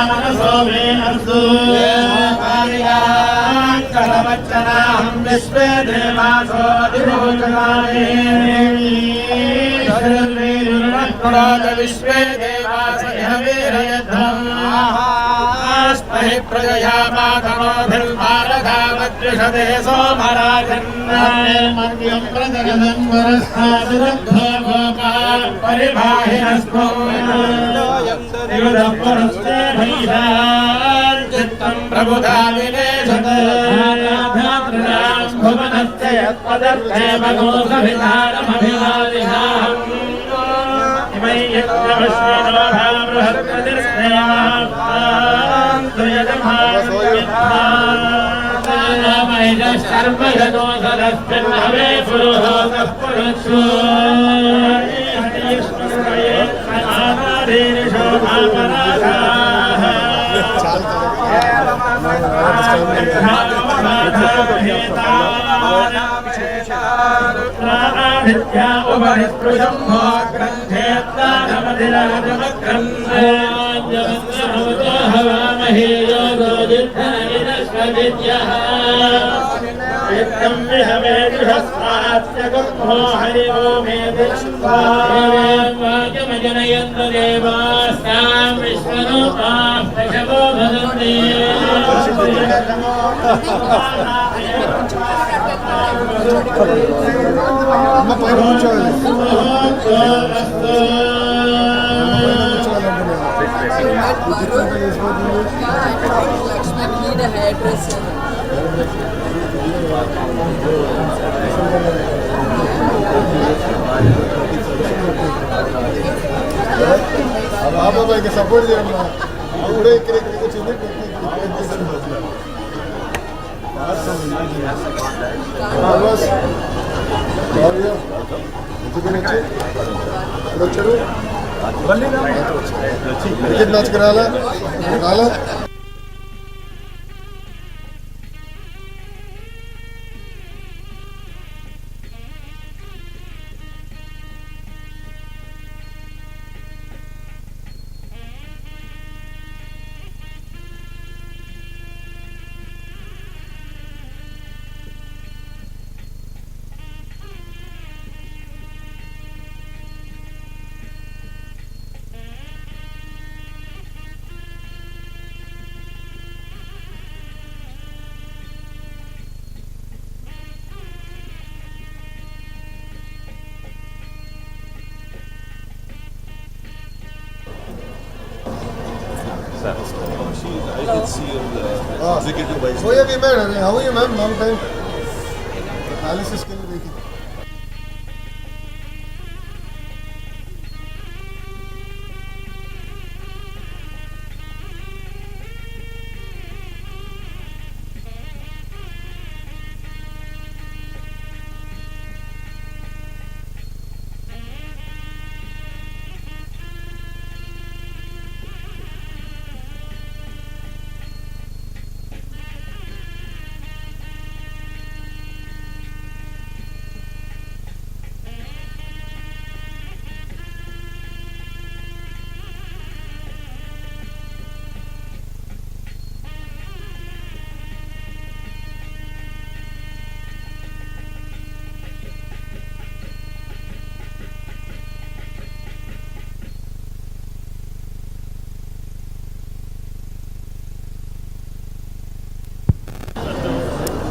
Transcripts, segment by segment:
मनसो मे अस्तु कलवच्चनाहं विश्वे देवासो अधिभूतकाले विश्वे देवास वीरयद्धम् स्महि प्रजया मातनोभिर्मारधावद्विषदे सोमराजन्मर्यं प्रजगदन् वरस्तादुरद्धो गोपाः परिभाहिनस्मो युधः पुरस्ते भैषान् चित्तं प्रबुधा विनेशते भुवनस्य यत्पदर्थे भगोसभिधानमभिवादिनाहम् नित्या उपरिस्पृशं हवामहे योगो जिद्धनविनश्वजित्यः चित्तं विहमे दुःस्वास्य गुप्तो हरि ओमेति वाक्यमजनयन्तु देवास्तां विश्वरूपाः पशवो भवन्ति అమ్మ పైన కూర్చోవాలి బాబాకి సపోర్ట్ చేయమ్మా కూడా ఇక్కడికి వచ్చింది వచ్చారు క్రికెట్ మ్యాచ్కి రాలా రాలా I can see your executive vice. Oh yeah, we met. How are you, ma'am? Long time. Alice is still waiting.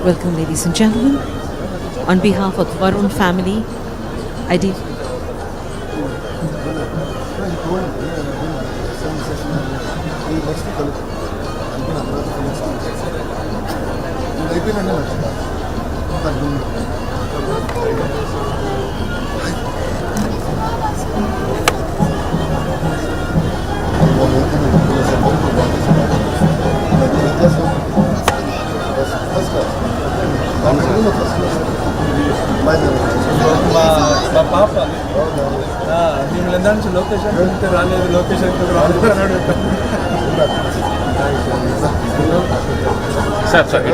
Welcome, ladies and gentlemen. On behalf of the Varun family, I did. మా పాప మిమ్మల్ని ఎంత నుంచి location రాలేదు location sir sir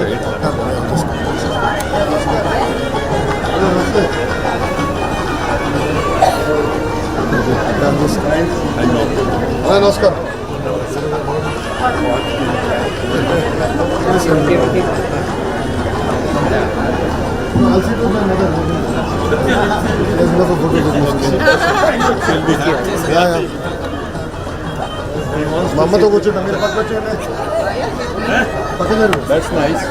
నమస్కారం. I'll sit with my mother. There's enough of photos of me. Yeah. మమ్మతో కూర్చుంటా మీరు పక్క వచ్చేయండి పక్కన దట్స్ నైస్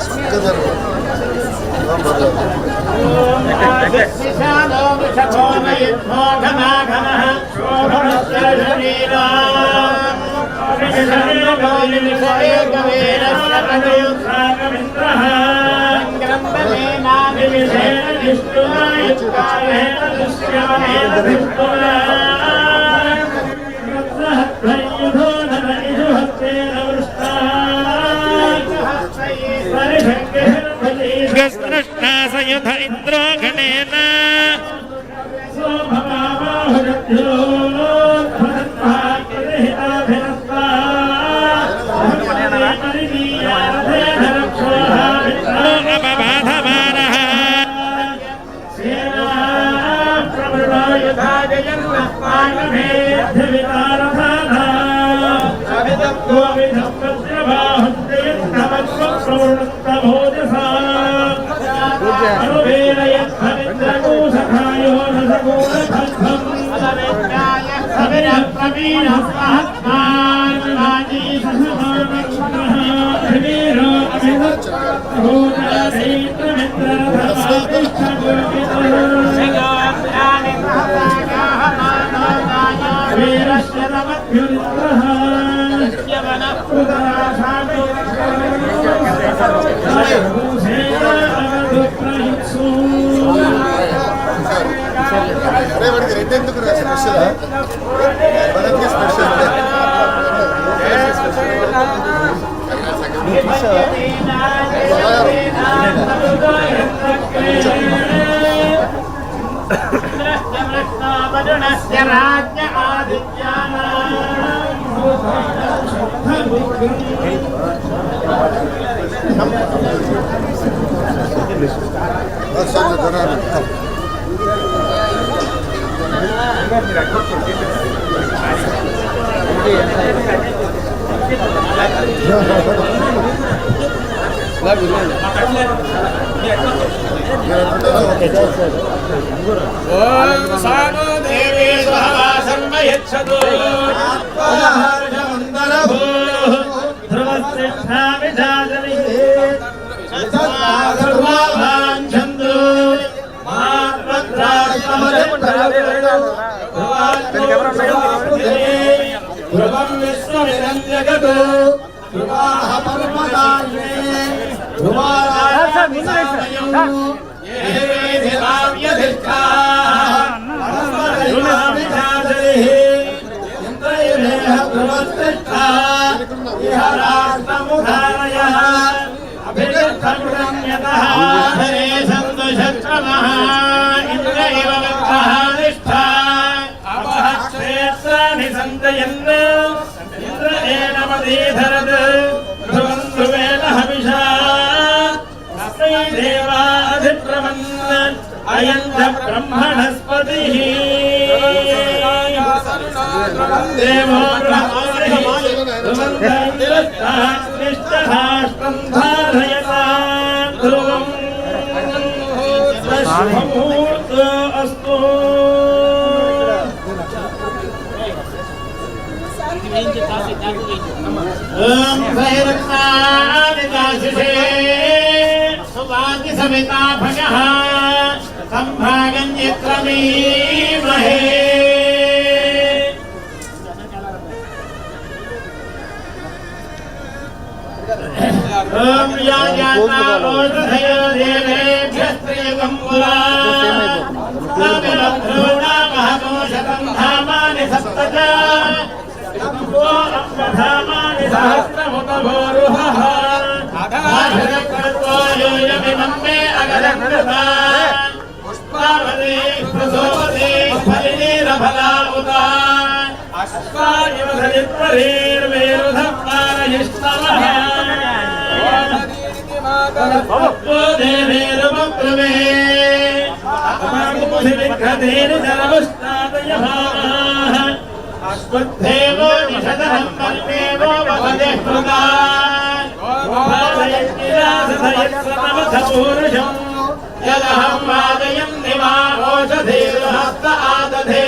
సయుధ ఇంద్రో గణేన ఎందుకు స్పెషల్ మనకి స్పెషల్ स्वद्धेवो निषदनं मन्मेवो वदते कृतान् वादयन्निरासदयत्सतमथपूरुषम् यदहं वादयं निवारोषधीर्हस्त आदधे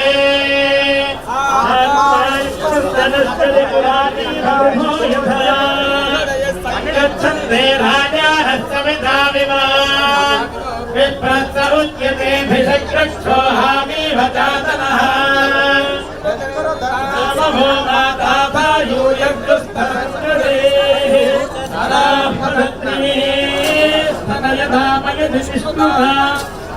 गच्छन्ते राजाः सविता विवान् विप्रस्य उच्यते भिषक्रक्षोहामीव चातनः नमो माता यूयग्रस्तरस्कृतेः स्तनयधामयति विष्णुः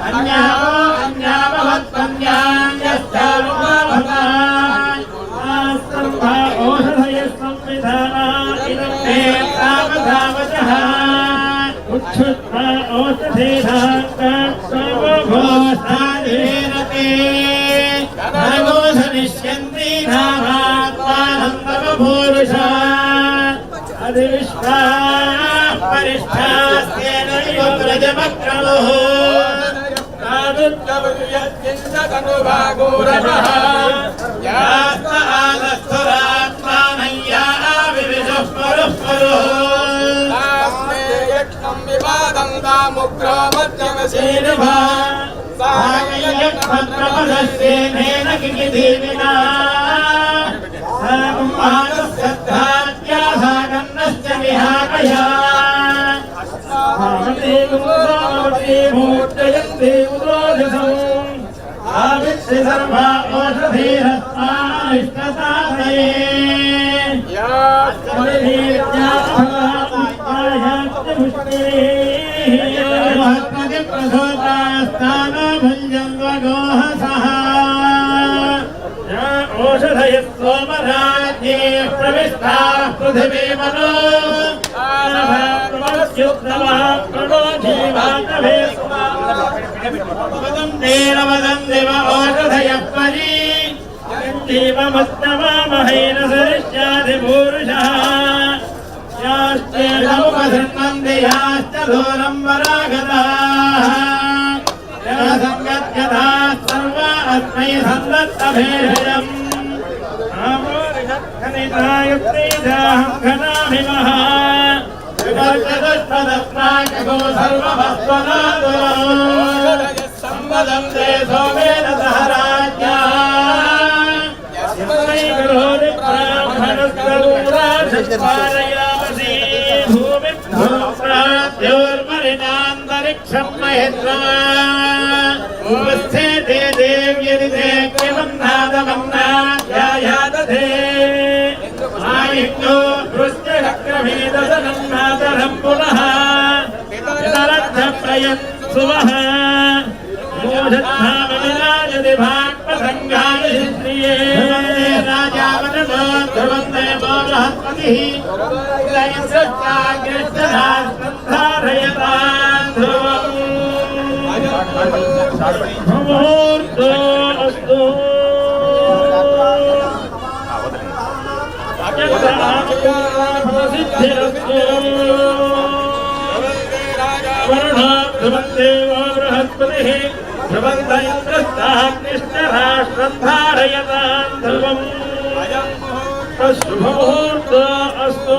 अन्यावत्पन्यान्यश्चारुपाभवान् आस्तम्भा ओषधयः संविधाना इदं ते तावधावचः उच्छुत्वा ओषधेधाङ्गात्मभोष्ठादिरेण ते नरगोषनिष्यन्ति नामात्मानन्दमभूरुषा अधिविश्वाः परिष्ठास्तेन इव व्रजमक्रमुः तादुद्गवयत्यन्ततनुभागोरवः यास्त आदस्थुरात्मानय्या विविशः परुः परुः यक्ष्णं विवादन्तामुग्रो मध्यमसेनभा साययक्ष्मप्रपदस्येनेन किकिधीविना साकुम्भानस्यद्धात्या सागन्नश्च विहाकया मूर्तयन्ते उरोजसम् आवित्य सर्वा ओषधीरस्माष्टसाधये प्रसोतास्तानभुञ्जन्वगोहसः ओषधयः सोमराज्ये प्रविष्टाः पृथिवीमनो वदन्देव ओषधयः परी जीवमस्तमामहेन सरिष्याधिपूरुषः याश्चेदमुपसृण्वन्ति याश्च दूरं वरागताः संगद्गताः सर्वा अस्मै सन्दत्तभेषजम् आमोरिषत्खनितायुक्तीजाहं घनाभिमः विवर्गदुष्टदस्त्राकगो सर्वभस्वनादुरो संवदन्ते सोमेनसह राज्ञाः यस्मै करोति ब्राह्मणस्तदूराधस्मारयामसि भूमिभ्योर्मरिणान्तरिक्षं महेन्द्रा उपस्थेते देव्यरिते किमन्नादमन्नाध्यायादधे आयुक्तो वृष्टिचक्रमेदसनं मातरं पुनः पितरद्धप्रयत् सुवः मोषद्धामविराजति भाक्पसङ्गाय श्रिये राजावनतो ध्रुवन्देवो बृहस्पतिः लयसृष्टाग्रस्तराष्ट्रन्धारयतान् ध्रुवम् मुहूर्तो अस्तु सिद्धिरस्तु वरुणो ध्रुवन्देवो बृहस्पतिः ध्रुवन्त इन्द्रस्ताग्निश्चराष्ट्रं धारयतान् ध्रुवम् शुभमुहूर्तो अस्तु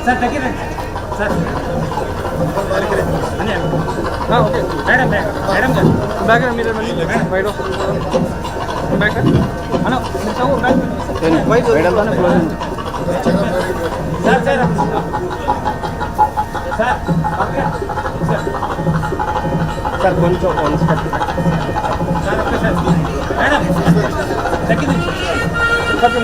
सर तक sir okay madam madam bag मेरे बैठ bag hello bag madam sir sir sir కొంచెం వన్ స్టెప్ సార్ ఒక్కసారి మేడం తగ్గింది సార్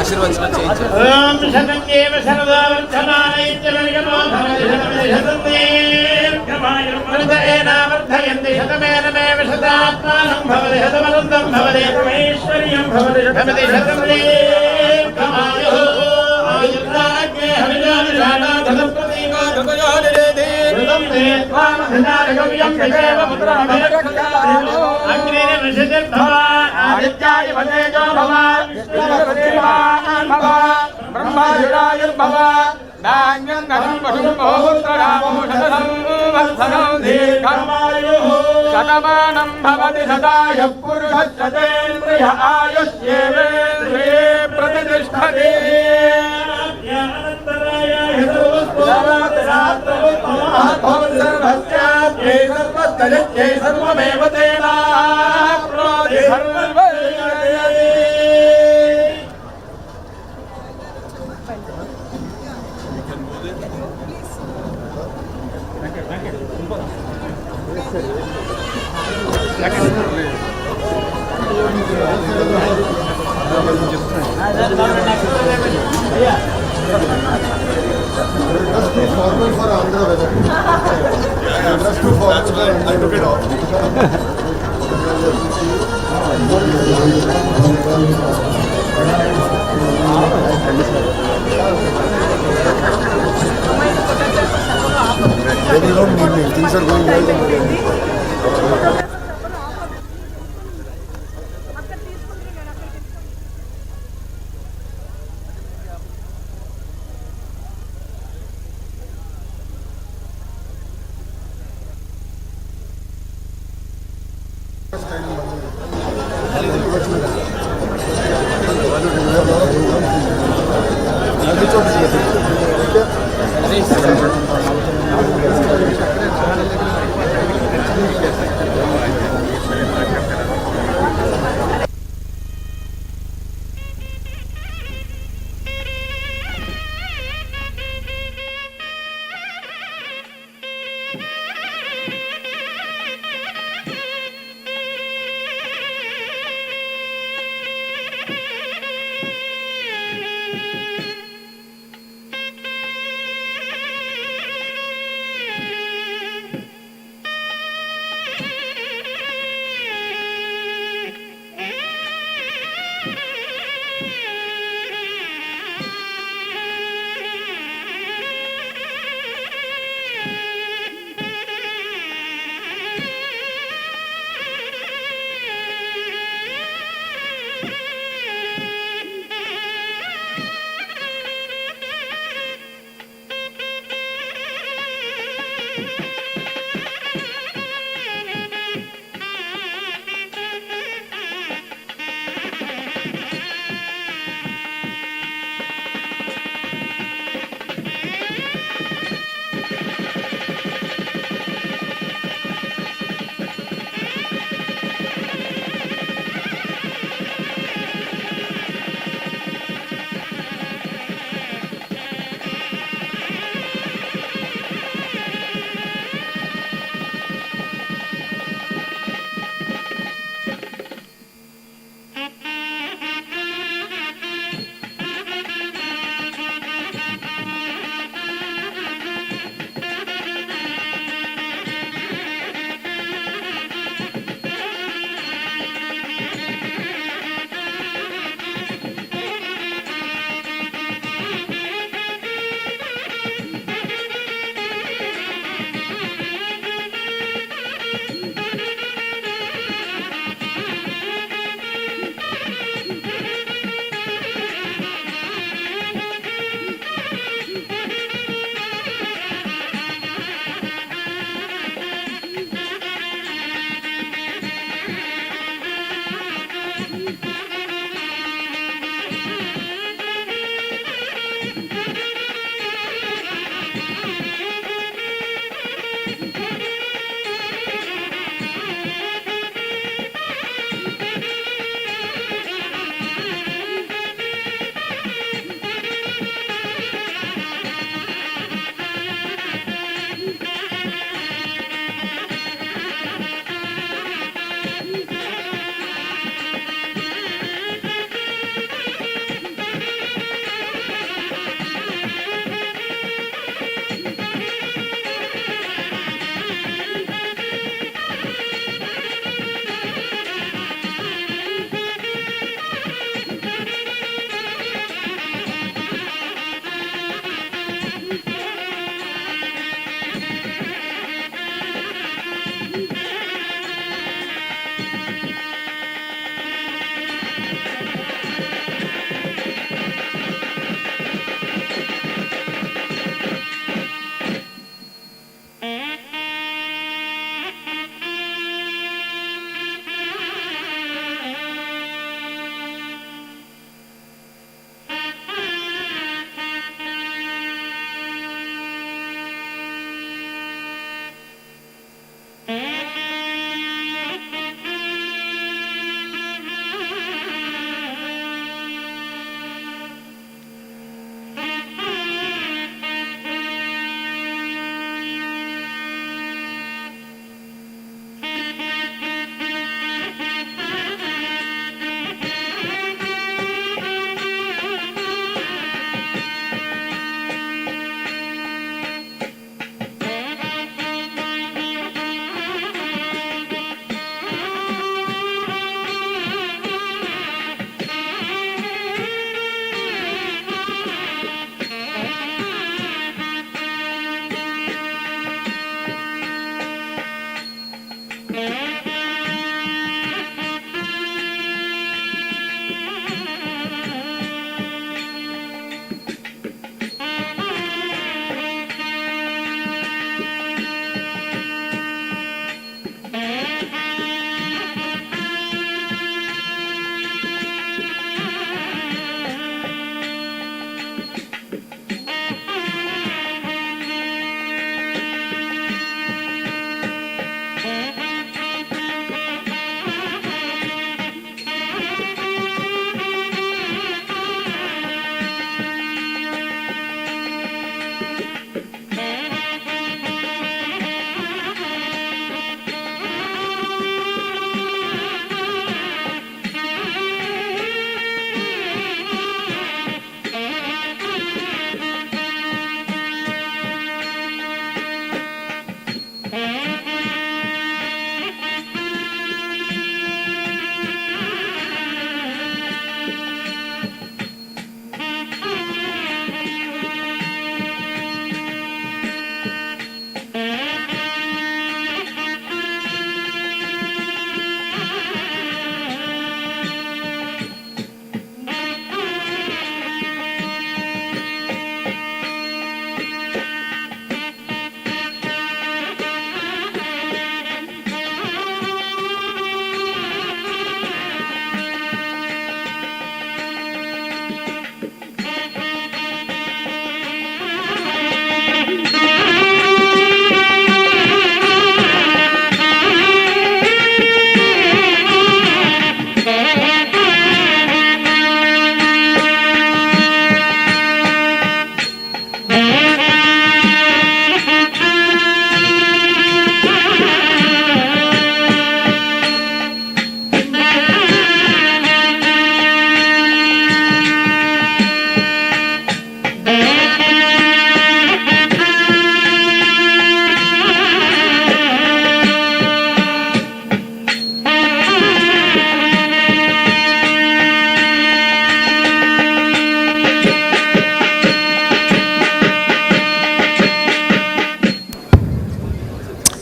ఓం శతంగేవ శరదావర్ధనానైత్యవర్గమో భవతి శతమేనావర్ధయంతి శతమేనమేవ శతాత్మానం భవతి శతమనందం భవతి శతమైశ్వర్యం భవతి శతం దీర్ఘమాయుః ఆయుర్దాగ్నే హవిజానిషానాధనప్రతీకో ధృతయోనిరేధి ధృతం దేత్వామధినారగవ్యం విదేవ పుత్రమభయక్షాదేవో అగ్నిన ఋషిర్భవ ఆదిత్యాయ వదేజో భవ విష్ణుర్దేవాన్ భవ బ్రహ్మాయురాయుర్భవ ధాన్యం ధనం పశుం బహుపుత్రరామో శతసంవత్సరం దీర్ఘమాయుః Shatamanam Bhavati శతాయ పురుషశ్చతేంద్రియ ఆయుష్యేవేంద్రియే ప్రతిష్ఠతే సర్వమేవ తేనాప్నోతి Just too formal for Andhra weather. Just too formal for Andhra. I took it off. They don't need me. Things are going well.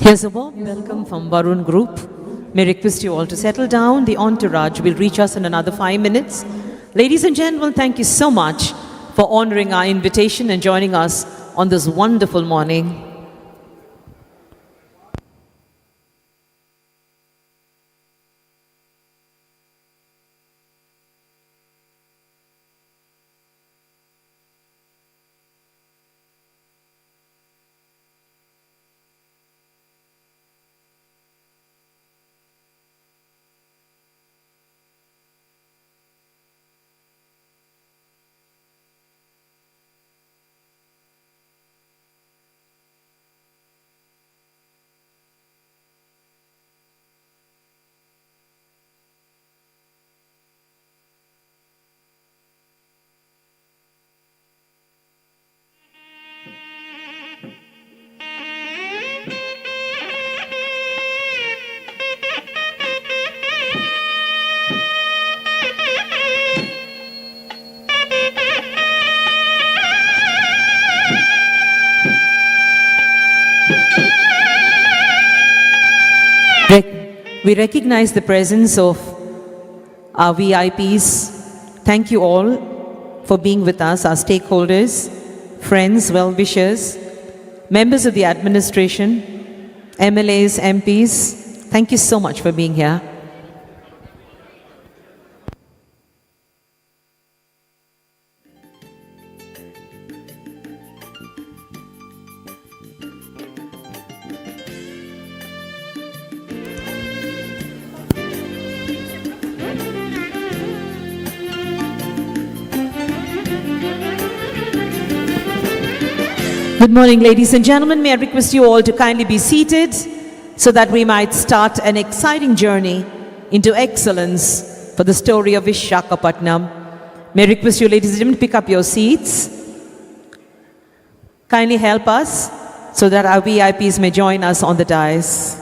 Here's a warm welcome from Varun Group. May I request you all to settle down. The entourage will reach us in another 5 minutes. Ladies and gentlemen, thank you so much for honoring our invitation and joining us on this wonderful morning. We recognize the presence of our VIPs. Thank you all for being with us, our stakeholders, friends, well-wishers, members of the administration, MLAs, MPs. Thank you so much for being here. Good morning, ladies and gentlemen. May I request you all to kindly be seated so that we might start an exciting journey into excellence for the story of Visakhapatnam. May I request you, ladies and gentlemen, to pick up your seats. Kindly help us so that our VIPs may join us on the dais.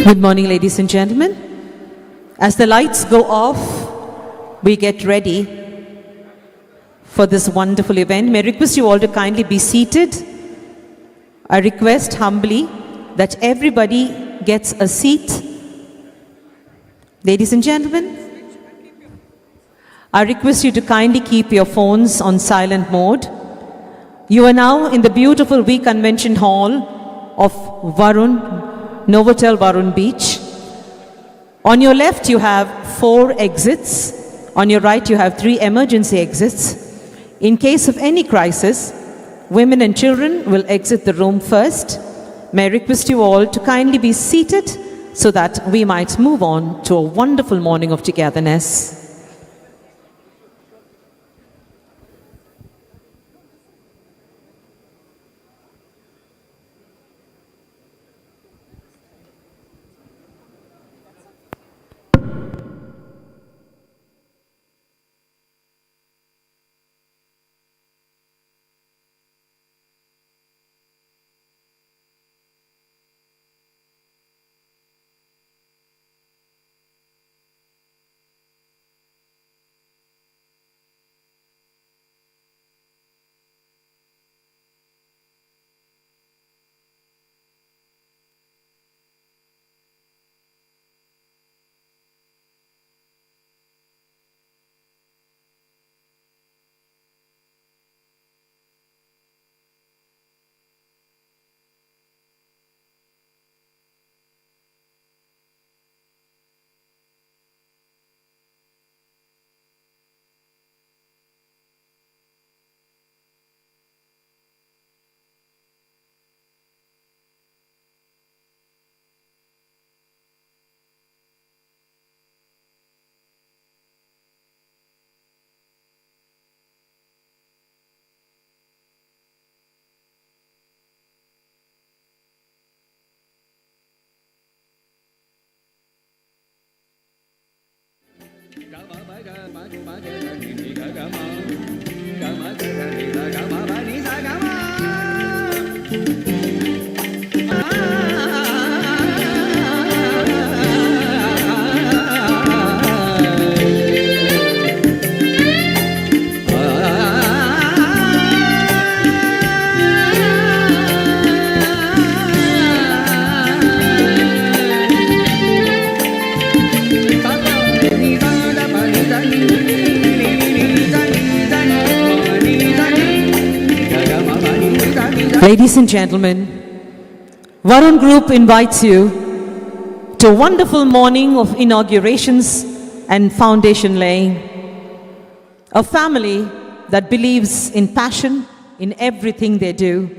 Good morning, ladies and gentlemen. As the lights go off, we get ready for this wonderful event. May I request you all to kindly be seated. I request humbly that everybody gets a seat. Ladies and gentlemen, I request you to kindly keep your phones on silent mode. You are now in the beautiful V Convention Hall of Varun, Novotel Varun Beach. On your left, you have 4 exits. On your right, you have 3 emergency exits. In case of any crisis, women and children will exit the room first. May I request you all to kindly be seated so that we might move on to a wonderful morning of togetherness. Ladies and gentlemen, Varun Group invites you to a wonderful morning of inaugurations and foundation laying. A family that believes in passion in everything they do.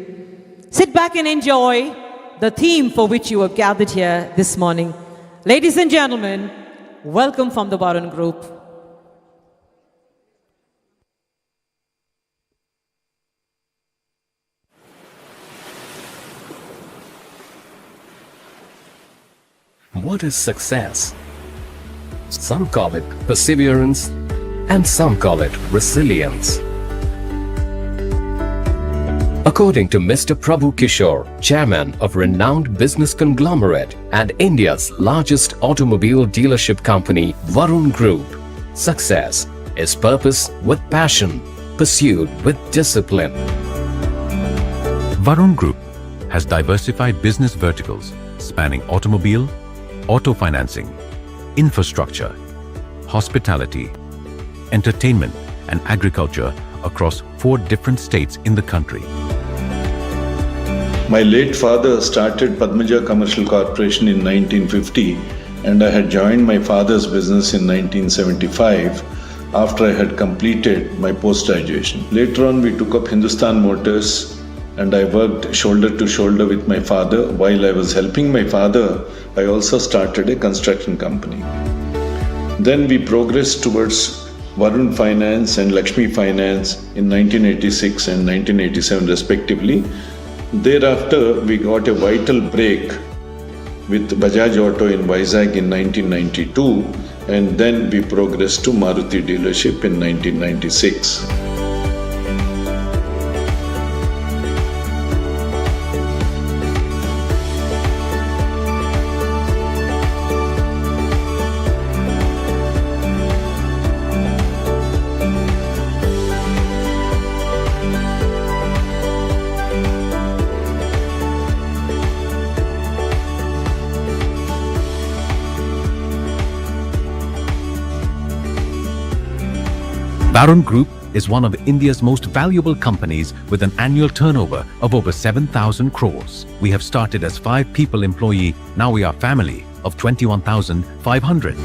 Sit back and enjoy the theme for which you have gathered here this morning. Ladies and gentlemen, welcome from the Varun Group. What is success? Some call it perseverance and some call it resilience. According to Mr. Prabhu Kishore, chairman of renowned business conglomerate and India's largest automobile dealership company, Varun Group, success is purpose with passion, pursued with discipline. Varun Group has diversified business verticals spanning automobile, auto financing, infrastructure, hospitality, entertainment and agriculture across 4 different states in the country. My late father started Padmaja Commercial Corporation in 1950 and I had joined my father's business in 1975 after I had completed my post-graduation. Later on we took up Hindustan Motors and I worked shoulder to shoulder with my father. While I was helping my father, I also started a construction company. Then we progressed towards Varun Finance and Lakshmi Finance in 1986 and 1987 respectively. Thereafter, we got a vital break with Bajaj Auto in Vizag in 1992 and then we progressed to Maruti dealership in 1996. Varun Group is one of India's most valuable companies with an annual turnover of over 7,000 crores. We have started as 5 people employee, now we are family of 21,500.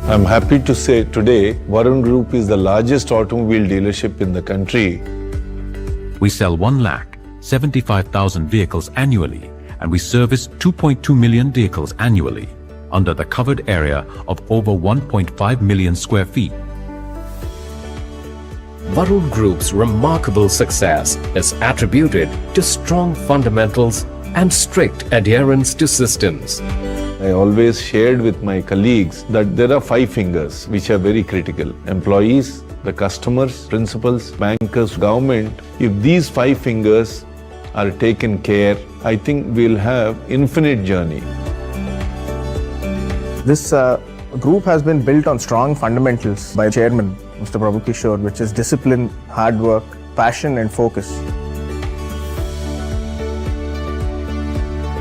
I'm happy to say today, Varun Group is the largest automobile dealership in the country. We sell 1,75,000 vehicles annually, and we service 2.2 million vehicles annually under the covered area of over 1.5 million square feet. Varun Group's remarkable success is attributed to strong fundamentals and strict adherence to systems. I always shared with my colleagues that there are 5 fingers which are very critical. Employees, the customers, principals, bankers, government. If these 5 fingers are taken care, I think we'll have infinite journey. This group has been built on strong fundamentals by Chairman Mr. Prabhu Kishore, which is discipline, hard work, passion and focus.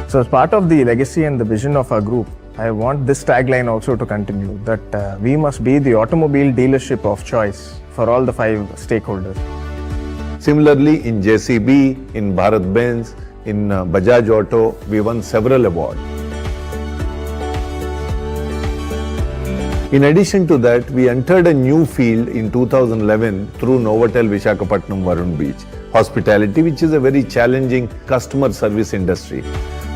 So as part of the legacy and the vision of our group, I want this tagline also to continue, that we must be the automobile dealership of choice for all the 5 stakeholders. Similarly, in JCB, in Bharat Benz, in Bajaj Auto, we won several awards. In addition to that, we entered a new field in 2011 through Novotel Visakhapatnam Varun Beach, hospitality, which is a very challenging customer service industry.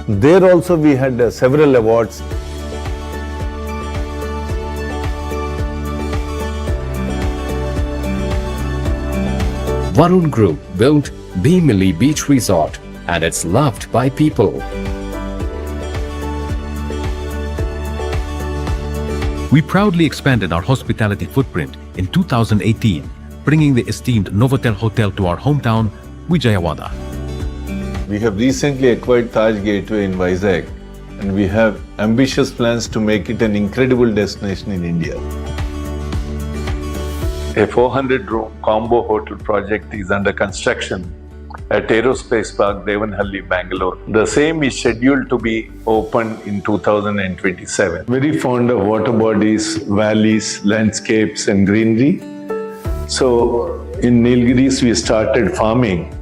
There also we had several awards. Varun Group built Bhimili Beach Resort, and it's loved by people. We proudly expanded our hospitality footprint in 2018, bringing the esteemed Novotel Hotel to our hometown, Vijayawada. We have recently acquired Taj Gateway in Vizag, and we have ambitious plans to make it an incredible destination in India. A 400-room combo hotel project is under construction at Aerospace Park, Devanhalli, Bangalore. The same is scheduled to be opened in 2027. Very fond of water bodies, valleys, landscapes and greenery. So in Nilgiris we started farming,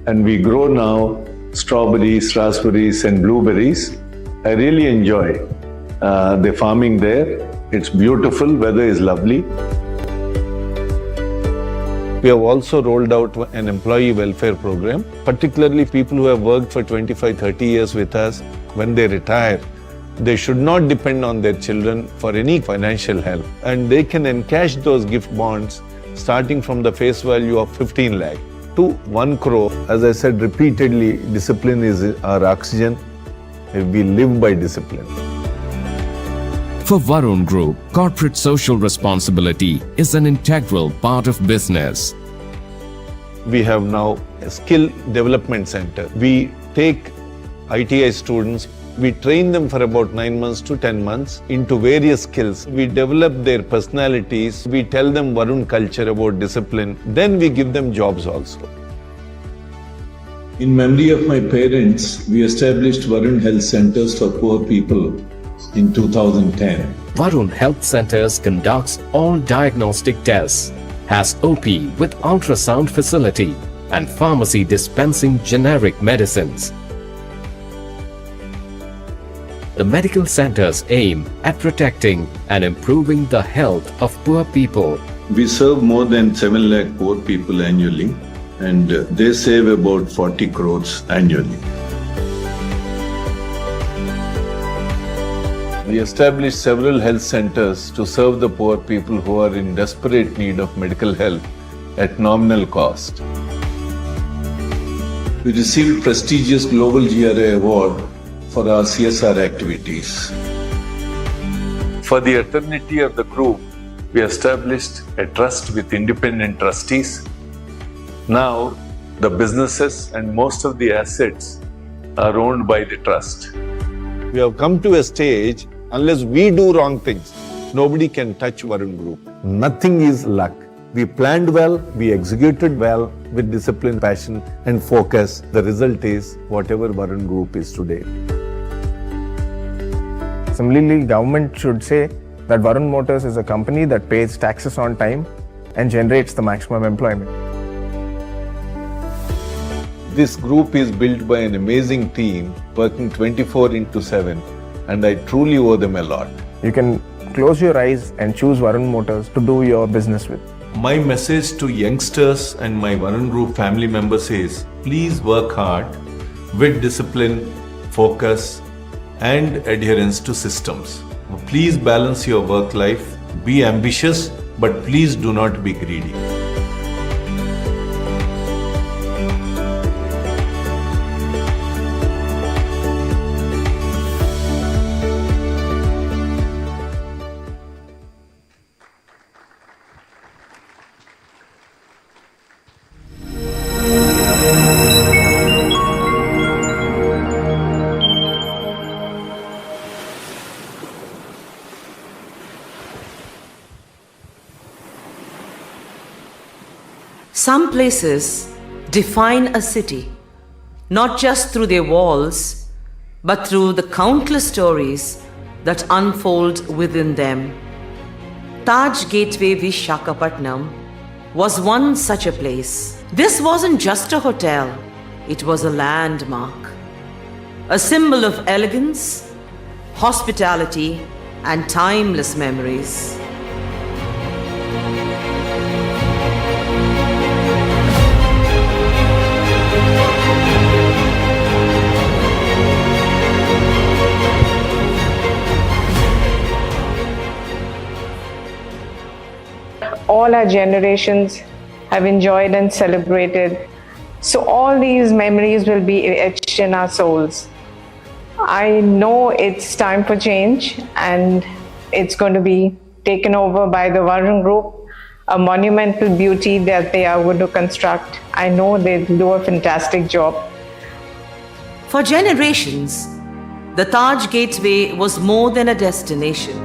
and we grow now strawberries, raspberries and blueberries. I really enjoy the farming there. It's beautiful, weather is lovely. We have also rolled out an employee welfare program, particularly people who have worked for 25-30 years with us. When they retire, they should not depend on their children for any financial help, and they can encash those gift bonds starting from the face value of 15 lakh to 1 crore. As I said repeatedly, discipline is our oxygen. We live by discipline. For Varun Group, corporate social responsibility is an integral part of business. We have now a skill development center. We take ITI students, we train them for about 9 months to 10 months into various skills. We develop their personalities, we tell them Varun culture about discipline, then we give them jobs also. In memory of my parents, we established Varun Health Centers for Poor People in 2010. Varun Health Centers conducts all diagnostic tests, has OP with ultrasound facility and pharmacy dispensing generic medicines. The medical centers aim at protecting and improving the health of poor people. We serve more than 7 lakh poor people annually, and they save about 40 crores annually. We established several health centers to serve the poor people who are in desperate need of medical help at nominal cost. We received prestigious Global GRA Award for our CSR activities. For the eternity of the group, we established a trust with independent trustees. Now, the businesses and most of the assets are owned by the trust. We have come to a stage, unless we do wrong things, nobody can touch Varun Group. Nothing is luck. We planned well, we executed well, with discipline, passion and focus, the result is whatever Varun Group is today. Similarly, government should say that Varun Motors is a company that pays taxes on time and generates the maximum employment. This group is built by an amazing team working 24/7 and I truly owe them a lot. You can close your eyes and choose Varun Motors to do your business with. My message to youngsters and my Varun Group family members is, please work hard with discipline, focus and adherence to systems. Please balance your work life, be ambitious, but please do not be greedy. Some places define a city, not just through their walls, but through the countless stories that unfold within them. Taj Gateway Visakhapatnam was one such a place. This wasn't just a hotel, it was a landmark, a symbol of elegance, hospitality, and timeless memories. All our generations have enjoyed and celebrated. So all these memories will be etched in our souls. I know it's time for change and it's going to be taken over by the Varun Group, a monumental beauty that they are going to construct. I know they'll do a fantastic job. For generations, the Taj Gateway was more than a destination.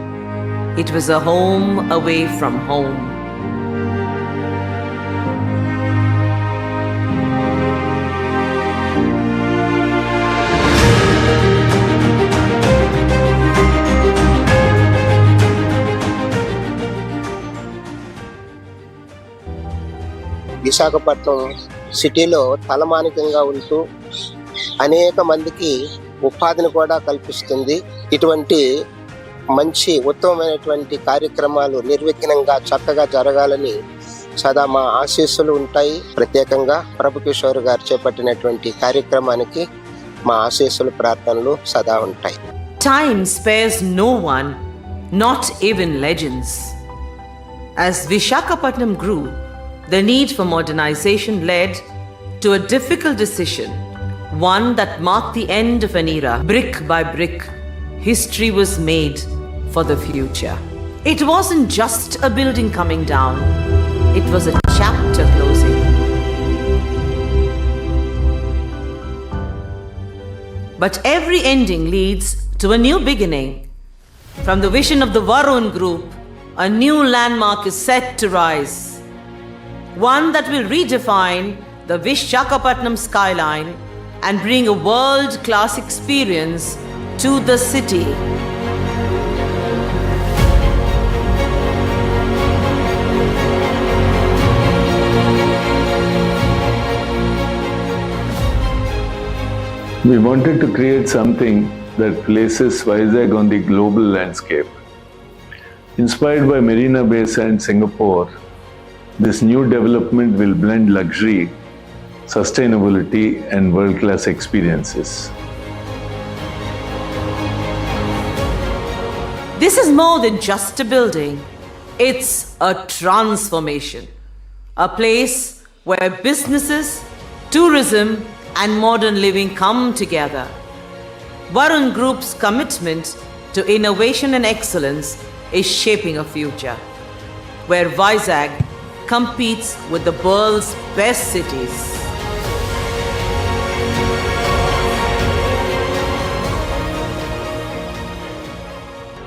It was a home away from home. Visakhapatnam సిటీలో తలమానికంగా ఉంటూ అనేక మందికి ఉపాధిని కూడా కల్పిస్తుంది. ఇటువంటి మంచి ఉత్తమమైనటువంటి కార్యక్రమాలు నిర్విఘ్నంగా చక్కగా జరగాలని సదా మా ఆశీస్సులు ఉంటాయి. ప్రత్యేకంగా ప్రభు కిషోర్ గారు చేపట్టినటువంటి కార్యక్రమానికి మా ఆశీస్సులు ప్రార్థనలు సదా ఉంటాయి. Time spares no one, not even legends. As Visakhapatnam grew, the need for modernization led to a difficult decision, one that marked the end of an era. Brick by brick, history was made for the future. It wasn't just a building coming down, it was a chapter closing. But every ending leads to a new beginning. From the vision of the Varun Group, a new landmark is set to rise. One that will redefine the Visakhapatnam skyline and bring a world-class experience to the city. We wanted to create something that places Vizag on the global landscape. Inspired by Marina Bay Sands, Singapore, this new development will blend luxury, sustainability, and world-class experiences. This is more than just a building. It's a transformation. A place where businesses, tourism, and modern living come together. Varun Group's commitment to innovation and excellence is shaping a future where Vizag competes with the world's best cities.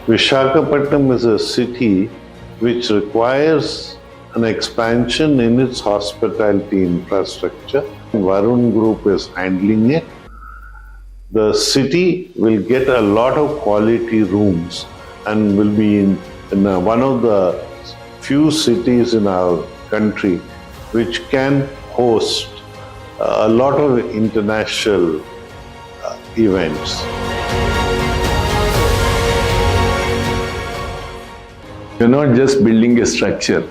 Visakhapatnam is a city which requires an expansion in its hospitality infrastructure. Varun Group is handling it. The city will get a lot of quality rooms and will be in one of the few cities in our country which can host a lot of international events. We're not just building a structure,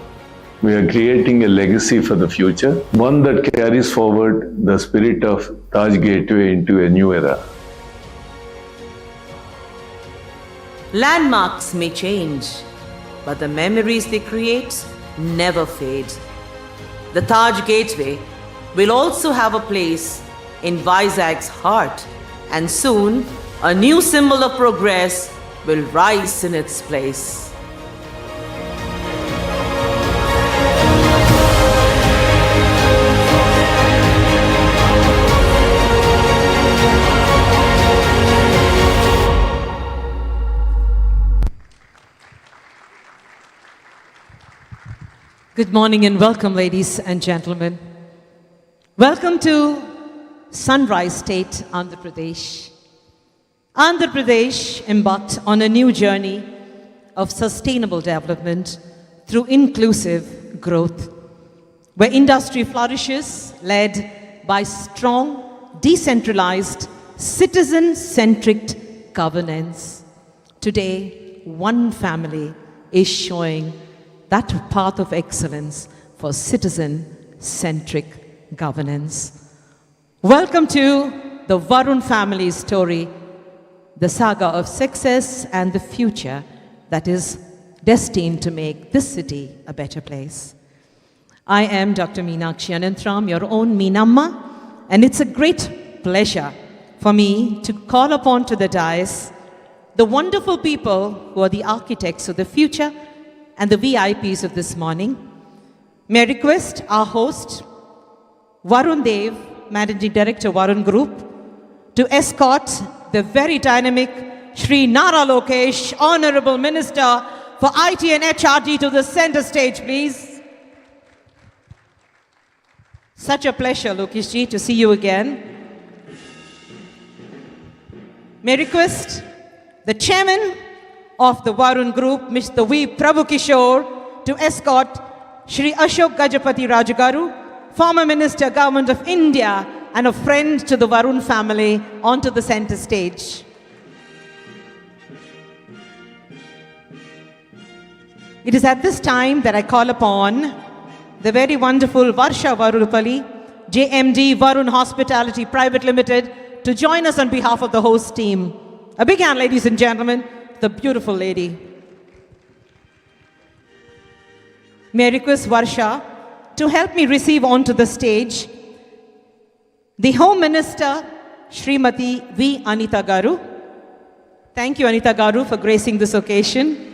we are creating a legacy for the future, one that carries forward the spirit of Taj Gateway into a new era. Landmarks may change, but the memories they create never fade. The Taj Gateway will also have a place in Visakh's heart, and soon a new symbol of progress will rise in its place. Good morning and welcome, ladies and gentlemen. Welcome to Sunrise State, Andhra Pradesh. Andhra Pradesh embarked on a new journey of sustainable development through inclusive growth, where industry flourishes led by strong, decentralized, citizen-centric governance. Today, one family is showing that path of excellence for citizen-centric governance. Welcome to the Varun family story, the saga of success and the future that is destined to make this city a better place. I am Dr. Meenakshi Anantram, your own Meenamma, and it's a great pleasure for me to call upon to the dais the wonderful people who are the architects of the future and the VIPs of this morning. May I request our host, Varun Dev, Managing Director, Varun Group, to escort the very dynamic Shri Nara Lokesh, Honorable Minister for IT and HRD, to the center stage, please. Such a pleasure, Lokeshji, to see you again. May I request the Chairman of the Varun Group, Mr. V. Prabhu Kishore, to escort Shri Ashok Gajapati Rajagaru, former Minister, Government of India, and a friend to the Varun family, onto the center stage. It is at this time that I call upon the very wonderful Varsha Varulapalli, JMD Varun Hospitality Private Limited, to join us on behalf of the host team. A big hand, ladies and gentlemen, the beautiful lady. May I request Varsha to help me receive onto the stage the Home Minister, Srimati V. Anita Garu. Thank you, Anita Garu, for gracing this occasion.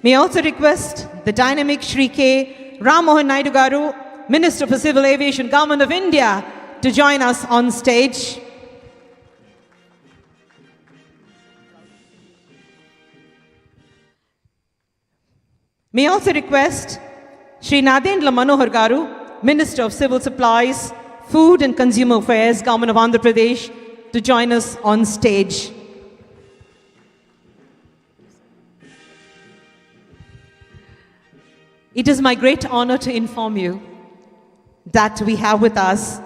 May I also request the dynamic Shri K. Ram Mohan Naidu Garu, Minister for Civil Aviation, Government of India, to join us on stage. May I also request Shri Nadendra Manohar Garu, Minister of Civil Supplies, Food and Consumer Affairs, Government of Andhra Pradesh, to join us on stage. It is my great honor to inform you that we have with us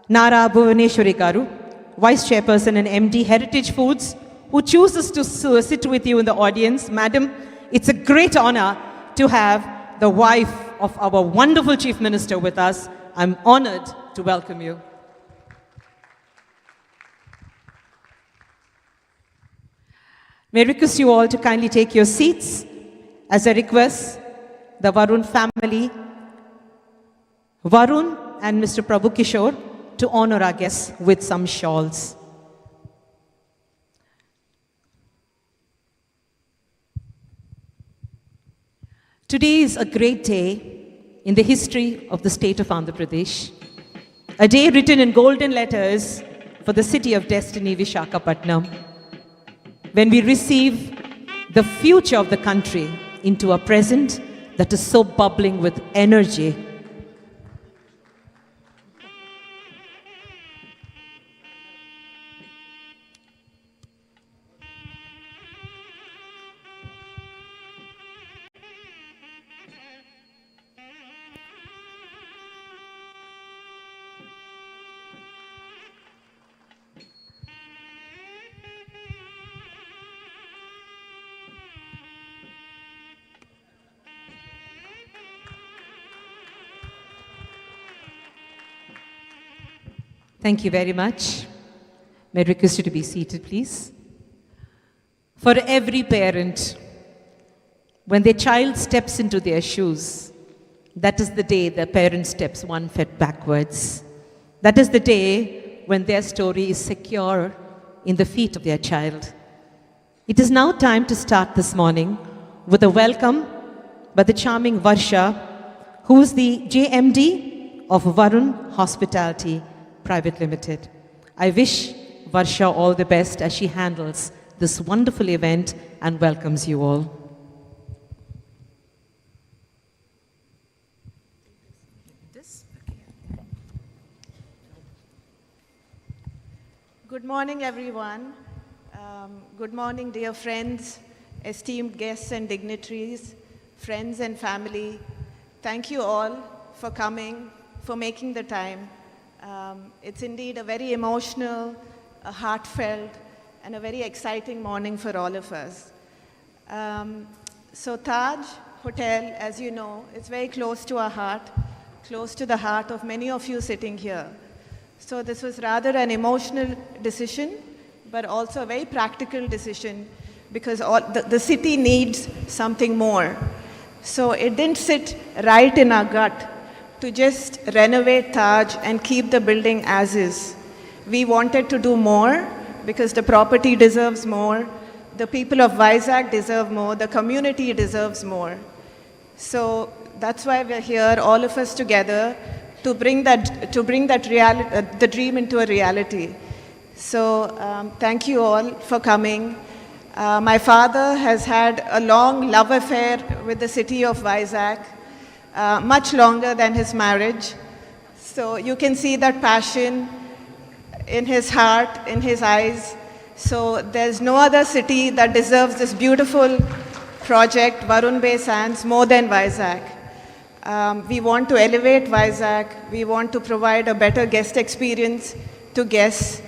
Nara Bhuvaneshwari Garu, Vice Chairperson and MD Heritage Foods, who chooses to sit with you in the audience. Madam, it's a great honor to have the wife of our wonderful Chief Minister with us. I'm honored to welcome you. May I request you all to kindly take your seats as I request the Varun family, Varun and Mr. Prabhu Kishore, to honor our guests with some shawls. Today is a great day in the history of the state of Andhra Pradesh. A day written in golden letters for the city of destiny, Visakhapatnam, when we receive the future of the country into a present that is so bubbling with energy. Thank you very much. May I request you to be seated, please. For every parent, when their child steps into their shoes, that is the day the parent steps one foot backwards. That is the day when their story is secure in the feet of their child. It is now time to start this morning with a welcome by the charming Varsha, who is the JMD of Varun Hospitality Private Limited. I wish Varsha all the best as she handles this wonderful event and welcomes you all. Good morning, everyone. Good morning, dear friends, esteemed guests and dignitaries, friends and family. Thank you all for coming, for making the time. It's indeed a very emotional, a heartfelt, and a very exciting morning for all of us. So Taj Hotel, as you know, is very close to our heart, close to the heart of many of you sitting here. So this was rather an emotional decision, but also a very practical decision, because the city needs something more. So it didn't sit right in our gut to just renovate Taj and keep the building as is. We wanted to do more because the property deserves more, the people of Vizag deserve more, the community deserves more. So that's why we're here, all of us together, to bring that reality, the dream into a reality. So thank you all for coming. My father has had a long love affair with the city of Vizag, much longer than his marriage. So you can see that passion in his heart, in his eyes. So there's no other city that deserves this beautiful project, Varun Bay Sands, more than Vizag. We want to elevate Vizag. We want to provide a better guest experience to guests.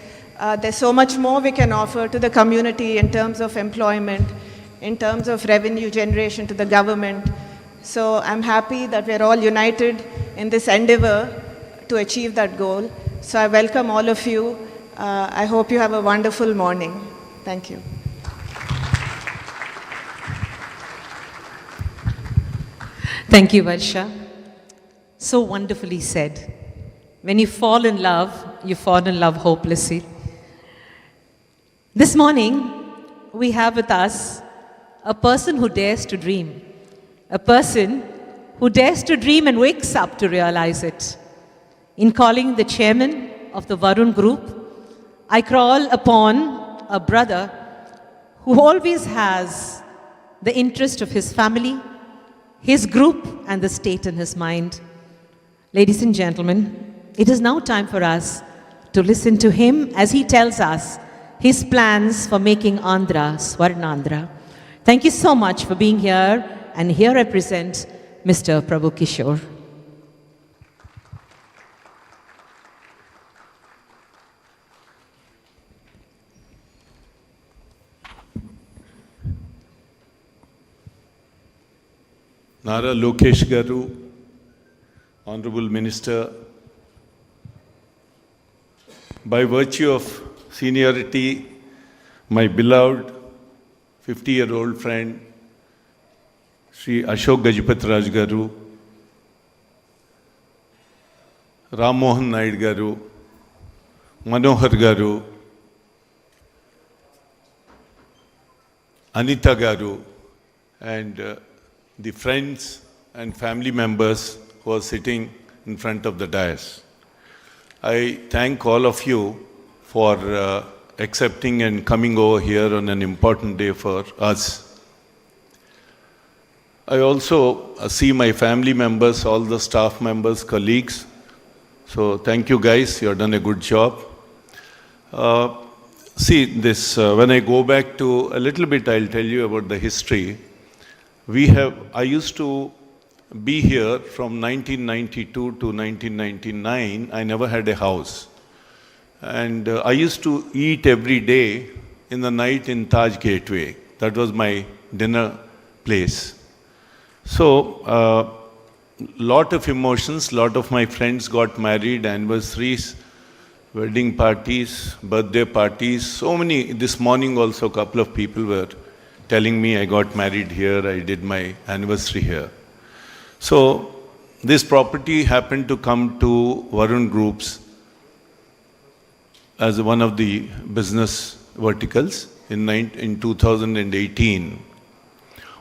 There's so much more we can offer to the community in terms of employment, in terms of revenue generation to the government. So I'm happy that we're all united in this endeavor to achieve that goal. So I welcome all of you. I hope you have a wonderful morning. Thank you. Thank you, Varsha. So wonderfully said. When you fall in love hopelessly. This morning, we have with us a person who dares to dream. A person who dares to dream and wakes up to realize it. In calling the chairman of the Varun Group, I call upon a brother who always has the interest of his family, his group, and the state in his mind. Ladies and gentlemen, it is now time for us to listen to him as he tells us his plans for making Andhra Swarnandhra. Thank you so much for being here, and here I present Mr. Prabhu Kishore. Nara Lokesh Garu, Honorable Minister, by virtue of seniority, my beloved 50-year-old friend, Sri Ashok Gajapati Raj Garu, Ram Mohan Naid Garu, Manohar Garu, Anita Garu, and the friends and family members who are sitting in front of the dais. I thank all of you for accepting and coming over here on an important day for us. I also see my family members, all the staff members, colleagues. So thank you guys, you have done a good job. See this, when I go back to a little bit, I'll tell you about the history. I used to be here from 1992 to 1999. I never had a house. And I used to eat every day in the night in Taj Gateway. That was my dinner place. So, lot of emotions, lot of my friends got married, anniversaries, wedding parties, birthday parties, so many. This morning also a couple of people were telling me I got married here, I did my anniversary here. So this property happened to come to Varun Group's as one of the business verticals in 2018.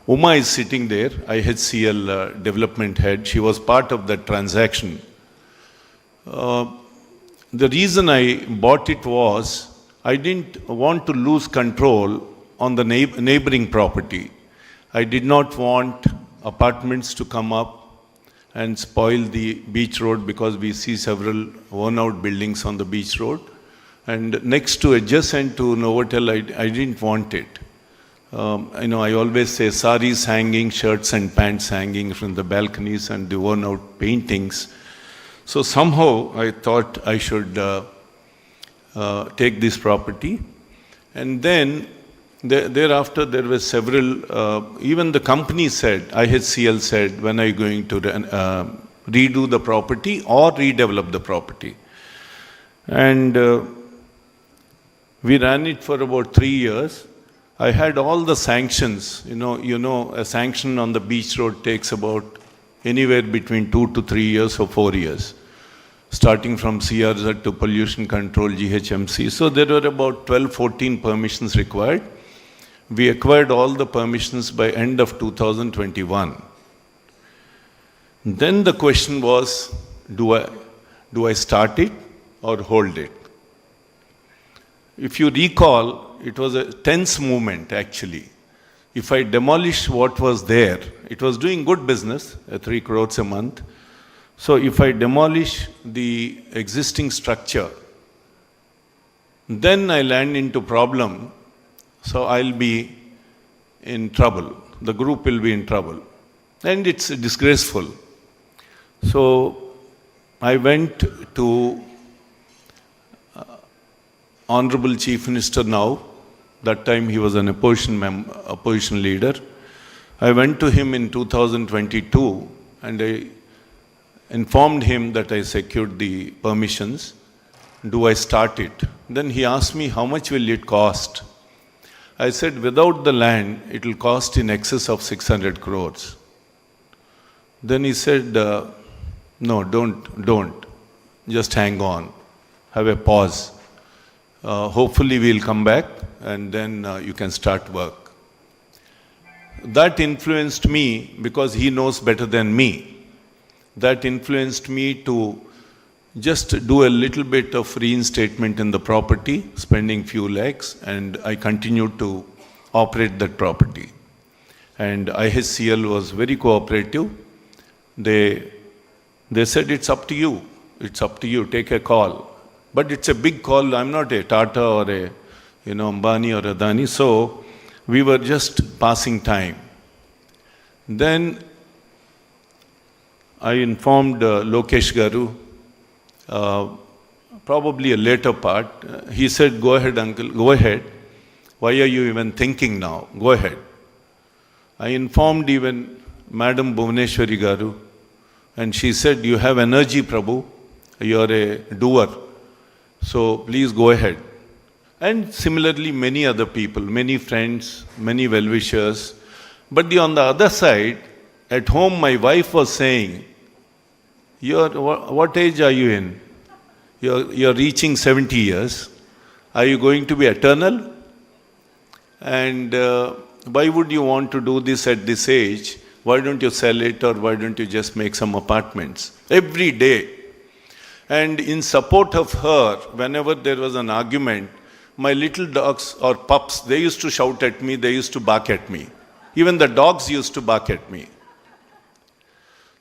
Uma is sitting there, IHCL development head. She was part of that transaction. The reason I bought it was I didn't want to lose control on the neighboring property. I did not want apartments to come up and spoil the beach road because we see several worn-out buildings on the beach road. And next to, adjacent to Novotel, I didn't want it. I always say saris hanging, shirts and pants hanging from the balconies and the worn-out paintings. So somehow I thought I should take this property. And then thereafter there were several, even the company said, IHCL said, when are you going to redo the property or redevelop the property? And we ran it for about 3 years. I had all the sanctions. You know, a sanction on the beach road takes about anywhere between 2 to 3 years or 4 years, starting from CRZ to pollution control, GHMC. So there were about 12, 14 permissions required. We acquired all the permissions by end of 2021. Then the question was, do I start it or hold it? If you recall, it was a tense movement actually. If I demolish what was there, it was doing good business, 3 crores a month. So if I demolish the existing structure, then I land into problem. So I'll be in trouble. The group will be in trouble. And it's disgraceful. So I went to Honorable Chief Minister now. That time he was an opposition leader. I went to him in 2022 and I informed him that I secured the permissions. Do I start it? Then he asked me, how much will it cost? I said, without the land, it will cost in excess of 600 crores. Then he said, no, don't. Just hang on. Have a pause. Hopefully we'll come back and then you can start work. That influenced me because he knows better than me. That influenced me to just do a little bit of reinstatement in the property, spending few lakhs, and I continued to operate that property. And IHCL was very cooperative. They said, it's up to you. It's up to you. Take a call. But it's a big call. I'm not a Tata or a Ambani or Adani. So we were just passing time. Then I informed Lokesh Garu, probably a later part. He said, go ahead, uncle, go ahead. Why are you even thinking now? Go ahead. I informed even Madam Bhuvaneshwari Garu, and she said, you have energy, Prabhu. You're a doer. So please go ahead. And similarly, many other people, many friends, many well-wishers. But on the other side, at home, my wife was saying, what age are you in? You're reaching 70 years. Are you going to be eternal? And why would you want to do this at this age? Why don't you sell it or why don't you just make some apartments? Every day. And in support of her, whenever there was an argument, my little dogs or pups, they used to shout at me, they used to bark at me. Even the dogs used to bark at me.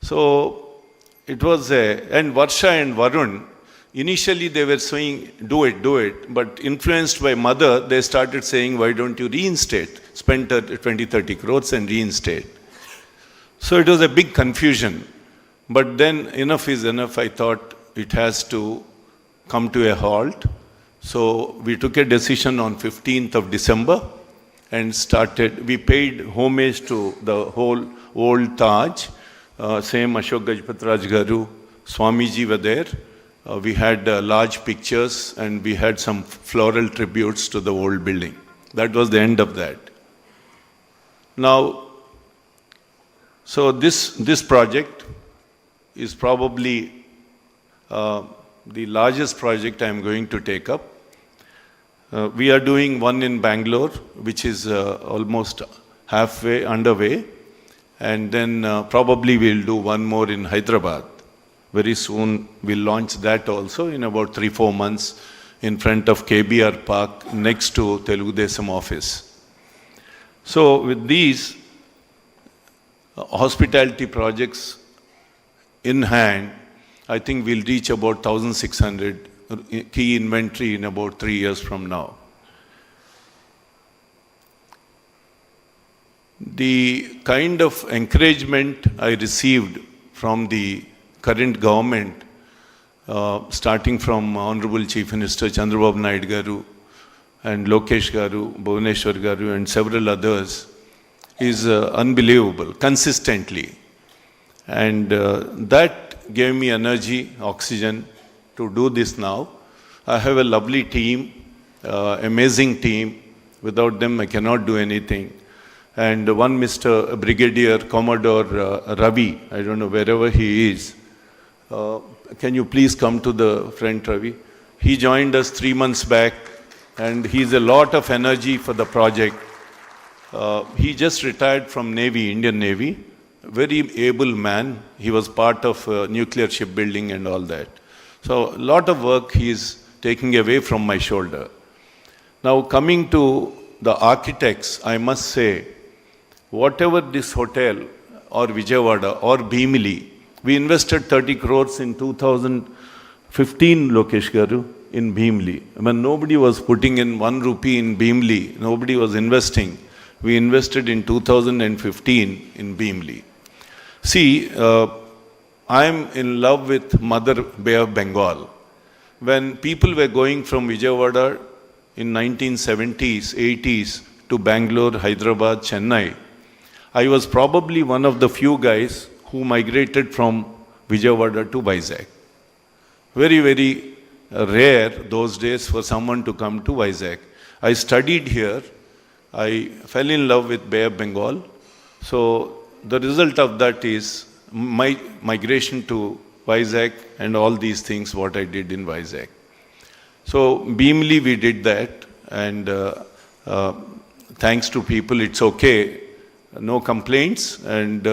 So it was and Varsha and Varun, initially they were saying, do it, but influenced by mother, they started saying, why don't you reinstate? Spend 20-30 crores and reinstate. So it was a big confusion. But then enough is enough. I thought it has to come to a halt. So we took a decision on 15th of December and we paid homage to the whole old Taj. Same Ashok Gajpatraj Garu, Swamiji were there. We had large pictures and we had some floral tributes to the old building. That was the end of that. Now, so this project is probably the largest project I am going to take up. We are doing one in Bangalore, which is almost halfway underway. And then probably we'll do one more in Hyderabad. Very soon we'll launch that also in about 3-4 months in front of KBR Park next to Telugu Desam office. So with these hospitality projects in hand, I think we'll reach about 1,600 key inventory in about 3 years from now. The kind of encouragement I received from the current government, starting from Honorable Chief Minister Chandrababu Naidu Garu and Lokesh Garu, Bhuvaneshwar Garu and several others, is unbelievable, consistently. And that gave me energy, oxygen to do this now. I have a lovely team, amazing team. Without them, I cannot do anything. And one Mr. Brigadier Commodore Ravi, I don't know wherever he is. Can you please come to the front, Ravi? He joined us 3 months back and he's a lot of energy for the project. He just retired from Navy, Indian Navy. Very able man. He was part of nuclear shipbuilding and all that. So a lot of work he's taking away from my shoulder. Now coming to the architects, I must say, whatever this hotel or Vijayawada or Bhimili, we invested 30 crores in 2015, Lokesh Garu, in Bhimili. When nobody was putting in 1 rupee in Bhimili, nobody was investing. We invested in 2015 in Bhimili. See, I am in love with Mother Bay of Bengal. When people were going from Vijayawada in 1970s, 80s to Bangalore, Hyderabad, Chennai, I was probably one of the few guys who migrated from Vijayawada to Vizag. Very, very rare those days for someone to come to Vizag. I studied here. I fell in love with Bay of Bengal. So the result of that is my migration to Vizag and all these things, what I did in Vizag. So Bhimli, we did that, and thanks to people, it's okay. No complaints, and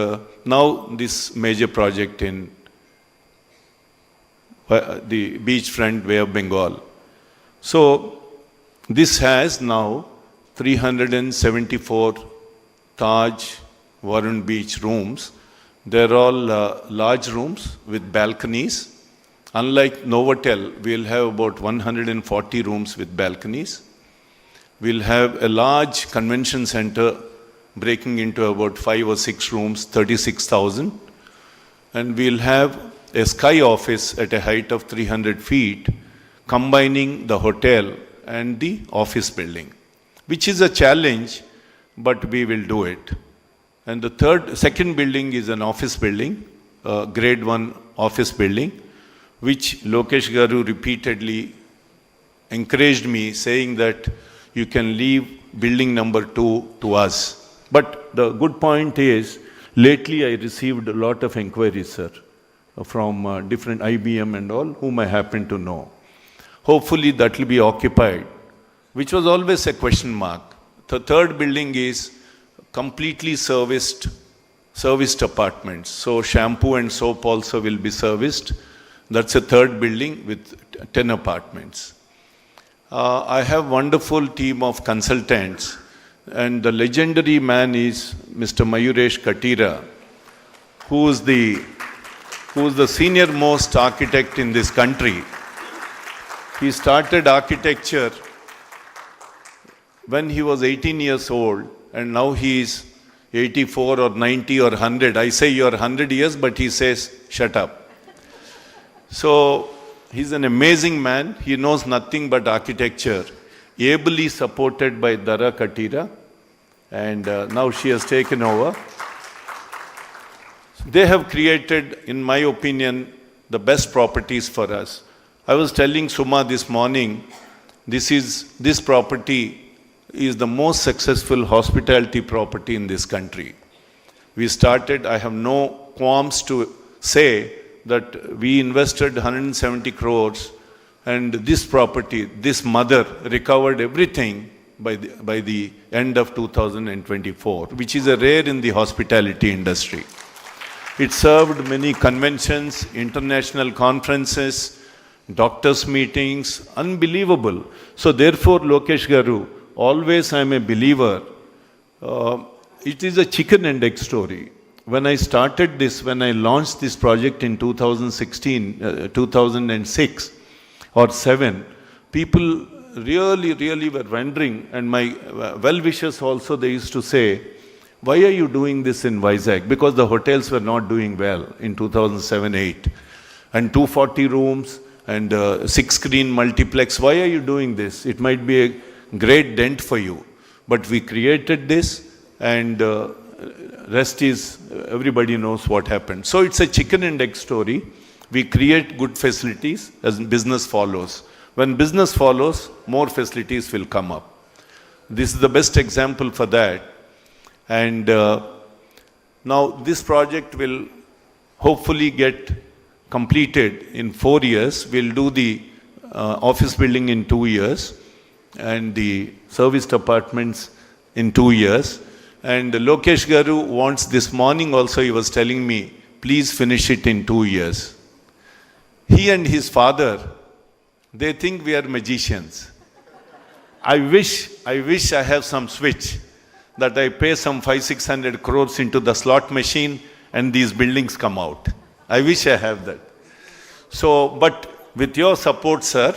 now this major project in the beachfront Bay of Bengal. So this has now 374 Taj Varun Beach rooms. They're all large rooms with balconies. Unlike Novotel, we'll have about 140 rooms with balconies. We'll have a large convention center breaking into about 5 or 6 rooms, 36,000. And we'll have a sky office at a height of 300 feet, combining the hotel and the office building, which is a challenge, but we will do it. And the second building is an office building, grade 1 office building, which Lokesh Garu repeatedly encouraged me, saying that you can leave building number 2 to us. But the good point is, lately I received a lot of inquiries, sir, from different IBM and all, whom I happen to know. Hopefully that will be occupied, which was always a question mark. The third building is completely serviced apartments. So shampoo and soap also will be serviced. That's a third building with 10 apartments. I have wonderful team of consultants, and the legendary man is Mr. Mayuresh Katira, who is the senior most architect in this country. He started architecture when he was 18 years old, and now he is 84 or 90 or 100. I say you are 100 years, but he says, shut up. So he's an amazing man. He knows nothing but architecture, ably supported by Dara Katira, and now she has taken over. They have created, in my opinion, the best properties for us. I was telling Suma this morning, this property is the most successful hospitality property in this country. We started, I have no qualms to say that we invested 170 crores, and this property, this mother recovered everything by the end of 2024, which is a rare in the hospitality industry. It served many conventions, international conferences, doctors' meetings, unbelievable. So therefore, Lokesh Garu, always I am a believer. It is a chicken and egg story. When I started this, when I launched this project in 2006 or 7, people really were wondering, and my well-wishers also, they used to say, why are you doing this in Vizag? Because the hotels were not doing well in 2007-8. And 240 rooms and 6-screen multiplex, why are you doing this? It might be a great dent for you. But we created this, and rest is, everybody knows what happened. So it's a chicken and egg story. We create good facilities as business follows. When business follows, more facilities will come up. This is the best example for that. And now this project will hopefully get completed in 4 years. We'll do the office building in 2 years and the serviced apartments in 2 years. And Lokesh Garu wants, this morning also he was telling me, please finish it in 2 years. He and his father, they think we are magicians. I wish I have some switch that I pay some 500-600 crores into the slot machine and these buildings come out. I wish I have that. So, but with your support, sir,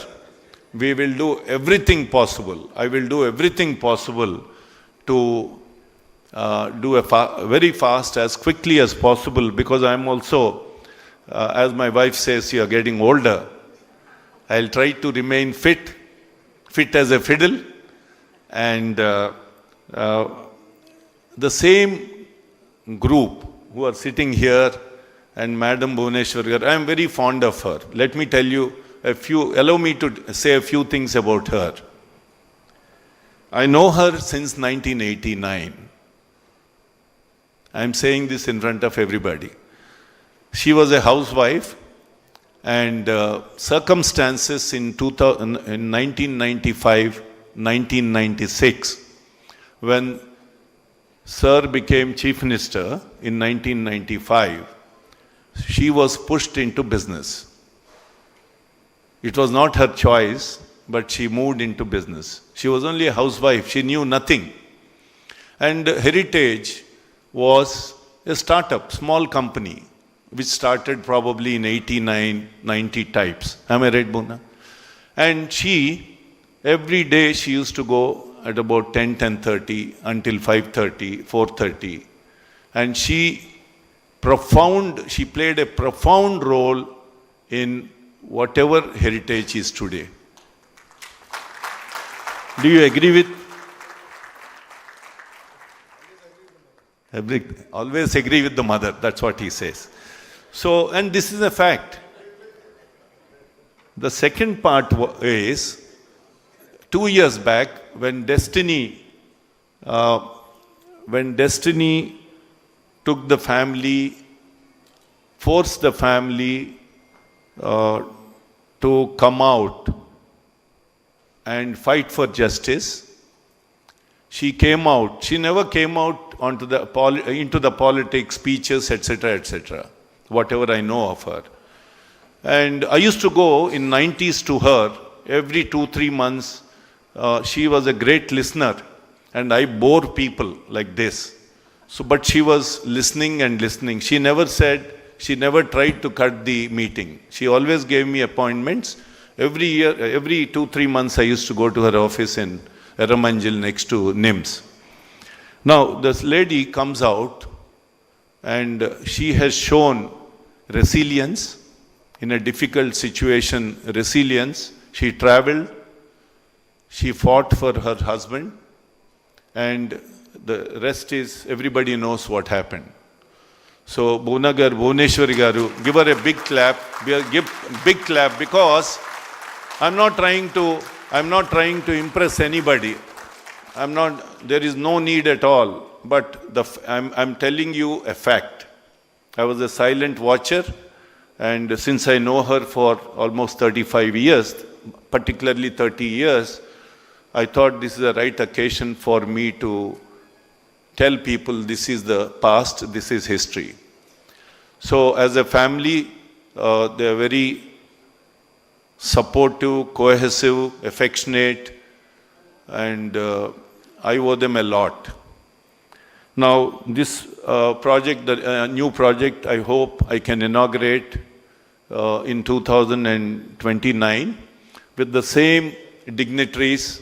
we will do everything possible. I will do everything possible to do very fast, as quickly as possible, because I'm also, as my wife says, you are getting older. I'll try to remain fit as a fiddle, and the same group who are sitting here, and Madam Bhuvaneshwar, I am very fond of her. Let me tell you allow me to say a few things about her. I know her since 1989. I am saying this in front of everybody. She was a housewife, and circumstances in 1995, 1996, when Sir became Chief Minister in 1995, she was pushed into business. It was not her choice, but she moved into business. She was only a housewife. She knew nothing. And Heritage was a startup, small company, which started probably in 89, 90 types. Am I right, Buna? And she, every day she used to go at about 10, 10:30 until 5:30, 4:30. And she played a profound role in whatever Heritage is today. Do you agree with? Always agree with the mother, that's what he says. So, and this is a fact. The second part is, 2 years back, when Destiny took the family, forced the family to come out and fight for justice, she came out. She never came out into the politics, speeches, etc., etc., whatever I know of her. And I used to go in 90s to her every 2-3 months. She was a great listener, and I bore people like this. So, but she was listening and listening. She never tried to cut the meeting. She always gave me appointments. Every year, every 2-3 months, I used to go to her office in Eramanjil next to NIMS. Now, this lady comes out, and she has shown resilience in a difficult situation. Resilience. She traveled. She fought for her husband, and the rest is, everybody knows what happened. So, Bhuneshwari Garu, give her a big clap. Give big clap, because I'm not trying to impress anybody. There is no need at all. But I'm telling you a fact. I was a silent watcher, and since I know her for almost 35 years, particularly 30 years, I thought this is the right occasion for me to tell people this is the past, this is history. So as a family, they are very supportive, cohesive, affectionate, and I owe them a lot. Now this project, the new project, I hope I can inaugurate in 2029 with the same dignitaries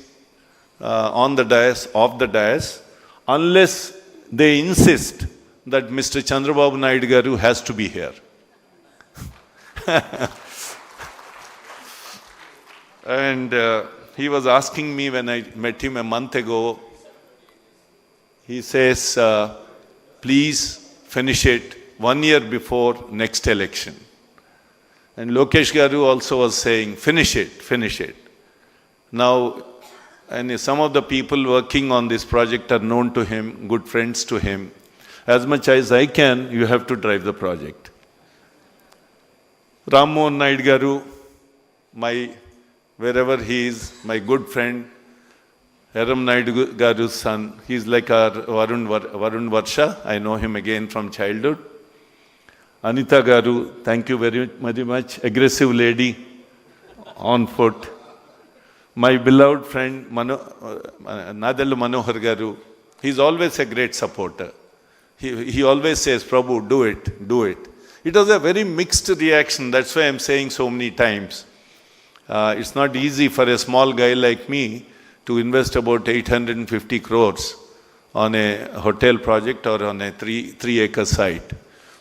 on the dais, off the dais, unless they insist that Mr. Chandrababu Naidu Garu has to be here. And he was asking me when I met him a month ago, he says, please finish it 1 year before next election. And Lokesh Garu also was saying, finish it. Now, and some of the people working on this project are known to him, good friends to him. As much as I can, you have to drive the project. Ram Mohan Naidu Garu, wherever he is, my good friend, Eram Naidu Garu's son, he's like our Varun Varsha. I know him again from childhood. Anita Garu, thank you very much. Aggressive lady on foot. My beloved friend, Nadallu Manohar Garu, he's always a great supporter. He always says, Prabhu, do it. It was a very mixed reaction. That's why I'm saying so many times. It's not easy for a small guy like me to invest about 850 crores on a hotel project or on a 3-acre site.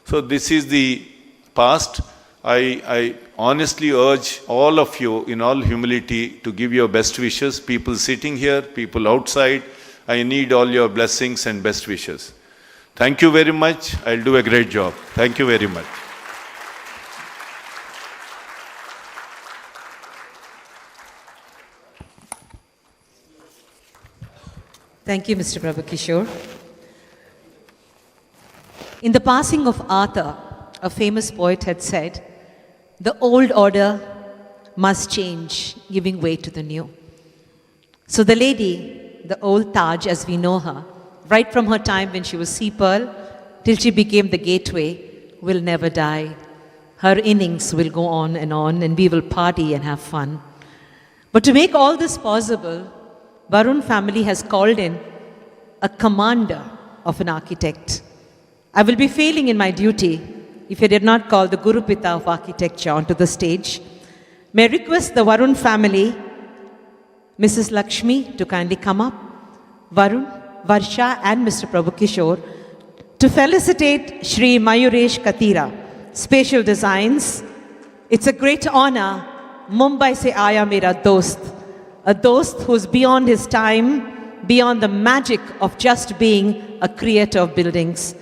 So this is the past. I honestly urge all of you in all humility to give your best wishes. People sitting here, people outside, I need all your blessings and best wishes. Thank you very much. I'll do a great job. Thank you very much. Thank you, Mr. Prabhu Kishore. In the passing of Arthur, a famous poet had said, the old order must change, giving way to the new. So the lady, the old Taj as we know her, right from her time when she was sea pearl till she became the gateway, will never die. Her innings will go on, and we will party and have fun. But to make all this possible, Varun family has called in a commander of an architect. I will be failing in my duty if I did not call the Guru Pita of architecture onto the stage. May I request the Varun family, Mrs. Lakshmi, to kindly come up, Varun, Varsha and Mr. Prabhu Kishore, to felicitate Shri Mayuresh Katira, Spatial Designs. It's a great honor. Mumbai se aaya mera dost, a dost who's beyond his time, beyond the magic of just being a creator of buildings.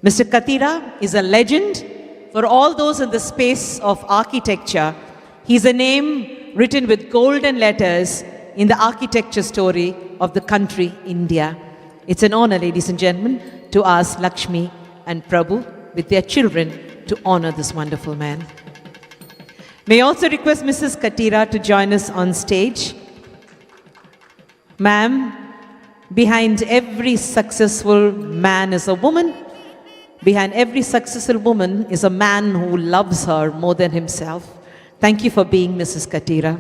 Mr. Katira is a legend for all those in the space of architecture. He's a name written with golden letters in the architecture story of the country, India. It's an honor, ladies and gentlemen, to ask Lakshmi and Prabhu with their children to honor this wonderful man. May I also request Mrs. Katira to join us on stage. Ma'am, behind every successful man is a woman. Behind every successful woman is a man who loves her more than himself. Thank you for being Mrs. Katira.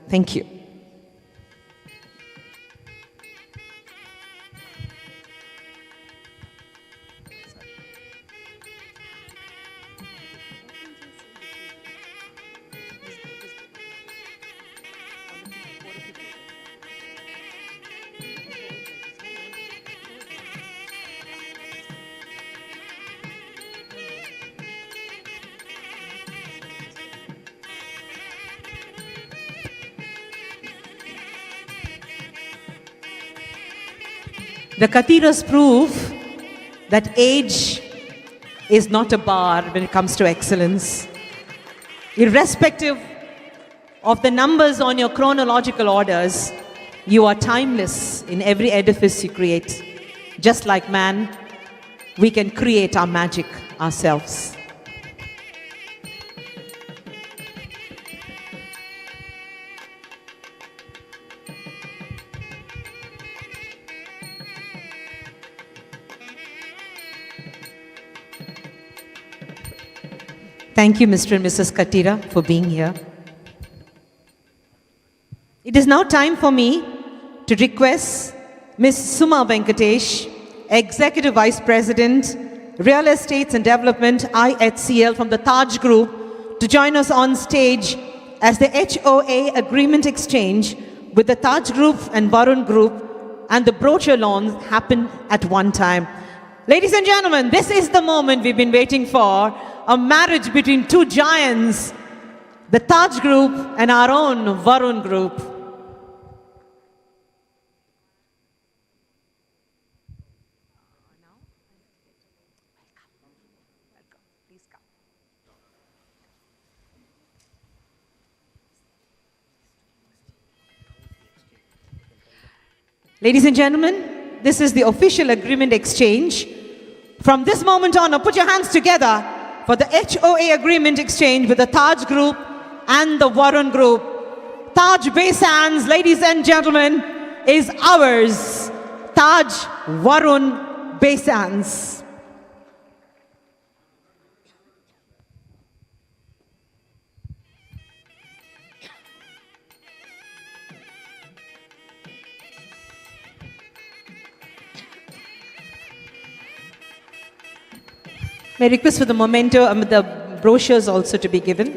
Thank you. The Katiras prove that age is not a bar when it comes to excellence. Irrespective of the numbers on your chronological orders, you are timeless in every edifice you create. Just like man, we can create our magic ourselves. Thank you, Mr. and Mrs. Katira, for being here. It is now time for me to request Ms. Suma Venkatesh, Executive Vice President, Real Estates and Development, IHCL from the Taj Group, to join us on stage as the HOA agreement exchange with the Taj Group and Varun Group and the brochure launch happen at one time. Ladies and gentlemen, this is the moment we've been waiting for, a marriage between two giants, the Taj Group and our own Varun Group. Ladies and gentlemen, this is the official agreement exchange. From this moment on, now put your hands together for the HOA agreement exchange with the Taj Group and the Varun Group. Taj Baysans, ladies and gentlemen, is ours. Taj Varun Baysans. May I request for the memento, the brochures also to be given.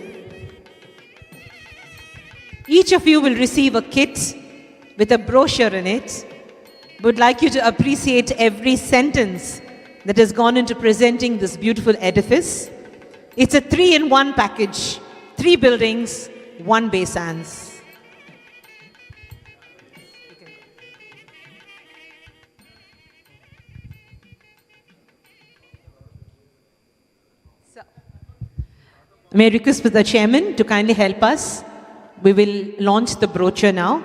Each of you will receive a kit with a brochure in it. Would like you to appreciate every sentence that has gone into presenting this beautiful edifice. It's a 3-in-1 package, 3 buildings, 1 Baysans. May I request for the chairman to kindly help us. We will launch the brochure now.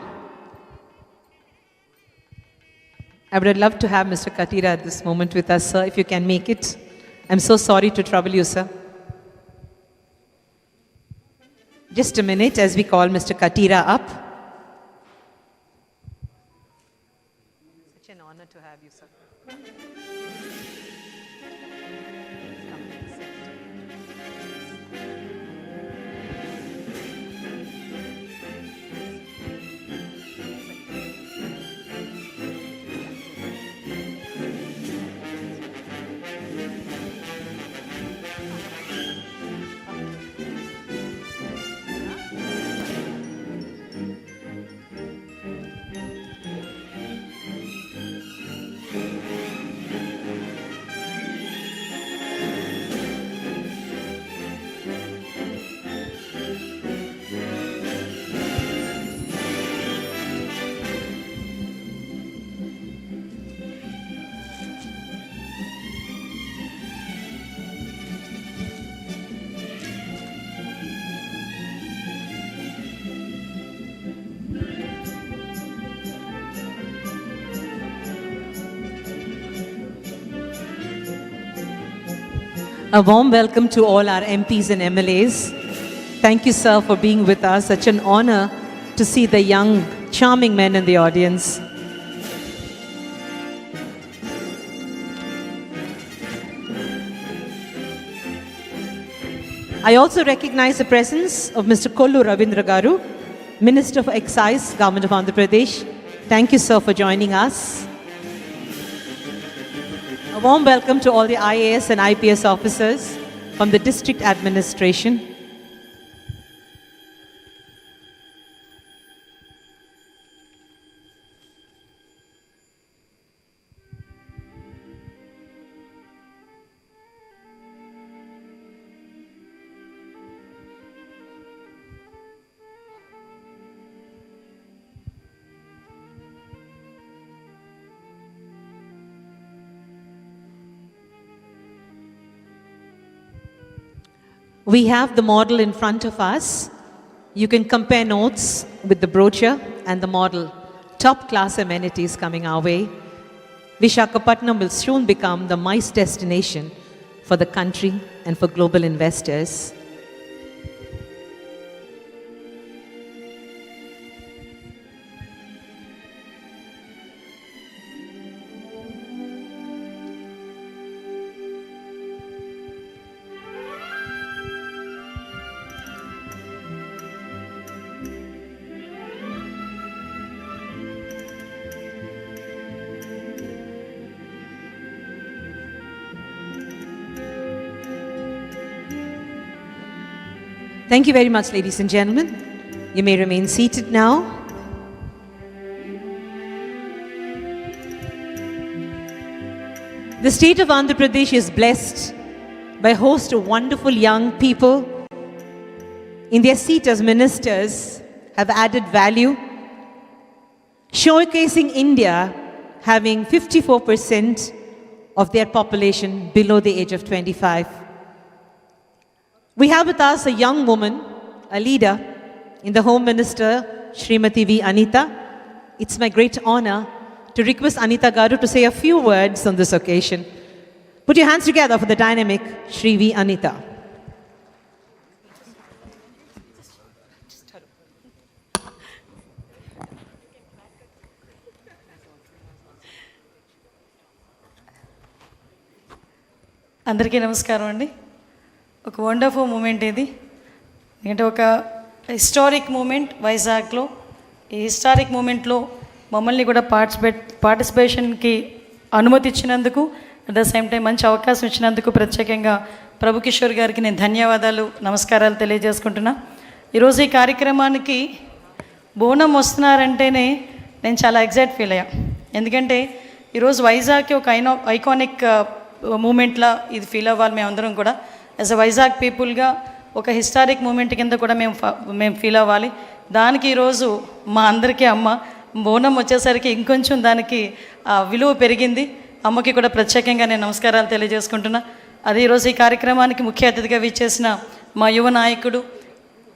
I would love to have Mr. Katira at this moment with us, sir, if you can make it. I'm so sorry to trouble you, sir. Just a minute as we call Mr. Katira up. Such an honor to have you, sir. A warm welcome to all our MPs and MLAs. Thank you, sir, for being with us. Such an honor to see the young, charming men in the audience. I also recognize the presence of Mr. Kollu Ravindra Garu, Minister for Excise, Government of Andhra Pradesh. Thank you, sir, for joining us. A warm welcome to all the IAS and IPS officers from the district administration. We have the model in front of us. You can compare notes with the brochure and the model. Top class amenities coming our way. Visakhapatnam will soon become the MICE destination for the country and for global investors. Thank you very much, ladies and gentlemen. You may remain seated now. The state of Andhra Pradesh is blessed by a host of wonderful young people. In their seat as ministers, have added value, showcasing India having 54% of their population below the age of 25. We have with us a young woman, a leader in the Home Minister, Srimati V. Anita. It's my great honor to request Anita Garu to say a few words on this occasion. Put your hands together for the dynamic Shri V. Anita. అందరికీ నమస్కారం అండి. ఒక wonderful moment ఇది. అంటే ఒక historic moment వైజాగ్లో. ఈ historic మూమెంట్లో మమ్మల్ని కూడా పార్టిసిపేషన్కి అనుమతి ఇచ్చినందుకు, అట్ ద సేమ్ టైం మంచి అవకాశం ఇచ్చినందుకు ప్రత్యేకంగా ప్రభు కిషోర్ గారికి నేను ధన్యవాదాలు, నమస్కారాలు తెలియజేసుకుంటున్నా. ఈరోజు ఈ కార్యక్రమానికి బోనం వస్తున్నారంటేనే నేను చాలా ఎగ్జైట్ ఫీల్ అయ్యా. ఎందుకంటే ఈరోజు వైజాగ్కి ఒక ఐకానిక్ మూమెంట్లా ఇది ఫీల్ అవ్వాలి మేమందరం కూడా. యాజ్ అ వైజాగ్ పీపుల్గా ఒక హిస్టారిక్ మూమెంట్ కింద కూడా మేము ఫీల్ అవ్వాలి. దానికి ఈరోజు మా అందరికీ అమ్మ బోనం వచ్చేసరికి ఇంకొంచెం దానికి విలువ పెరిగింది. అమ్మకి కూడా ప్రత్యేకంగా నేను నమస్కారాలు తెలియజేసుకుంటున్నా. అది ఈరోజు ఈ కార్యక్రమానికి ముఖ్య అతిథిగా విచ్చేసిన మా యువ నాయకుడు,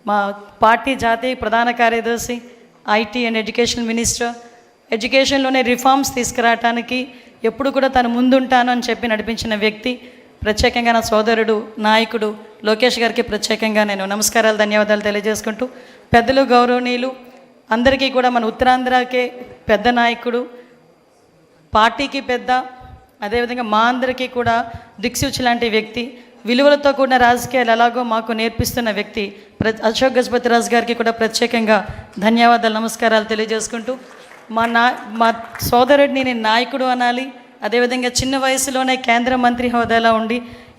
మా పార్టీ జాతీయ ప్రధాన కార్యదర్శి, ఐటీ అండ్ ఎడ్యుకేషన్ మినిస్టర్, ఎడ్యుకేషన్లోనే రిఫార్మ్స్ తీసుకురావటానికి ఎప్పుడు కూడా తను ముందుంటాను అని చెప్పి నడిపించిన వ్యక్తి, ప్రత్యేకంగా నా సోదరుడు నాయకుడు లోకేష్ గారికి ప్రత్యేకంగా నేను నమస్కారాలు, ధన్యవాదాలు తెలియజేసుకుంటూ, పెద్దలు గౌరవనీయులు అందరికీ కూడా మన ఉత్తరాంధ్రకే పెద్ద నాయకుడు, పార్టీకి పెద్ద, అదేవిధంగా మా అందరికీ కూడా దిక్సూచి లాంటి వ్యక్తి, విలువలతో కూడిన రాజకీయాలు ఎలాగో మాకు నేర్పిస్తున్న వ్యక్తి అశోక్ గజపతి రాజు గారికి కూడా ప్రత్యేకంగా ధన్యవాదాలు, నమస్కారాలు తెలియజేసుకుంటూ, మా సోదరుడిని నేను నాయకుడు అనాలి. అదేవిధంగా చిన్న వయసులోనే కేంద్ర మంత్రి హోదాలో ఉండి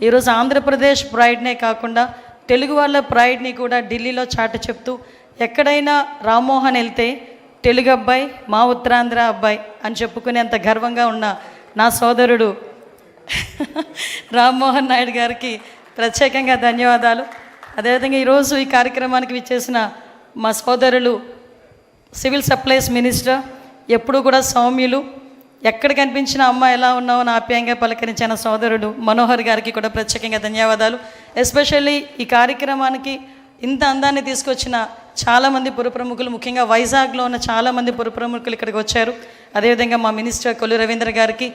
ఈరోజు ఆంధ్రప్రదేశ్ ప్రైడ్నే కాకుండా తెలుగు వాళ్ళ ప్రైడ్ని కూడా ఢిల్లీలో చాటి చెప్తూ, ఎక్కడైనా రామ్మోహన్ వెళ్తే తెలుగు అబ్బాయి, మా ఉత్తరాంధ్ర అబ్బాయి అని చెప్పుకునేంత గర్వంగా ఉన్న నా సోదరుడు రామ్మోహన్ నాయుడు గారికి ప్రత్యేకంగా ధన్యవాదాలు. అదేవిధంగా ఈరోజు ఈ కార్యక్రమానికి విచ్చేసిన మా సోదరులు సివిల్ సప్లైస్ మినిస్టర్, ఎప్పుడు కూడా సౌమ్యులు, ఎక్కడ కనిపించిన అమ్మ ఎలా ఉన్నావో ఆప్యాయంగా పలకరించిన సోదరుడు మనోహర్ గారికి కూడా ప్రత్యేకంగా ధన్యవాదాలు. ఎస్పెషల్లీ ఈ కార్యక్రమానికి ఇంత అందాన్ని తీసుకొచ్చిన చాలామంది పురప్రముఖులు, ముఖ్యంగా వైజాగ్లో ఉన్న చాలామంది పురప్రముఖులు ఇక్కడికి వచ్చారు. అదేవిధంగా మా మినిస్టర్ కొల్లు రవీంద్ర గారికి,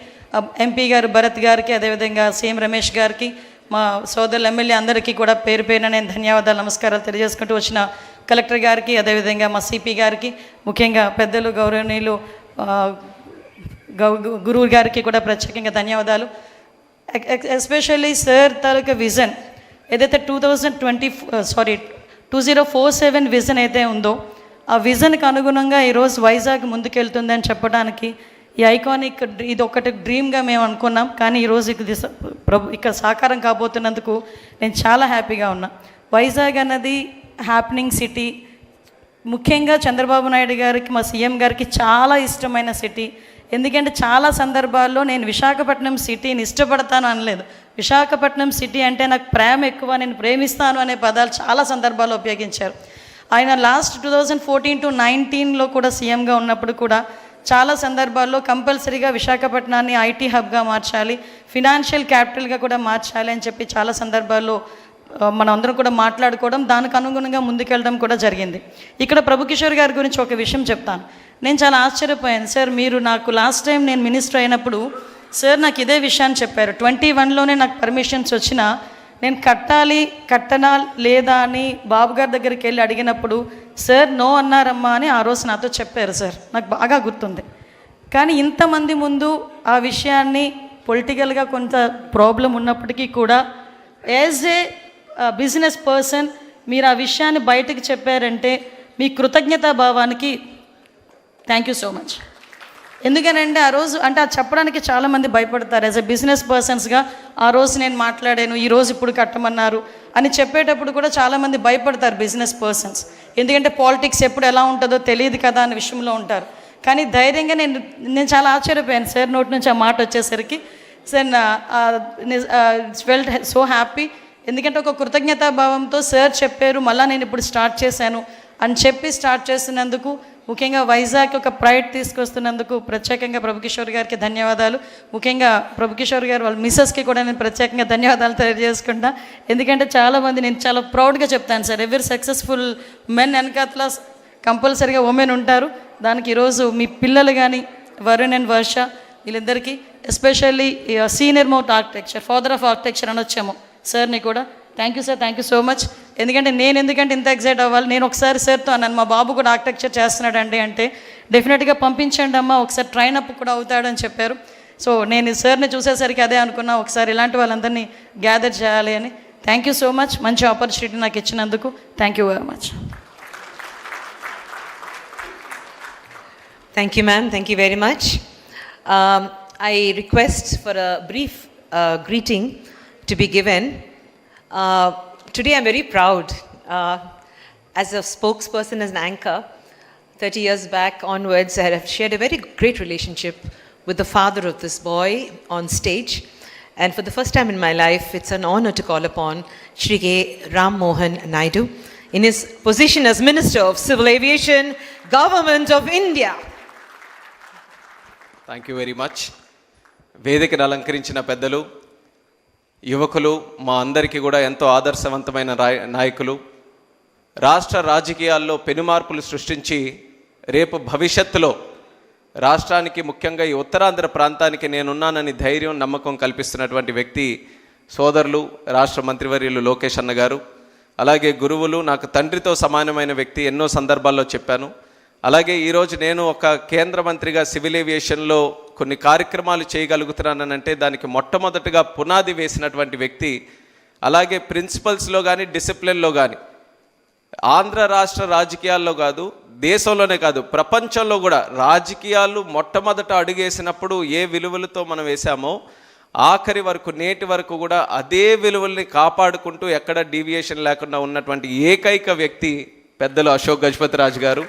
ఎంపీ గారు భరత్ గారికి, అదేవిధంగా సీఎం రమేష్ గారికి, మా సోదరులు ఎమ్మెల్యే అందరికీ కూడా పేరు పేరున నేను ధన్యవాదాలు, నమస్కారాలు తెలియజేసుకుంటూ, వచ్చిన కలెక్టర్ గారికి, అదేవిధంగా మా సిపి గారికి, ముఖ్యంగా పెద్దలు గౌరవనీయులు గురువు గారికి కూడా ప్రత్యేకంగా ధన్యవాదాలు. ఎస్పెషల్లీ సార్ తాలూకా విజన్ ఏదైతే 2047 విజన్ అయితే ఉందో ఆ విజన్కి అనుగుణంగా ఈరోజు వైజాగ్ ముందుకెళ్తుందని చెప్పడానికి ఈ ఐకానిక్ ఇది ఒకటి డ్రీమ్గా మేము అనుకున్నాం. కానీ ఈరోజు ఇక్కడ సాకారం కాబోతున్నందుకు నేను చాలా హ్యాపీగా ఉన్నా. వైజాగ్ అన్నది హ్యాపెనింగ్ సిటీ, ముఖ్యంగా చంద్రబాబు నాయుడు గారికి, మా సీఎం గారికి చాలా ఇష్టమైన సిటీ. ఎందుకంటే చాలా సందర్భాల్లో నేను విశాఖపట్నం సిటీని ఇష్టపడతాను అనలేదు, విశాఖపట్నం సిటీ అంటే నాకు ప్రేమ ఎక్కువ, నేను ప్రేమిస్తాను అనే పదాలు చాలా సందర్భాల్లో ఉపయోగించారు. ఆయన లాస్ట్ 2014 to 19 కూడా సీఎంగా ఉన్నప్పుడు కూడా చాలా సందర్భాల్లో కంపల్సరీగా విశాఖపట్నాన్ని ఐటీ హబ్గా మార్చాలి, ఫినాన్షియల్ క్యాపిటల్గా కూడా మార్చాలి అని చెప్పి చాలా సందర్భాల్లో మనం అందరం కూడా మాట్లాడుకోవడం, దానికి అనుగుణంగా ముందుకెళ్ళడం కూడా జరిగింది. ఇక్కడ ప్రభుకిషోర్ గారి గురించి ఒక విషయం చెప్తాను. నేను చాలా ఆశ్చర్యపోయాను. సార్, మీరు నాకు లాస్ట్ టైం నేను మినిస్టర్ అయినప్పుడు సార్ నాకు ఇదే విషయాన్ని చెప్పారు. 21లోనే నాకు పర్మిషన్స్ వచ్చినా నేను కట్టనా లేదా అని బాబు గారి దగ్గరికి వెళ్ళి అడిగినప్పుడు సార్ నో అన్నారమ్మా అని ఆ రోజు నాతో చెప్పారు. సార్ నాకు బాగా గుర్తుంది. కానీ ఇంతమంది ముందు ఆ విషయాన్ని పొలిటికల్గా కొంత ప్రాబ్లం ఉన్నప్పటికీ కూడా యాజ్ ఏ బిజినెస్ పర్సన్ మీరు ఆ విషయాన్ని బయటకు చెప్పారంటే మీ కృతజ్ఞతాభావానికి థ్యాంక్ యూ సో మచ్. ఎందుకనంటే ఆ రోజు అంటే అది చెప్పడానికి చాలామంది భయపడతారు. యాజ్ ఎ బిజినెస్ పర్సన్స్గా ఆ రోజు నేను మాట్లాడాను, ఈరోజు ఇప్పుడు కట్టమన్నారు అని చెప్పేటప్పుడు కూడా చాలామంది భయపడతారు బిజినెస్ పర్సన్స్. ఎందుకంటే పాలిటిక్స్ ఎప్పుడు ఎలా ఉంటుందో తెలియదు కదా అనే విషయంలో ఉంటారు. కానీ ధైర్యంగా నేను చాలా ఆశ్చర్యపోయాను సార్ నోటి నుంచి ఆ మాట వచ్చేసరికి. Sir felt so happy. ఎందుకంటే ఒక కృతజ్ఞతాభావంతో సార్ చెప్పారు, మళ్ళీ నేను ఇప్పుడు స్టార్ట్ చేశాను అని చెప్పి స్టార్ట్ చేస్తున్నందుకు, ముఖ్యంగా వైజాగ్ ఒక ప్రైడ్ తీసుకొస్తున్నందుకు ప్రత్యేకంగా ప్రభుకిషోర్ గారికి ధన్యవాదాలు. ముఖ్యంగా ప్రభుకిషోర్ గారు వాళ్ళ మిస్సెస్కి కూడా నేను ప్రత్యేకంగా ధన్యవాదాలు తెలియజేసుకుంటా. ఎందుకంటే చాలామంది నేను చాలా ప్రౌడ్గా చెప్తాను సార్, ఎవరి సక్సెస్ఫుల్ మెన్ వెనకాతల కంపల్సరీగా ఉమెన్ ఉంటారు. దానికి ఈరోజు మీ పిల్లలు కానీ వరుణ్ అండ్ వర్ష వీళ్ళిద్దరికీ especially senior most architecture, father of architecture అని వచ్చాము సార్ని కూడా thank you sir, thank you so much. ఎందుకంటే ఎందుకంటే ఇంత ఎగ్జైట్ అవ్వాలి, నేను ఒకసారి సార్తో అన్నాను మా బాబు కూడా ఆర్కిటెక్చర్ చేస్తున్నాడండి అంటే డెఫినెట్గా పంపించండి అమ్మా, ఒకసారి ట్రైన్ అప్ కూడా అవుతాడని చెప్పారు. సో నేను సార్ని చూసేసరికి అదే అనుకున్నా, ఒకసారి ఇలాంటి వాళ్ళందరినీ గ్యాదర్ చేయాలి అని. థ్యాంక్ యూ సో మచ్, మంచి ఆపర్చునిటీ నాకు ఇచ్చినందుకు thank you very much. Thank you, ma'am. Thank you very much. I request for a brief greeting to be given. Today I'm very proud as a spokesperson, as an anchor. 30 years back onwards, I have shared a very great relationship with the father of this boy on stage. And for the first time in my life, it's an honor to call upon Shri K. Ram Mohan Naidu in his position as Minister of Civil Aviation, Government of India. Thank you very much. వేదికను అలంకరించిన పెద్దలు, యువకులు, మా అందరికీ కూడా ఎంతో ఆదర్శవంతమైన నాయకులు, రాష్ట్ర రాజకీయాల్లో పెనుమార్పులు సృష్టించి రేపు భవిష్యత్తులో రాష్ట్రానికి, ముఖ్యంగా ఈ ఉత్తరాంధ్ర ప్రాంతానికి నేనున్నానని ధైర్యం, నమ్మకం కల్పిస్తున్నటువంటి వ్యక్తి సోదరులు రాష్ట్ర మంత్రివర్యులు లోకేష్ అన్న గారు. అలాగే గురువులు, నాకు తండ్రితో సమానమైన వ్యక్తి, ఎన్నో సందర్భాల్లో చెప్పాను. అలాగే ఈరోజు నేను ఒక కేంద్ర మంత్రిగా సివిల్ ఏవియేషన్లో కొన్ని కార్యక్రమాలు చేయగలుగుతున్నానంటే దానికి మొట్టమొదటిగా పునాది వేసినటువంటి వ్యక్తి. అలాగే ప్రిన్సిపల్స్లో కానీ డిసిప్లిన్లో కానీ ఆంధ్ర రాష్ట్ర రాజకీయాల్లో కాదు, దేశంలోనే కాదు ప్రపంచంలో కూడా రాజకీయాలు మొట్టమొదట అడుగేసినప్పుడు ఏ విలువలతో మనం వేసామో ఆఖరి వరకు నేటి వరకు కూడా అదే విలువల్ని కాపాడుకుంటూ ఎక్కడ డీవియేషన్ లేకుండా ఉన్నటువంటి ఏకైక వ్యక్తి పెద్దలు అశోక్ గజపతి రాజు గారు.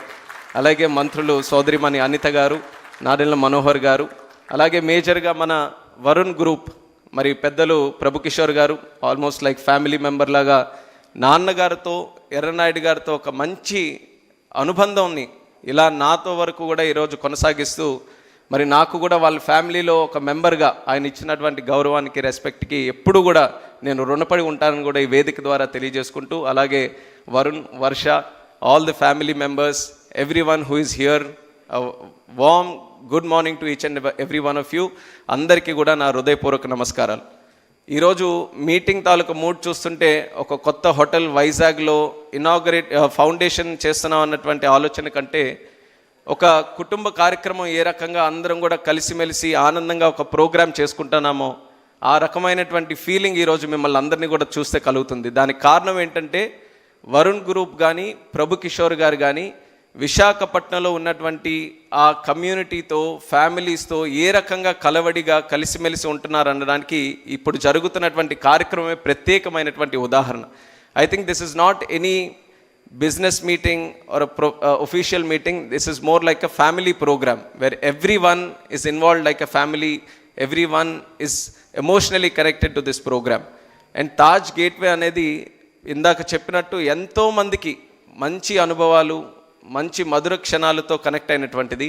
అలాగే మంత్రులు సోదరిమణి అనిత గారు, నాదెళ్ల మనోహర్ గారు, అలాగే మేజర్గా మన వరుణ్ గ్రూప్ మరి పెద్దలు ప్రభుకిషోర్ గారు, ఆల్మోస్ట్ లైక్ ఫ్యామిలీ మెంబర్ లాగా నాన్నగారితో ఎర్రనాయుడు గారితో ఒక మంచి అనుబంధంని ఇలా నాతో వరకు కూడా ఈరోజు కొనసాగిస్తూ మరి నాకు కూడా వాళ్ళ ఫ్యామిలీలో ఒక మెంబర్గా ఆయన ఇచ్చినటువంటి గౌరవానికి, రెస్పెక్ట్కి ఎప్పుడు కూడా నేను రుణపడి ఉంటానని కూడా ఈ వేదిక ద్వారా తెలియజేసుకుంటూ, అలాగే Varun, Varsha, all the family members, everyone who is here, a warm good morning to each and every one of you. అందరికీ కూడా నా హృదయపూర్వక నమస్కారాలు. ఈరోజు మీటింగ్ తాలూకు మూడ్ చూస్తుంటే ఒక కొత్త హోటల్ వైజాగ్లో ఫౌండేషన్ చేస్తున్నాం అన్నటువంటి ఆలోచన కంటే ఒక కుటుంబ కార్యక్రమం ఏ రకంగా అందరం కూడా కలిసిమెలిసి ఆనందంగా ఒక ప్రోగ్రాం చేసుకుంటున్నామో ఆ రకమైనటువంటి ఫీలింగ్ ఈరోజు మిమ్మల్ని అందరినీ కూడా చూస్తే కలుగుతుంది. దానికి కారణం ఏంటంటే వరుణ్ గ్రూప్ కానీ, ప్రభు కిషోర్ గారు కానీ విశాఖపట్నంలో ఉన్నటువంటి ఆ కమ్యూనిటీతో, ఫ్యామిలీస్తో ఏ రకంగా కలవడిగా కలిసిమెలిసి ఉంటున్నారు అనడానికి ఇప్పుడు జరుగుతున్నటువంటి కార్యక్రమమే ప్రత్యేకమైనటువంటి ఉదాహరణ. I think this is not any business meeting or official meeting. This is more like a family program where everyone is involved like a family, everyone is emotionally connected to this program. And Taj Gateway అనేది ఇందాక చెప్పినట్టు ఎంతో మందికి మంచి అనుభవాలు, మంచి మధుర క్షణాలతో connect అయినటువంటిది.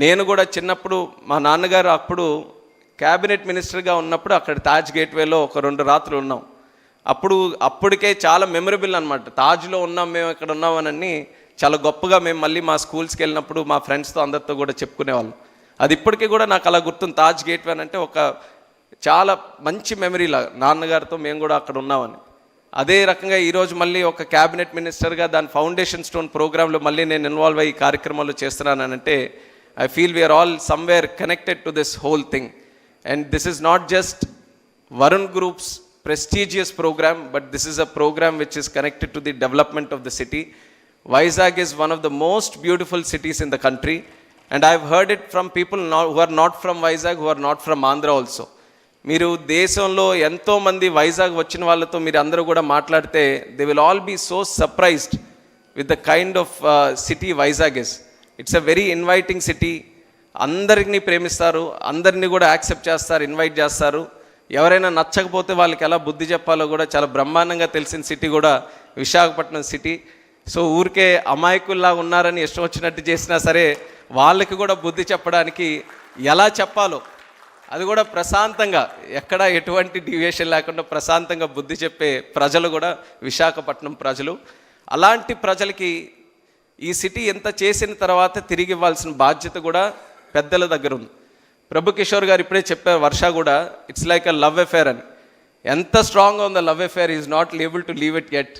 నేను కూడా చిన్నప్పుడు మా నాన్నగారు అప్పుడు క్యాబినెట్ మినిస్టర్గా ఉన్నప్పుడు అక్కడ తాజ్ గేట్వేలో ఒక 2 రాత్రులు ఉన్నాం. అప్పటికే చాలా మెమరబుల్ అనమాట. తాజ్లో ఉన్నాం మేము, ఇక్కడ ఉన్నామని చాలా గొప్పగా మేము మళ్ళీ మా స్కూల్స్కి వెళ్ళినప్పుడు మా ఫ్రెండ్స్తో అందరితో కూడా చెప్పుకునేవాళ్ళం. అది ఇప్పటికీ కూడా నాకు అలా గుర్తుంది. తాజ్ గేట్వే అంటే ఒక చాలా మంచి మెమరీలా నాన్నగారితో మేము కూడా అక్కడ ఉన్నామని. అదే రకంగా ఈరోజు మళ్ళీ ఒక క్యాబినెట్ మినిస్టర్గా దాని ఫౌండేషన్ స్టోన్ ప్రోగ్రాంలో మళ్ళీ నేను ఇన్వాల్వ్ అయ్యి కార్యక్రమాలు చేస్తున్నానంటే I feel we're all somewhere connected to this whole thing. And this is not just Varun group's prestigious program, but this is a program which is connected to the development of the city. Vizag is one of the most beautiful cities in the country, and I've heard it from people who are not from Vizag, who are not from Andhra also. మీరు దేశంలో ఎంతో మంది వైజాగ్ వచ్చిన వాళ్ళతో మీరు అందరూ కూడా మాట్లాడితే they will all be so surprised with the kind of city Vizag is. It's a very inviting city. అందరిని ప్రేమిస్తారు, అందరినీ కూడా యాక్సెప్ట్ చేస్తారు, ఇన్వైట్ చేస్తారు. ఎవరైనా నచ్చకపోతే వాళ్ళకి ఎలా బుద్ధి చెప్పాలో కూడా చాలా బ్రహ్మాండంగా తెలిసిన సిటీ కూడా విశాఖపట్నం సిటీ. సో ఊరికే అమాయకుల్లా ఉన్నారని ఇష్టం వచ్చినట్టు చేసినా సరే వాళ్ళకి కూడా బుద్ధి చెప్పడానికి ఎలా చెప్పాలో అది కూడా ప్రశాంతంగా, ఎక్కడ ఎటువంటి డివియేషన్ లేకుండా ప్రశాంతంగా బుద్ధి చెప్పే ప్రజలు కూడా విశాఖపట్నం ప్రజలు. అలాంటి ప్రజలకి ఈ సిటీ ఎంత చేసిన తర్వాత తిరిగి ఇవ్వాల్సిన బాధ్యత కూడా పెద్దల దగ్గర ఉంది. ప్రభు కిషోర్ గారు ఇప్పుడే చెప్పారు, వర్ష కూడా it's like a love affair అని. ఎంత స్ట్రాంగ్గా ఉందో love affair, is not able to leave it yet.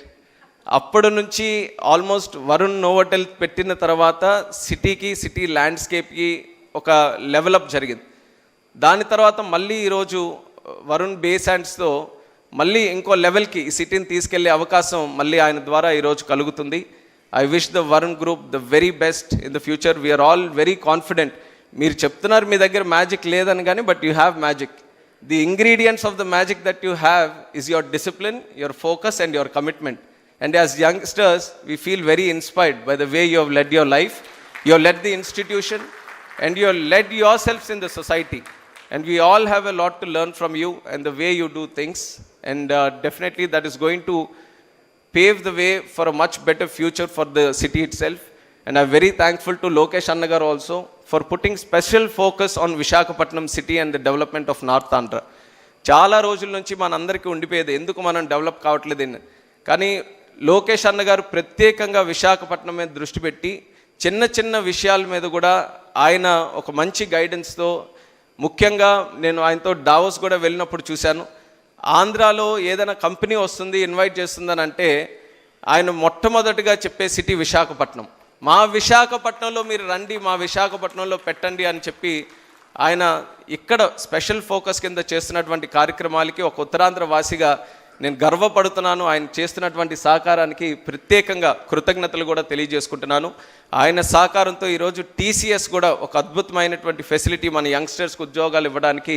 అప్పటి నుంచి ఆల్మోస్ట్ వరుణ్ నోవోటెల్ పెట్టిన తర్వాత సిటీకి, సిటీ ల్యాండ్స్కేప్కి ఒక లెవెలప్ జరిగింది. దాని తర్వాత మళ్ళీ ఈరోజు వరుణ్ బేస్ హ్యాండ్స్తో మళ్ళీ ఇంకో లెవెల్కి ఈ సిటీని తీసుకెళ్లే అవకాశం మళ్ళీ ఆయన ద్వారా ఈరోజు కలుగుతుంది. I wish the Varun group the very best in the future. We're all very confident. మీరు చెప్తున్నారు మీ దగ్గర మ్యాజిక్ లేదని కానీ, but you have magic. The ingredients of the magic that you have is your discipline, your focus and your commitment. And as youngsters we feel very inspired by the way you have led your life, you have led the institution and you have led your shelves in the society. And we all have a lot to learn from you and the way you do things. And definitely that is going to pave the way for a much better future for the city itself. And I'm very thankful to Lokesh Annagar also for putting special focus on Visakhapatnam city and the development of North Andhra. చాలా రోజుల నుంచి మనందరికీ ఉండిపోయేది ఎందుకు మనం develop కావట్లేదని. కానీ లోకేష్ అన్న గారు ప్రత్యేకంగా విశాఖపట్నం మీద దృష్టి పెట్టి చిన్న చిన్న విషయాల మీద కూడా ఆయన ఒక మంచి గైడెన్స్తో, ముఖ్యంగా నేను ఆయనతో డావోస్ కూడా వెళ్ళినప్పుడు చూశాను. ఆంధ్రాలో ఏదైనా కంపెనీ వస్తుంది, ఇన్వైట్ చేస్తుందని అంటే ఆయన మొట్టమొదటిగా చెప్పే సిటీ విశాఖపట్నం. మా విశాఖపట్నంలో మీరు రండి, మా విశాఖపట్నంలో పెట్టండి అని చెప్పి ఆయన ఇక్కడ స్పెషల్ ఫోకస్ కింద చేస్తున్నటువంటి కార్యక్రమాలకి ఒక ఉత్తరాంధ్ర వాసిగా నేను గర్వపడుతున్నాను. ఆయన చేస్తున్నటువంటి సహకారానికి ప్రత్యేకంగా కృతజ్ఞతలు కూడా తెలియజేసుకుంటున్నాను. ఆయన సహకారంతో ఈరోజు టీసీఎస్ కూడా ఒక అద్భుతమైనటువంటి ఫెసిలిటీ మన యంగ్స్టర్స్కి ఉద్యోగాలు ఇవ్వడానికి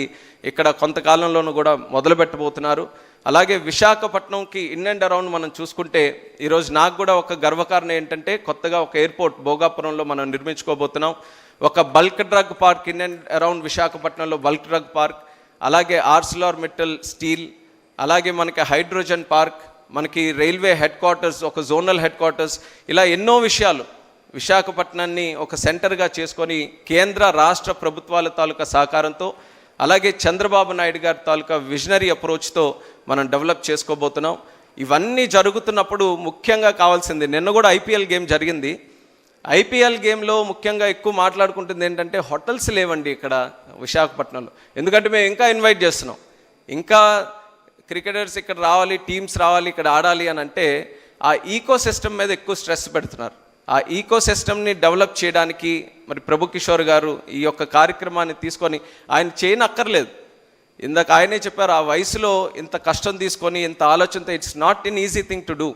ఇక్కడ కొంతకాలంలోనూ కూడా మొదలుపెట్టబోతున్నారు. అలాగే విశాఖపట్నంకి ఇన్ అండ్ అరౌండ్ మనం చూసుకుంటే ఈరోజు నాకు కూడా ఒక గర్వకారణం ఏంటంటే కొత్తగా ఒక ఎయిర్పోర్ట్ భోగాపురంలో మనం నిర్మించుకోబోతున్నాం. ఒక bulk drug park in and around విశాఖపట్నంలో బల్క్ డ్రగ్ పార్క్, అలాగే ఆర్సిలార్ మెటల్ స్టీల్, అలాగే మనకి హైడ్రోజన్ పార్క్, మనకి రైల్వే హెడ్ క్వార్టర్స్, ఒక జోనల్ హెడ్ క్వార్టర్స్, ఇలా ఎన్నో విషయాలు విశాఖపట్నాన్ని ఒక సెంటర్గా చేసుకొని కేంద్ర రాష్ట్ర ప్రభుత్వాల తాలూకా సహకారంతో, అలాగే చంద్రబాబు నాయుడు గారి తాలూకా విజనరీ అప్రోచ్తో మనం డెవలప్ చేసుకోబోతున్నాం. ఇవన్నీ జరుగుతున్నప్పుడు ముఖ్యంగా కావాల్సింది, నిన్న కూడా ఐపీఎల్ గేమ్ జరిగింది. ఐపీఎల్ గేమ్లో ముఖ్యంగా ఎక్కువ మాట్లాడుకుంటుంది ఏంటంటే హోటల్స్ లేవండి ఇక్కడ విశాఖపట్నంలో. ఎందుకంటే మేము ఇంకా ఇన్వైట్ చేస్తున్నాం, ఇంకా క్రికెటర్స్ ఇక్కడ రావాలి, టీమ్స్ రావాలి, ఇక్కడ ఆడాలి అని అంటే ఆ ఈకో సిస్టమ్ మీద ఎక్కువ స్ట్రెస్ పెడుతున్నారు. ఆ ఈకో సిస్టమ్ని డెవలప్ చేయడానికి మరి ప్రభు కిషోర్ గారు ఈ యొక్క కార్యక్రమాన్ని తీసుకొని ఆయన చేయనక్కర్లేదు, ఇందాక ఆయనే చెప్పారు, ఆ వయసులో ఇంత కష్టం తీసుకొని ఇంత ఆలోచనతో it's not an easy thing to do.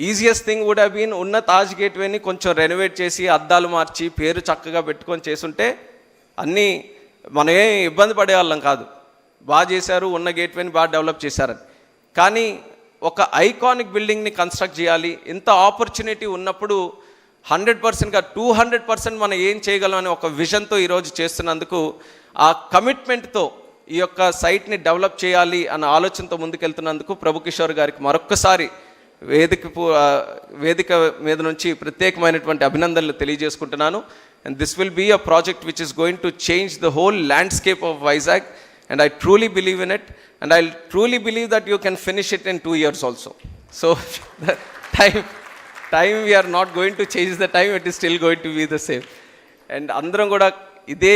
Easiest thing would have been ఉన్న తాజ్ గేట్వేని కొంచెం రెనోవేట్ చేసి అద్దాలు మార్చి పేరు చక్కగా పెట్టుకొని చేసుంటే అన్నీ మనం ఏం ఇబ్బంది పడేవాళ్ళం కాదు. బాగా చేశారు, ఉన్న గేట్వేని బాగా డెవలప్ చేశారని. కానీ ఒక ఐకానిక్ బిల్డింగ్ని కన్స్ట్రక్ట్ చేయాలి, ఇంత ఆపర్చునిటీ ఉన్నప్పుడు 100%గా 200% మనం ఏం చేయగలం అనే ఒక విజన్తో ఈరోజు చేస్తున్నందుకు, ఆ కమిట్మెంట్తో ఈ యొక్క సైట్ని డెవలప్ చేయాలి అన్న ఆలోచనతో ముందుకెళ్తున్నందుకు ప్రభు కిషోర్ గారికి మరొక్కసారి వేదిక మీద నుంచి ప్రత్యేకమైనటువంటి అభినందనలు తెలియజేసుకుంటున్నాను. And this will be a project which is going to change the whole landscape of Vizag. And I truly believe in it, and I truly believe that you can finish it in 2 years also. So the time we are not going to change the time, it is still going to be the same. And అందరం కూడా ఇదే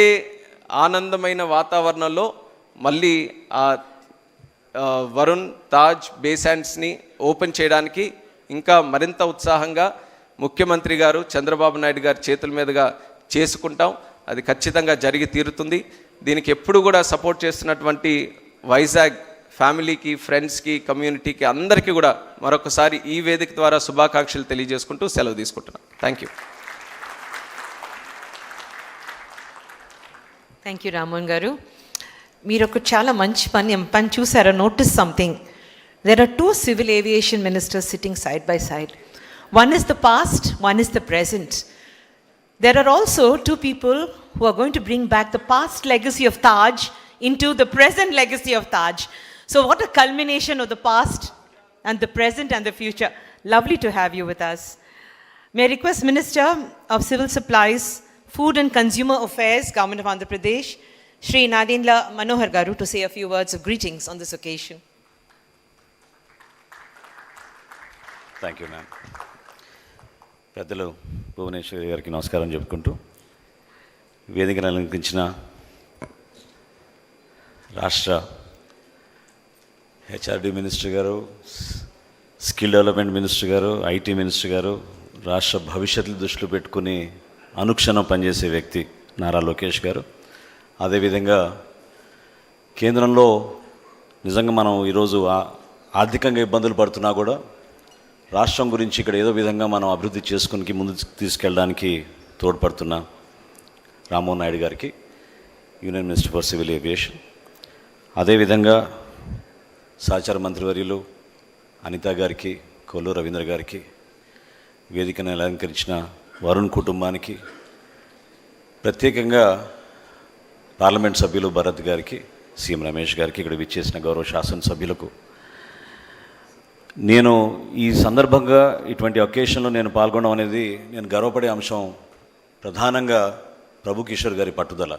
ఆనందమైన వాతావరణంలో మళ్ళీ ఆ Varun Taj బేసాండ్స్ని open చేయడానికి ఇంకా మరింత ఉత్సాహంగా ముఖ్యమంత్రి గారు చంద్రబాబు నాయుడు గారి చేతుల మీదుగా చేసుకుంటాం. అది ఖచ్చితంగా జరిగి తీరుతుంది. దీనికి ఎప్పుడు కూడా సపోర్ట్ చేస్తున్నటువంటి వైజాగ్ ఫ్యామిలీకి, ఫ్రెండ్స్కి, కమ్యూనిటీకి అందరికీ కూడా మరొకసారి ఈ వేదిక ద్వారా శుభాకాంక్షలు తెలియజేసుకుంటూ సెలవు తీసుకుంటున్నాను. Thank you. Thank you Ramohan గారు. మీరు ఒక చాలా మంచి పని చూసారా? Notice something. There are 2 civil aviation ministers sitting side by side. One is the past, one is the present. There are also 2 people who are going to bring back the past legacy of Taj into the present legacy of Taj. So what a culmination of the past and the present and the future. Lovely to have you with us. May I request Minister of Civil Supplies, Food and Consumer Affairs, Government of Andhra Pradesh, Shri Nadendra Manohar Garu, to say a few words of greetings on this occasion. Thank you, ma'am. పెద్దలు భువనేశ్వరి గారికి నమస్కారం చెప్పుకుంటూ, వేదికను అలంకరించిన రాష్ట్ర HRD minister గారు, skill development minister గారు, IT minister గారు, రాష్ట్ర భవిష్యత్తు దృష్టిలో పెట్టుకుని అనుక్షణం పనిచేసే వ్యక్తి నారా లోకేష్ గారు, అదేవిధంగా కేంద్రంలో నిజంగా మనం ఈరోజు ఆర్థికంగా ఇబ్బందులు పడుతున్నా కూడా రాష్ట్రం గురించి ఇక్కడ ఏదో విధంగా మనం అభివృద్ధి చేసుకుని ముందు తీసుకెళ్ళడానికి తోడ్పడుతున్న రామ్మోహన్ నాయుడు గారికి, union minister for civil aviation, అదేవిధంగా సహచార మంత్రివర్యులు అనిత గారికి, కొల్లు రవీంద్ర గారికి, వేదికను అలంకరించిన వరుణ్ కుటుంబానికి, ప్రత్యేకంగా పార్లమెంట్ సభ్యులు భరత్ గారికి, సీఎం రమేష్ గారికి, ఇక్కడ విచ్చేసిన గౌరవ శాసనసభ్యులకు, నేను ఈ సందర్భంగా ఇటువంటి ఒకేషన్లో నేను పాల్గొనడం అనేది నేను గర్వపడే అంశం. ప్రధానంగా ప్రభు కిషోర్ గారి పట్టుదల.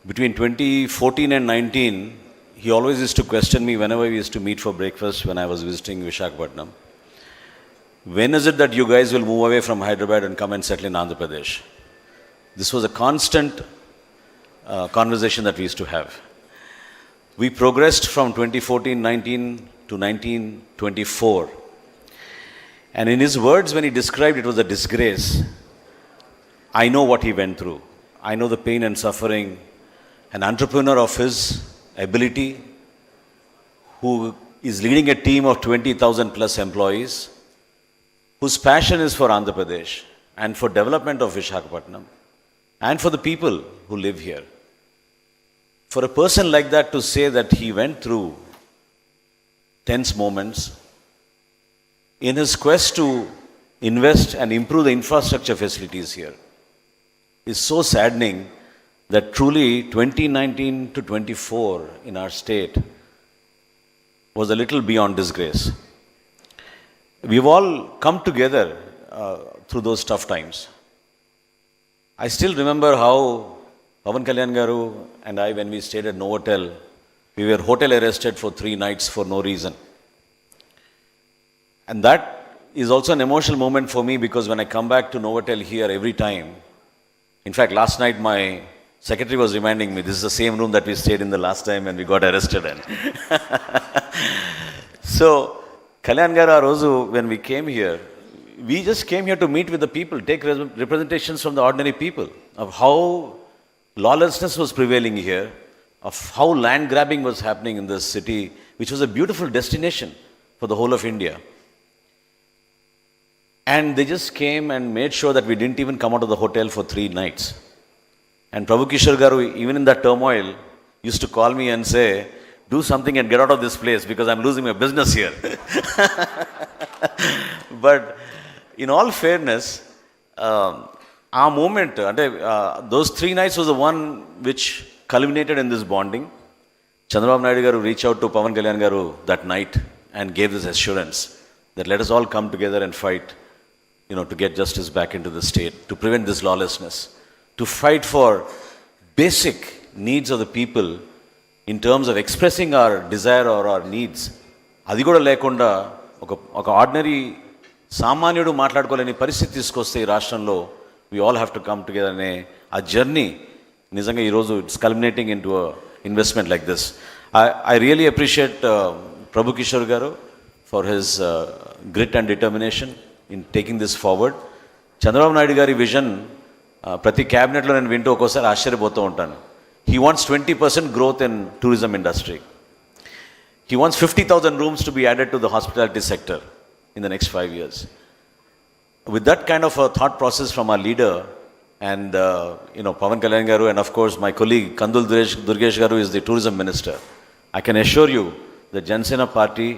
Between 2014 and 19, he always used to question me whenever we used to meet for breakfast when I was visiting Visakhapatnam. When is it that you guys will move away from Hyderabad and come and settle in Andhra Pradesh? This was a constant conversation that we used to have. We progressed from 2014-19 to 1924. And in his words, when he described it was a disgrace, I know what he went through. I know the pain and suffering. An entrepreneur of his ability, who is leading a team of 20,000 plus employees, whose passion is for Andhra Pradesh and for development of Visakhapatnam and for the people who live here. For a person like that to say that he went through tense moments in his quest to invest and improve the infrastructure facilities here is so saddening that truly 2019 to 24 in our state was a little beyond disgrace. We've all come together through those tough times. I still remember how Pavan Kalyan Garu and I, when we stayed at Novotel, we were hotel arrested for 3 nights for no reason. And that is also an emotional moment for me, because when I come back to Novotel here every time, in fact last night my secretary was reminding me, this is the same room that we stayed in the last time when we got arrested in. So, Kalyan Garu Rozu, when we came here, we just came here to meet with the people, take representations from the ordinary people of how lawlessness was prevailing here, of how land grabbing was happening in this city, which was a beautiful destination for the whole of India. And they just came and made sure that we didn't even come out of the hotel for 3 nights. And Prabhu Kishore Garu, even in that turmoil, used to call me and say, do something and get out of this place because I'm losing my business here. But in all fairness, our moment, those 3 nights was the one which culminated in this bonding. Chandrababu Naidu Garu reached out to Pawan Kalyan Garu that night and gave this assurance that let us all come together and fight, to get justice back into the state, to prevent this lawlessness, to fight for basic needs of the people in terms of expressing our desire or our needs. అది కూడా లేకుండా ఒక ordinary సామాన్యుడు మాట్లాడుకోలేని పరిస్థితి తీసుకొస్తే ఈ రాష్ట్రంలో we all have to come together అనే ఆ జర్నీ నిజంగా ఈరోజు it's culminating in to investment like this. I really appreciate Prabhu Kishore Garu for his grit and determination in taking this forward. Chandrababu Naidu Gari vision ప్రతి క్యాబినెట్లో నేను వింటూ ఒక్కోసారి ఆశ్చర్యపోతూ ఉంటాను. He wants 20% growth in tourism industry. He wants 50,000 rooms to be added to the hospitality sector in the next 5 years. With that kind of a thought process from our leader and Pawan Kalyan Garu and of course my colleague Kandul Durgesh Garu is the tourism minister. I can assure you the Jansena party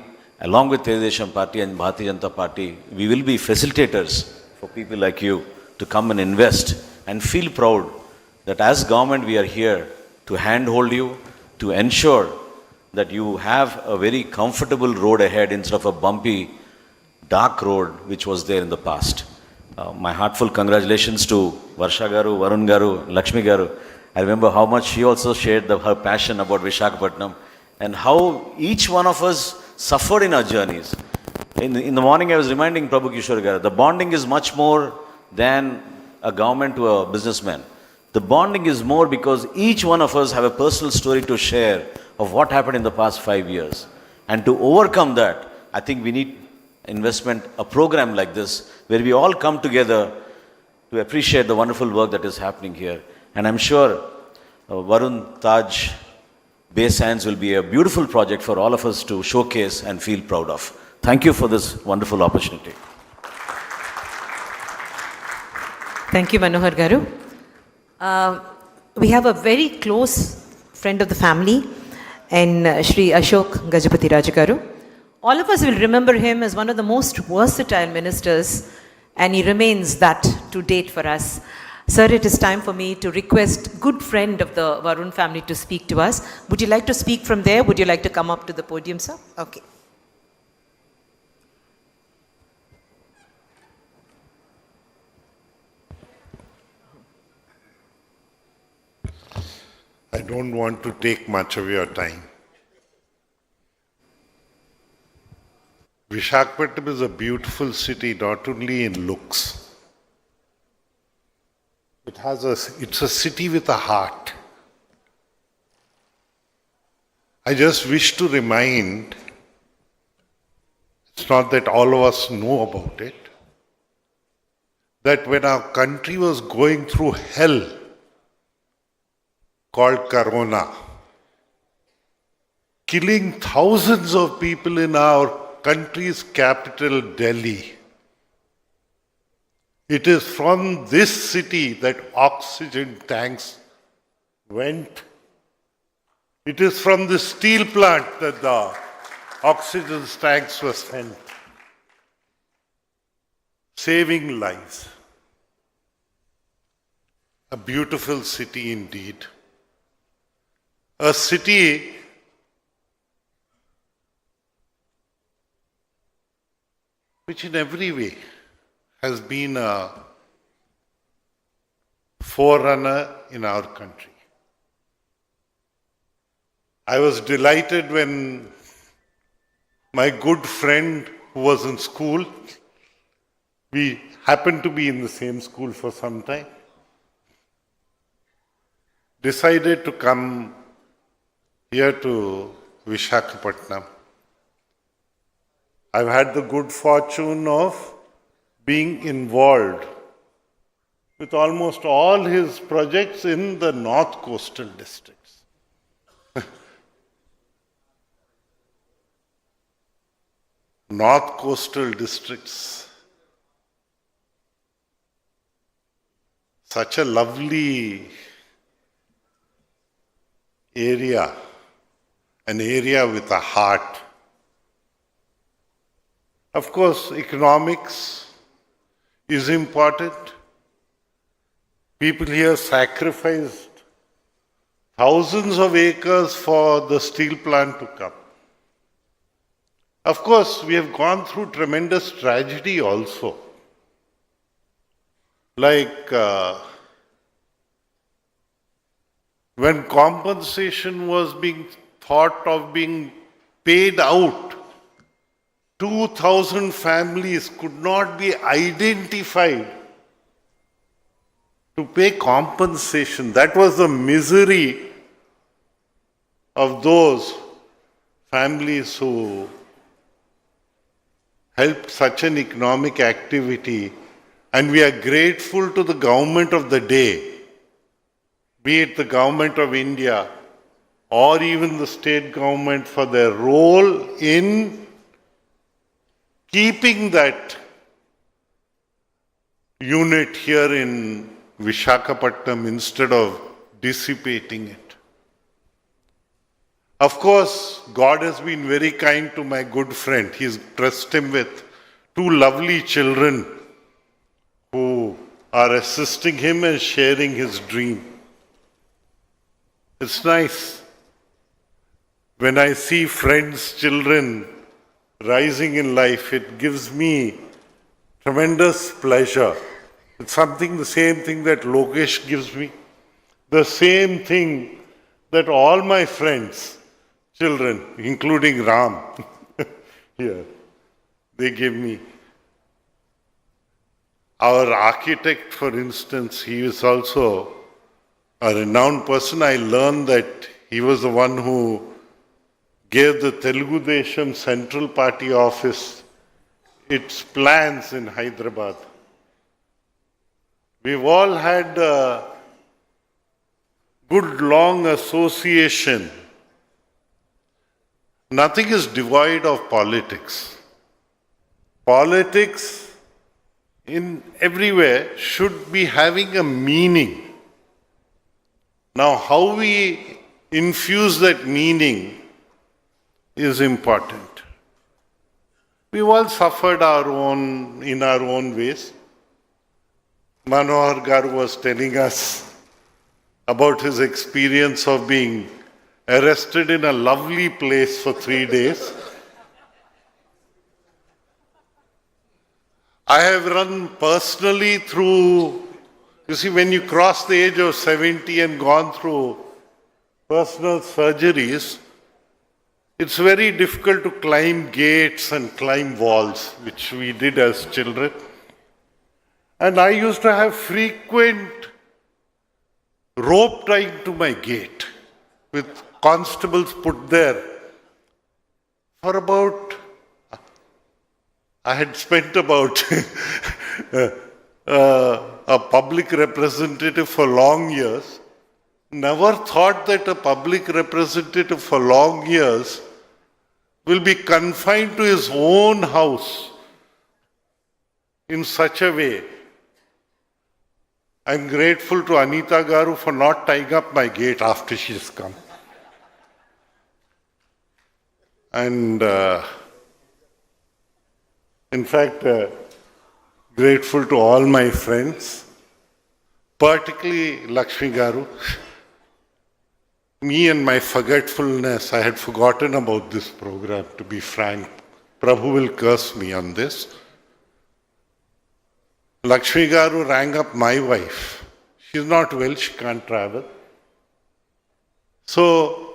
along with Telugu party and Bharatiya Janata party, we will be facilitators for people like you to come and invest and feel proud that as government we are here to handhold you, to ensure that you have a very comfortable road ahead instead of a bumpy, dark road which was there in the past. My heartfelt congratulations to Varsha Garu, Varun Garu, Lakshmi Garu. I remember how much she also shared her passion about Visakhapatnam and how each one of us suffered in our journeys. In the morning I was reminding Prabhu Kishore Garu, the bonding is much more than a government to a businessman. The bonding is more because each one of us have a personal story to share of what happened in the past 5 years. And to overcome that, I think we need investment, a program like this, where we all come together to appreciate the wonderful work that is happening here. And I'm sure Varun Taj Bay Sands will be a beautiful project for all of us to showcase and feel proud of. Thank you for this wonderful opportunity. Thank you, Manohar Garu. We have a very close friend of the family and Shri Ashok Gajapati Rajagaru. All of us will remember him as one of the most versatile ministers and he remains that to date for us. Sir, it is time for me to request good friend of the Varun family to speak to us. Would you like to speak from there? Would you like to come up to the podium, sir? Okay. I don't want to take much of your time. Visakhapatnam is a beautiful city, not only in looks. It's a city with a heart. I just wish to remind, it's not that all of us know about it, that when our country was going through hell, called Corona, killing thousands of people in our country's capital, Delhi. It is from this city that oxygen tanks went. It is from the steel plant that the oxygen tanks were sent, saving lives. A beautiful city indeed. A city which in every way has been a forerunner in our country. I was delighted when my good friend who was in school, we happened to be in the same school for some time, decided to come here to Visakhapatnam. I've had the good fortune of being involved with almost all his projects in the north coastal districts. north coastal districts. Such a lovely area, an area with a heart. Of course, economics is important. People here sacrificed thousands of acres for the steel plant to come. Of course, we have gone through tremendous tragedy also. Like when compensation was being thought of being paid out, 2,000 families could not be identified to pay compensation. That was the misery of those families who helped such an economic activity. And we are grateful to the government of the day, be it the government of India or even the state government, for their role in keeping that unit here in Visakhapatnam instead of dissipating it. Of course, God has been very kind to my good friend. He's trusted him with 2 lovely children who are assisting him and sharing his dream. It's nice when I see friends' children rising in life. It gives me tremendous pleasure. It's something, the same thing that Lokesh gives me, the same thing that all my friends' children, including Ram, here, they give me. Our architect, for instance, he is also a renowned person. I learned that he was the one who gave the Telugu Desam Central Party office its plans in Hyderabad. We've all had a good long association. Nothing is devoid of politics. Politics in everywhere should be having a meaning. Now, how we infuse that meaning is important. We've all suffered in our own ways. Manohar Garu was telling us about his experience of being arrested in a lovely place for 3 days. I have run personally through, you see, when you cross the age of 70 and gone through personal surgeries, it's very difficult to climb gates and climb walls, which we did as children. And I used to have frequent rope tying to my gate with constables put there for about, I had spent about a public representative for long years. Never thought that a public representative for long years will be confined to his own house in such a way. I'm grateful to Anita Garu for not tying up my gate after she's come. And in fact, grateful to all my friends, particularly Lakshmi Garu. Me and my forgetfulness, I had forgotten about this program, to be frank. Prabhu will curse me on this. Lakshmi Garu rang up my wife. She's not well, she can't travel. So,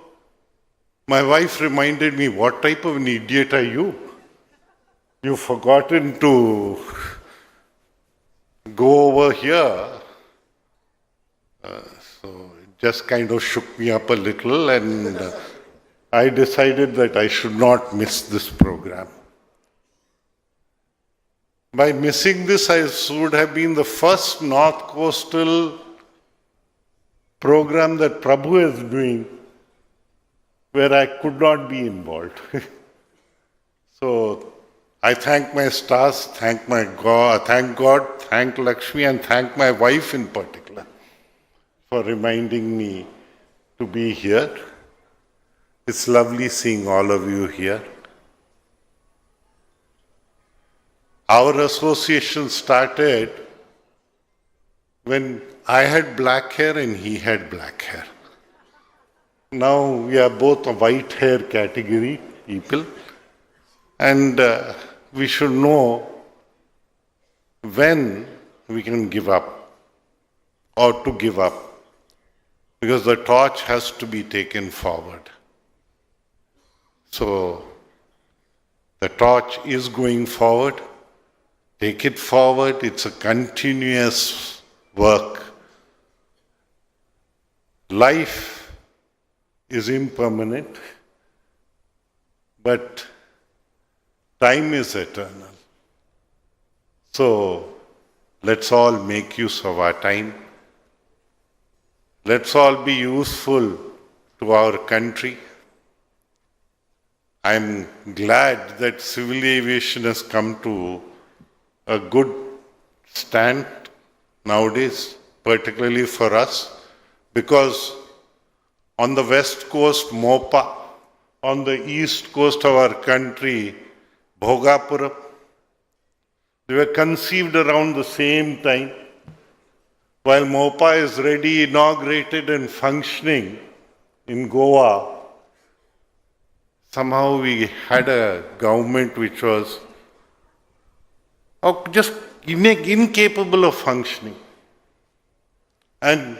my wife reminded me, what type of an idiot are you? You've forgotten to go over here. So it just kind of shook me up a little, and I decided that I should not miss this program. By missing this, I would have been the first North Coastal program that Prabhu is doing where I could not be involved. So I thank my stars, thank God, thank Lakshmi, and thank my wife in particular for reminding me to be here. It's lovely seeing all of you here. Our association started when I had black hair and he had black hair. Now we are both a white hair category people, and we should know when we can give up or to give up, because the torch has to be taken forward. So the torch is going forward. Take it forward. It's a continuous work. Life is impermanent, but time is eternal. So let's all make use of our time. Let's all be useful to our country. I'm glad that civil aviation has come to a good stand nowadays, particularly for us, because on the west coast, Mopa, on the east coast of our country, Bhogapuram, they were conceived around the same time. While Mopa is ready, inaugurated and functioning in Goa, somehow we had a government which was just incapable of functioning. And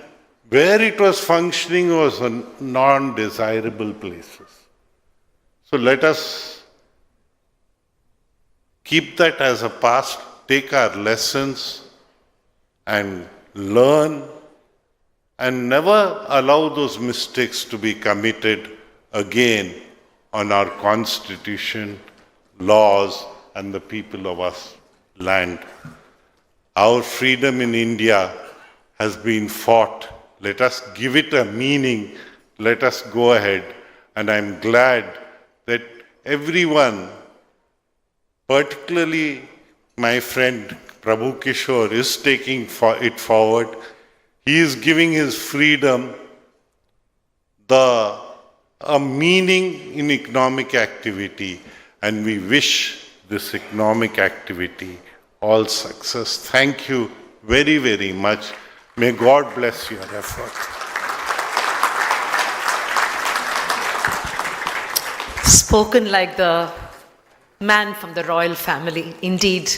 where it was functioning was on non-desirable places. So let us keep that as a past, take our lessons and learn, and never allow those mistakes to be committed again on our constitution, laws, and the people of our land. Our freedom in India has been fought. Let us give it a meaning. Let us go ahead. And I'm glad that everyone, particularly my friend Prabhu Kishore, is taking it forward. He is giving his freedom a meaning in economic activity, and we wish this economic activity all success. Thank you very, very much. May God bless your effort. Spoken like the man from the royal family, indeed.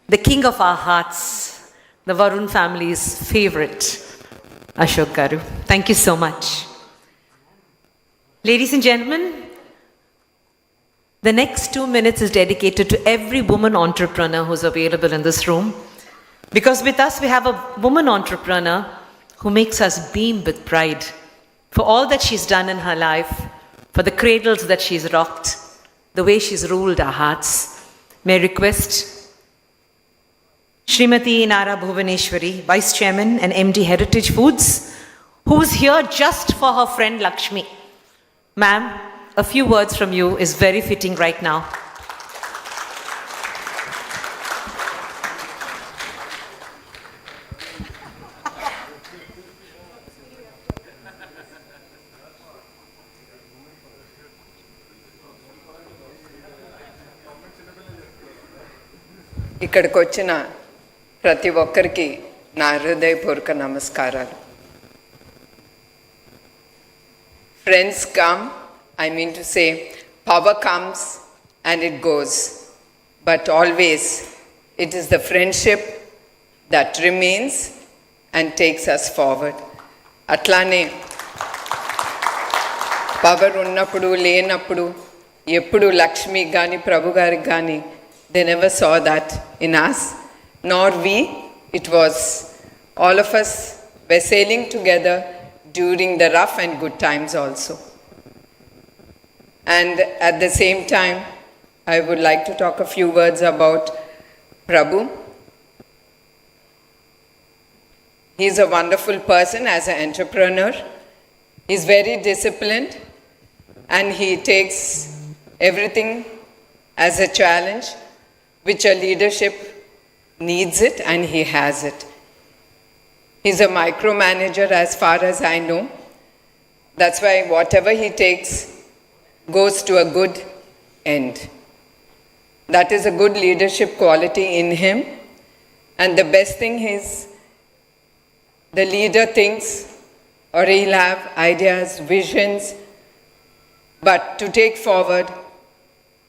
The king of our hearts, the Varun family's favorite, Ashok Garu. Thank you so much. Ladies and gentlemen, the next 2 minutes is dedicated to every woman entrepreneur who's available in this room. Because with us, we have a woman entrepreneur who makes us beam with pride for all that she's done in her life, for the cradles that she's rocked, the way she's ruled our hearts. May I request Srimati Nara Bhuvaneshwari, Vice Chairman and MD Heritage Foods, who's here just for her friend Lakshmi. Ma'am, a few words from you is very fitting right now. ఇక్కడికి వచ్చిన ప్రతి ఒక్కరికి నా హృదయపూర్వక నమస్కారాలు. Friends come, I mean to say, power comes and it goes, but always it is the friendship that remains and takes us forward. అట్లానే power ఉన్నప్పుడు లేనప్పుడు ఎప్పుడు లక్ష్మి కానీ ప్రభు గారికి కానీ they never saw that in us, nor we. It was all of us were sailing together during the rough and good times also. And at the same time, I would like to talk a few words about Prabhu. He's a wonderful person as an entrepreneur. He's very disciplined and he takes everything as a challenge, which a leadership needs it, and he has it. He's a micromanager as far as I know. That's why whatever he takes goes to a good end. That is a good leadership quality in him. And the best thing is, the leader thinks, or he'll have ideas, visions, but to take forward,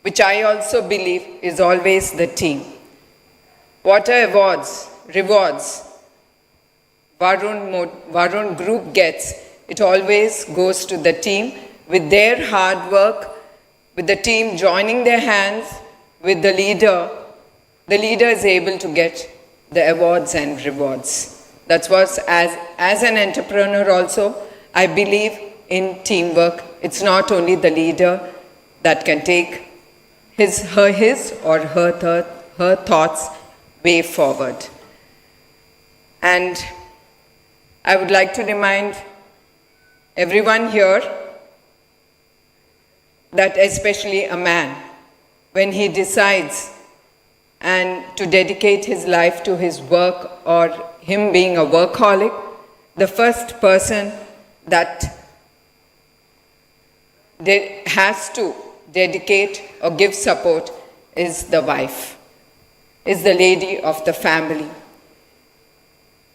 which I also believe is always the team. Whatever awards, rewards Varun Group gets, it always goes to the team with their hard work, with the team joining their hands with the leader. The leader is able to get the awards and rewards. That's what, as an entrepreneur also, I believe in teamwork. It's not only the leader that can take his or her thoughts way forward. And I would like to remind everyone here that especially a man, when he decides and to dedicate his life to his work or him being a workaholic, the first person that has to dedicate or give support is the wife, is the lady of the family.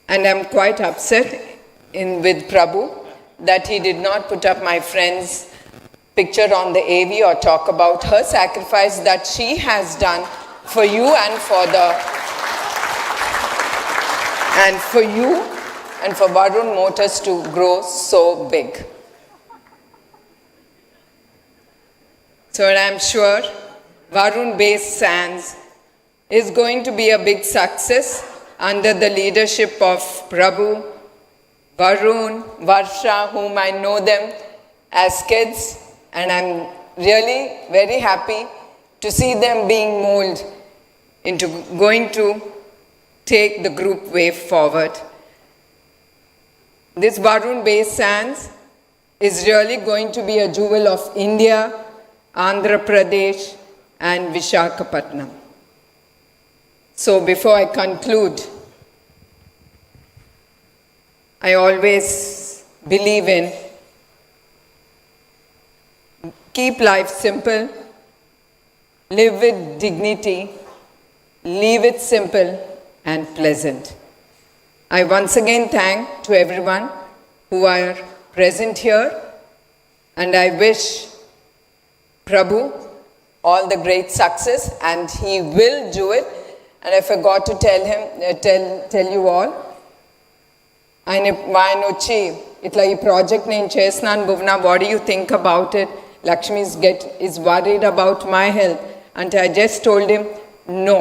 And I'm quite upset with Prabhu that he did not put up my friend's picture on the AV or talk about her sacrifice that she has done for you and for Varun Motors to grow so big. So I'm sure Varun Base Sands is going to be a big success under the leadership of Prabhu, Varun, Varsha, whom I know them as kids, and I'm really very happy to see them being molded into going to take the group way forward. This Varun Base Sands is really going to be a jewel of India, Andhra Pradesh, and Visakhapatnam. So before I conclude, I always believe in keep life simple, live with dignity, leave it simple and pleasant. I once again thank to everyone who are present here, and I wish Prabhu all the great success, and he will do it. And I forgot to tell you all, ఆయన వచ్చి ఇట్లా ఈ project నేను చేస్తున్నాను Bhuvana, what do you think about it, Lakshmi is worried about my health, and I just told him, no,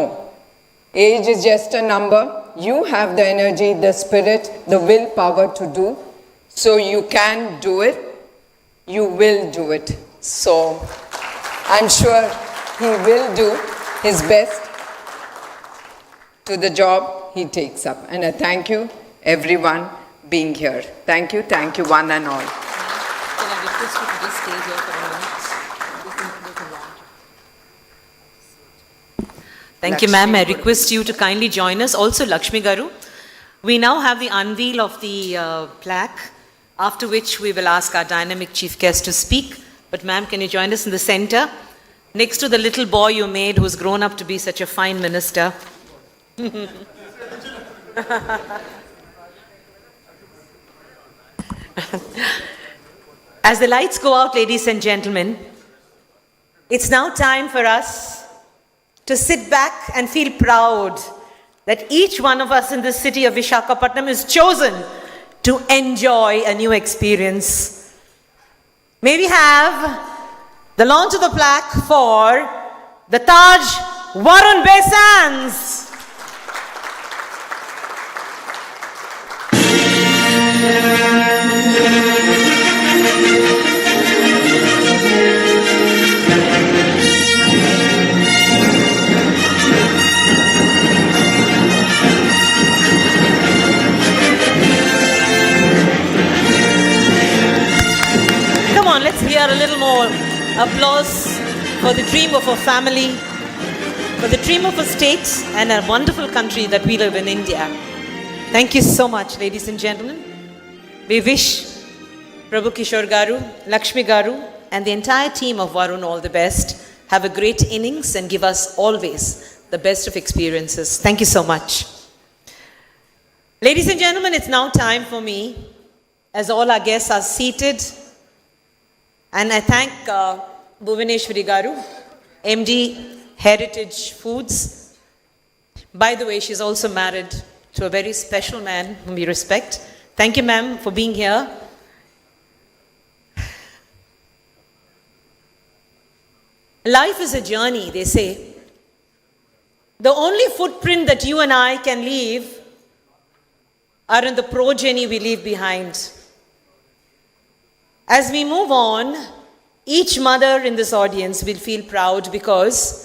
age is just a number, you have the energy, the spirit, the willpower to do, so you can do it, you will do it. So I'm sure he will do his best to the job he takes up. And I thank you, everyone, being here. Thank you, one and all. Can I request you to just stay here for a minute? Thank you, ma'am. I request you to kindly join us. Also, Lakshmi Garu, we now have the unveil of the plaque, after which we will ask our dynamic chief guest to speak. But ma'am, can you join us in the center? Next to the little boy you made who's grown up to be such a fine minister. As the lights go out, ladies and gentlemen, it's now time for us to sit back and feel proud that each one of us in the city of Visakhapatnam is chosen to enjoy a new experience. May we have the launch of the plaque for the Taj Varun Base Sands. Come on, let's hear a little more applause for the dream of a family. for the dream of a state and a wonderful country that we live in, India. Thank you so much, ladies and gentlemen. We wish Prabhu Kishore Garu, Lakshmi Garu, and the entire team of Varun all the best. Have a great innings and give us always the best of experiences. Thank you so much. Ladies and gentlemen, it's now time for me, as all our guests are seated, and I thank Bhuvaneshwari Garu, MD, Heritage Foods. By the way, she's also married to a very special man whom we respect. Thank you, ma'am, for being here. Life is a journey, they say. The only footprint that you and I can leave are in the progeny we leave behind. As we move on, each mother in this audience will feel proud because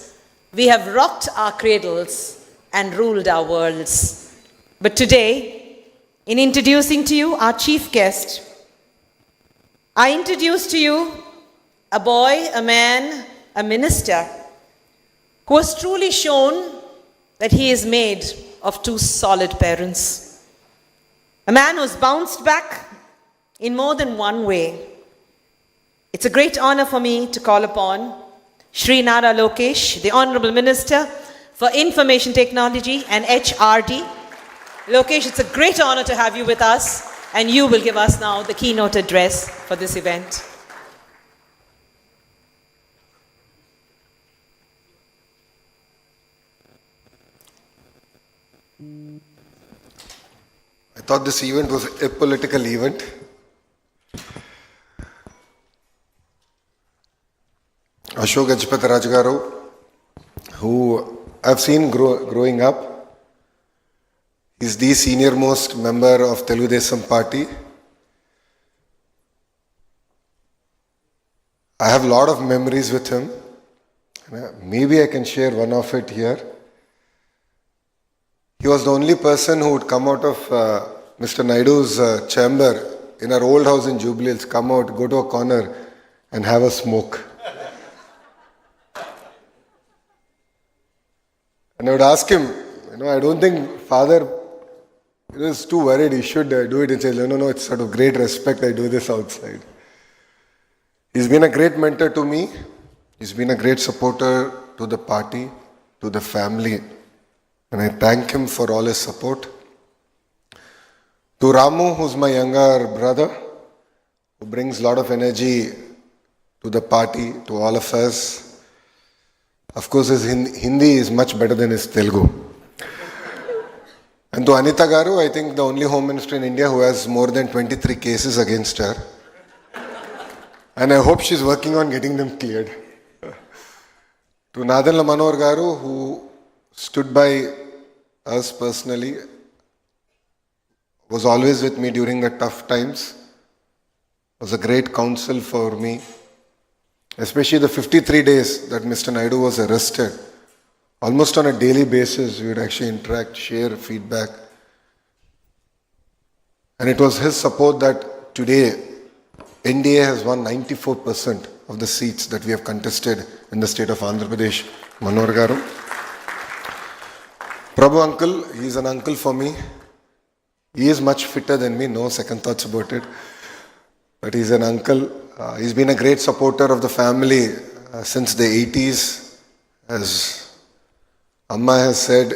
we have rocked our cradles and ruled our worlds. But today, in introducing to you our chief guest, I introduce to you a boy, a man, a minister who has truly shown that he is made of two solid parents. A man who's bounced back in more than one way. It's a great honor for me to call upon Shri Nara Lokesh, the Honorable Minister for Information Technology and HRD. Lokesh, it's a great honor to have you with us, and you will give us now the keynote address for this event. I thought this event was a political event. Ashok Gajpati Rajgaru, who I've seen growing up, is the senior most member of Telugu Desam Party. I have a lot of memories with him. Maybe I can share one of it here. He was the only person who would come out of Mr. Naidu's chamber in our old house in Jubilee Hills, come out, go to a corner and have a smoke. And I would ask him, I don't think father is too worried, he should do it. He said, no, it's out of great respect, I do this outside. He's been a great mentor to me. He's been a great supporter to the party, to the family. And I thank him for all his support. To Ramu, who's my younger brother, who brings a lot of energy to the party, to all of us. Of course, his Hindi is much better than his Telugu. And to Anita Garu, I think the only Home Minister in India who has more than 23 cases against her. And I hope she's working on getting them cleared. To Nadan Manohar Garu, who stood by us personally, was always with me during the tough times, was a great counsel for me, especially the 53 days that Mr. Naidu was arrested. Almost on a daily basis, we would actually interact, share feedback. And it was his support that today, NDA has won 94% of the seats that we have contested in the state of Andhra Pradesh. Manohar Garu. Prabhu uncle, he is an uncle for me. He is much fitter than me, no second thoughts about it. But he's an uncle. He's been a great supporter of the family since the 80s. As Amma has said,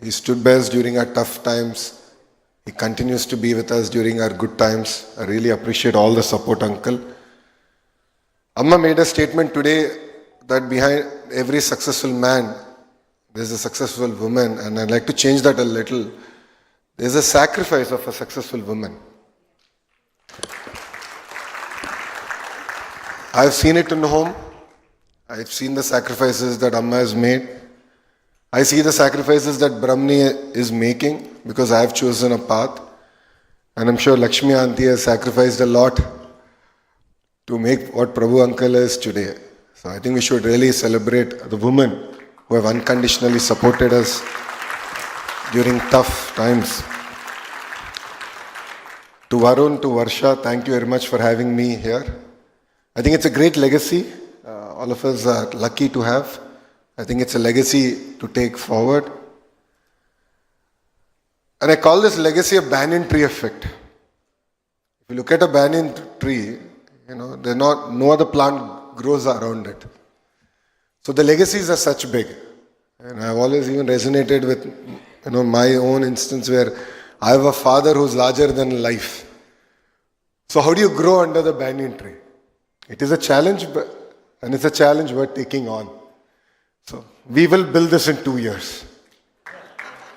he stood by us during our tough times. He continues to be with us during our good times. I really appreciate all the support, uncle. Amma made a statement today that behind every successful man, there's a successful woman, and I'd like to change that a little. There's a sacrifice of a successful woman. I've seen it in home. I've seen the sacrifices that Amma has made. I see the sacrifices that Brahmani is making because I have chosen a path. And I'm sure Lakshmi Auntie has sacrificed a lot to make what Prabhu uncle is today. So I think we should really celebrate the women who have unconditionally supported us during tough times. To Varun, to Varsha, thank you very much for having me here. I think it's a great legacy. All of us are lucky to have. I think it's a legacy to take forward. And I call this legacy a banyan tree effect. If you look at a banyan tree, no other plant grows around it. So the legacies are such big. And I've always even resonated with, my own instance where I have a father who's larger than life. So how do you grow under the banyan tree? It is a challenge, and it's a challenge worth taking on. So we will build this in 2 years.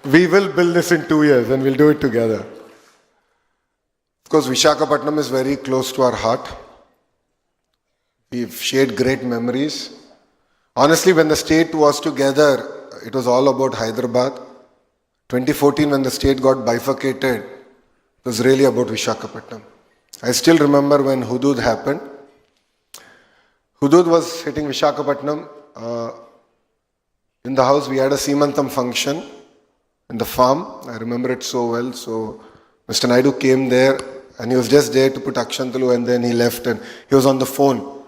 We will build this in 2 years and we'll do it together. Of course, Visakhapatnam is very close to our heart. We've shared great memories. Honestly, when the state was together, it was all about Hyderabad. 2014, when the state got bifurcated, it was really about Visakhapatnam. I still remember when Hudud happened. Hudud was hitting Visakhapatnam. In the house, we had a Seemantam function in the farm. I remember it so well. So Mr. Naidu came there and he was just there to put Akshantalu, and then he left and he was on the phone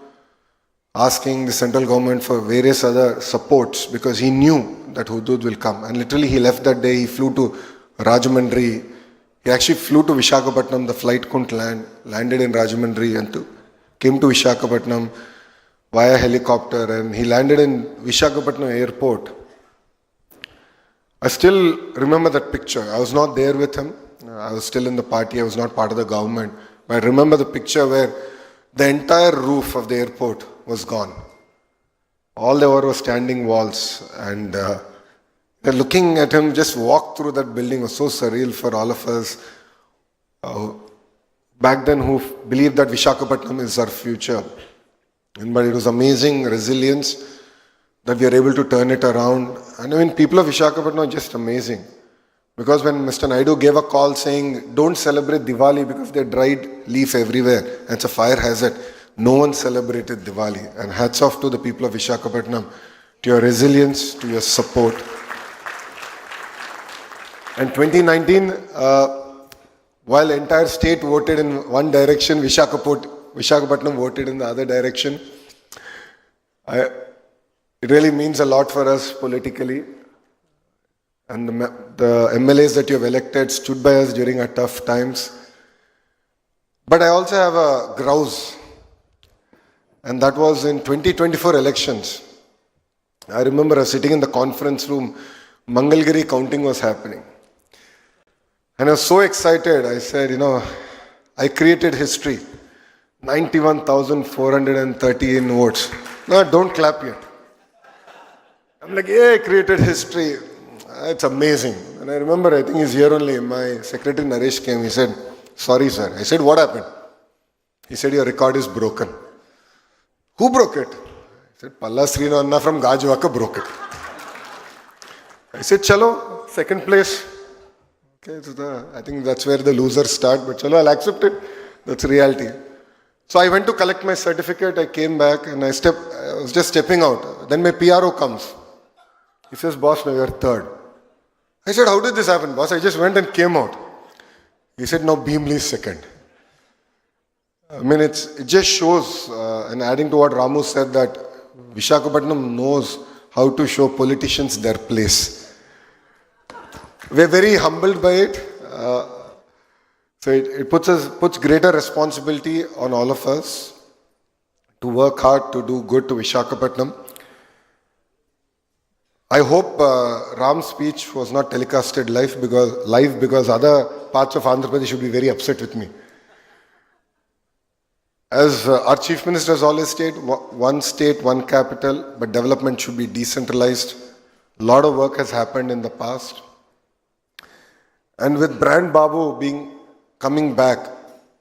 asking the central government for various other supports because he knew that Hudud will come. And literally he left that day, he flew to Rajahmundry. He actually flew to Visakhapatnam, the flight couldn't land, landed in Rajahmundry and came to Visakhapatnam via helicopter, and he landed in Visakhapatnam airport. I still remember that picture. I was not there with him. I was still in the party. I was not part of the government. But I remember the picture where the entire roof of the airport was gone. All there were standing walls, and looking at him just walk through that building was so surreal for all of us back then who believed that Visakhapatnam is our future. But it was amazing resilience that we are able to turn it around. And I mean, people of Visakhapatnam are just amazing. Because when Mr. Naidu gave a call saying, don't celebrate Diwali because there's dried leaf everywhere, and it's a fire hazard, no one celebrated Diwali. And hats off to the people of Visakhapatnam, to your resilience, to your support. And 2019, while the entire state voted in one direction, Visakhapatnam voted in the other direction. It really means a lot for us politically. And the MLAs that you have elected stood by us during our tough times. But I also have a grouse. And that was in 2024 elections. I remember I was sitting in the conference room, Mangalgiri counting was happening. And I was so excited. I said, I created history. 91,413 votes. No, don't clap yet. I'm like, yeah, I created history. It's amazing. And I remember, I think he's here only. My secretary Naresh came. He said, sorry, sir. I said, what happened? He said, your record is broken. Who broke it? I said, Palla Srinu Anna from Gajwaka broke it. I said, chalo, second place. Okay, I think that's where the losers start, but chalo, I'll accept it. That's reality. So I went to collect my certificate. I came back and I was just stepping out. Then my PRO comes. He says, boss, now you're third. I said, how did this happen, boss? I just went and came out. He said, no, Beamley is second. I mean, it just shows, and adding to what Ramu said, that Visakhapatnam knows how to show politicians their place. We're very humbled by it. So it puts greater responsibility on all of us to work hard, to do good to Visakhapatnam. I hope Ram's speech was not telecasted live because other parts of Andhra Pradesh should be very upset with me. As our Chief Minister has always stated, one state, one capital, but development should be decentralized. A lot of work has happened in the past. And with brand Babu coming back,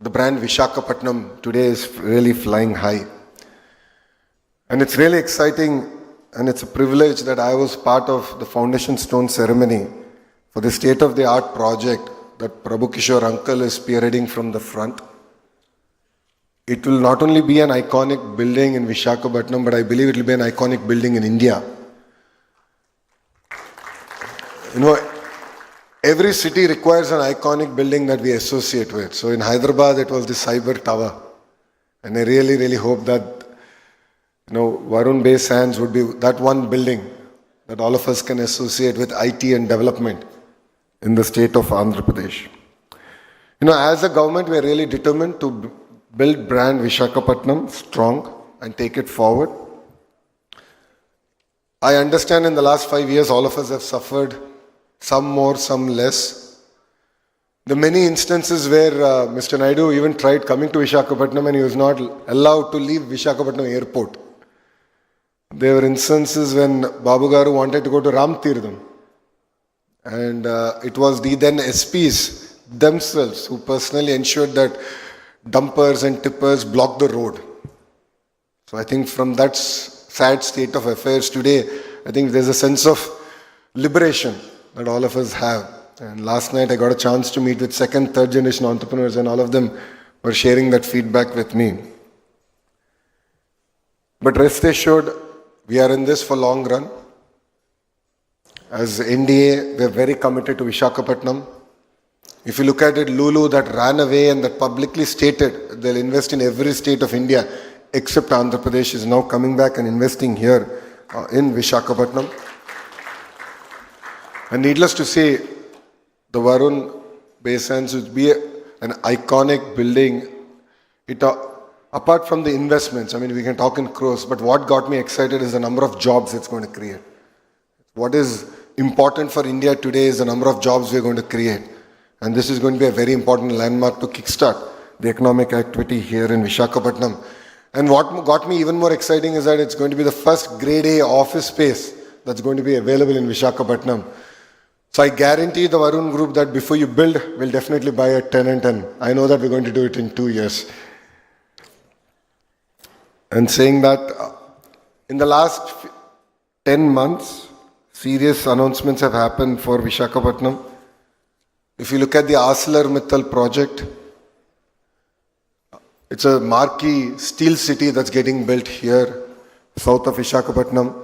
the brand Visakhapatnam today is really flying high. And it's really exciting, and it's a privilege that I was part of the foundation stone ceremony for the state-of-the-art project that Prabhu Kishore uncle is spearheading from the front. It will not only be an iconic building in Visakhapatnam, but I believe it will be an iconic building in India. Every city requires an iconic building that we associate with. So in Hyderabad, it was the Cyber Tower. And I really, really hope that Varun Bay Sands would be, that one building that all of us can associate with IT and development in the state of Andhra Pradesh. As a government, we are really determined to build brand Visakhapatnam strong and take it forward. I understand in the last 5 years, all of us have suffered, some more, some less. The many instances where Mr. Naidu even tried coming to Visakhapatnam and he was not allowed to leave Visakhapatnam airport. There were instances when Babu Garu wanted to go to Ram Tirtham. And it was the then SPs themselves who personally ensured that dumpers and tippers blocked the road. So I think from that sad state of affairs today, I think there's a sense of liberation that all of us have. And last night I got a chance to meet with second, third generation entrepreneurs, and all of them were sharing that feedback with me. But rest assured, we are in this for long run. As NDA, we are very committed to Visakhapatnam. If you look at it, Lulu that ran away and that publicly stated they'll invest in every state of India except Andhra Pradesh is now coming back and investing here in Visakhapatnam. And needless to say, the Varun Basins would be an iconic building. Apart from the investments, I mean, we can talk in crores, but what got me excited is the number of jobs it's going to create. What is important for India today is the number of jobs we're going to create. And this is going to be a very important landmark to kickstart the economic activity here in Visakhapatnam. And what got me even more exciting is that it's going to be the first grade A office space that's going to be available in Visakhapatnam. So I guarantee the Varun Group that before you build, we'll definitely buy a tenant, and I know that we're going to do it in 2 years. And saying that, in the last 10 months, serious announcements have happened for Visakhapatnam. If you look at the ArcelorMittal project, it's a marquee steel city that's getting built here, south of Visakhapatnam.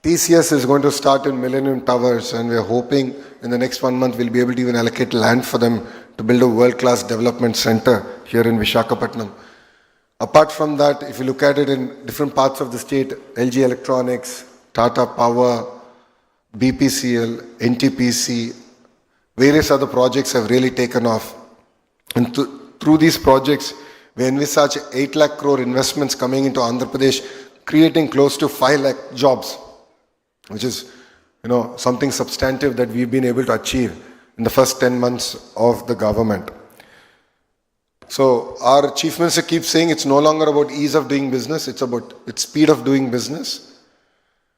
TCS is going to start in Millennium Towers, and we're hoping in the next 1 month we'll be able to even allocate land for them to build a world-class development center here in Visakhapatnam. Apart from that, if you look at it in different parts of the state, LG Electronics, Tata Power, BPCL, NTPC, various other projects have really taken off. And through these projects, we envisage 8 lakh crore investments coming into Andhra Pradesh, creating close to 5 lakh jobs, which is, something substantive that we've been able to achieve in the first 10 months of the government. So our Chief Minister keeps saying it's no longer about ease of doing business, it's about its speed of doing business.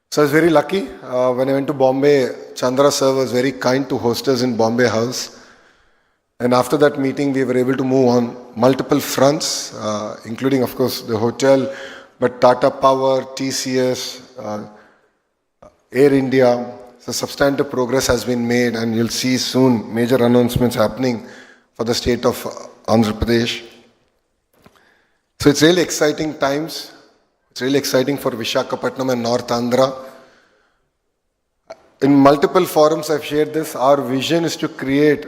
So I was very lucky. When I went to Bombay, Chandra sir was very kind to host us in Bombay House. And after that meeting, we were able to move on multiple fronts, including, of course, the hotel, but Tata Power, TCS, Air India. So substantive progress has been made, and you'll see soon major announcements happening for the state of Andhra Pradesh. So it's really exciting times. It's really exciting for Visakhapatnam and North Andhra. In multiple forums I've shared this. Our vision is to create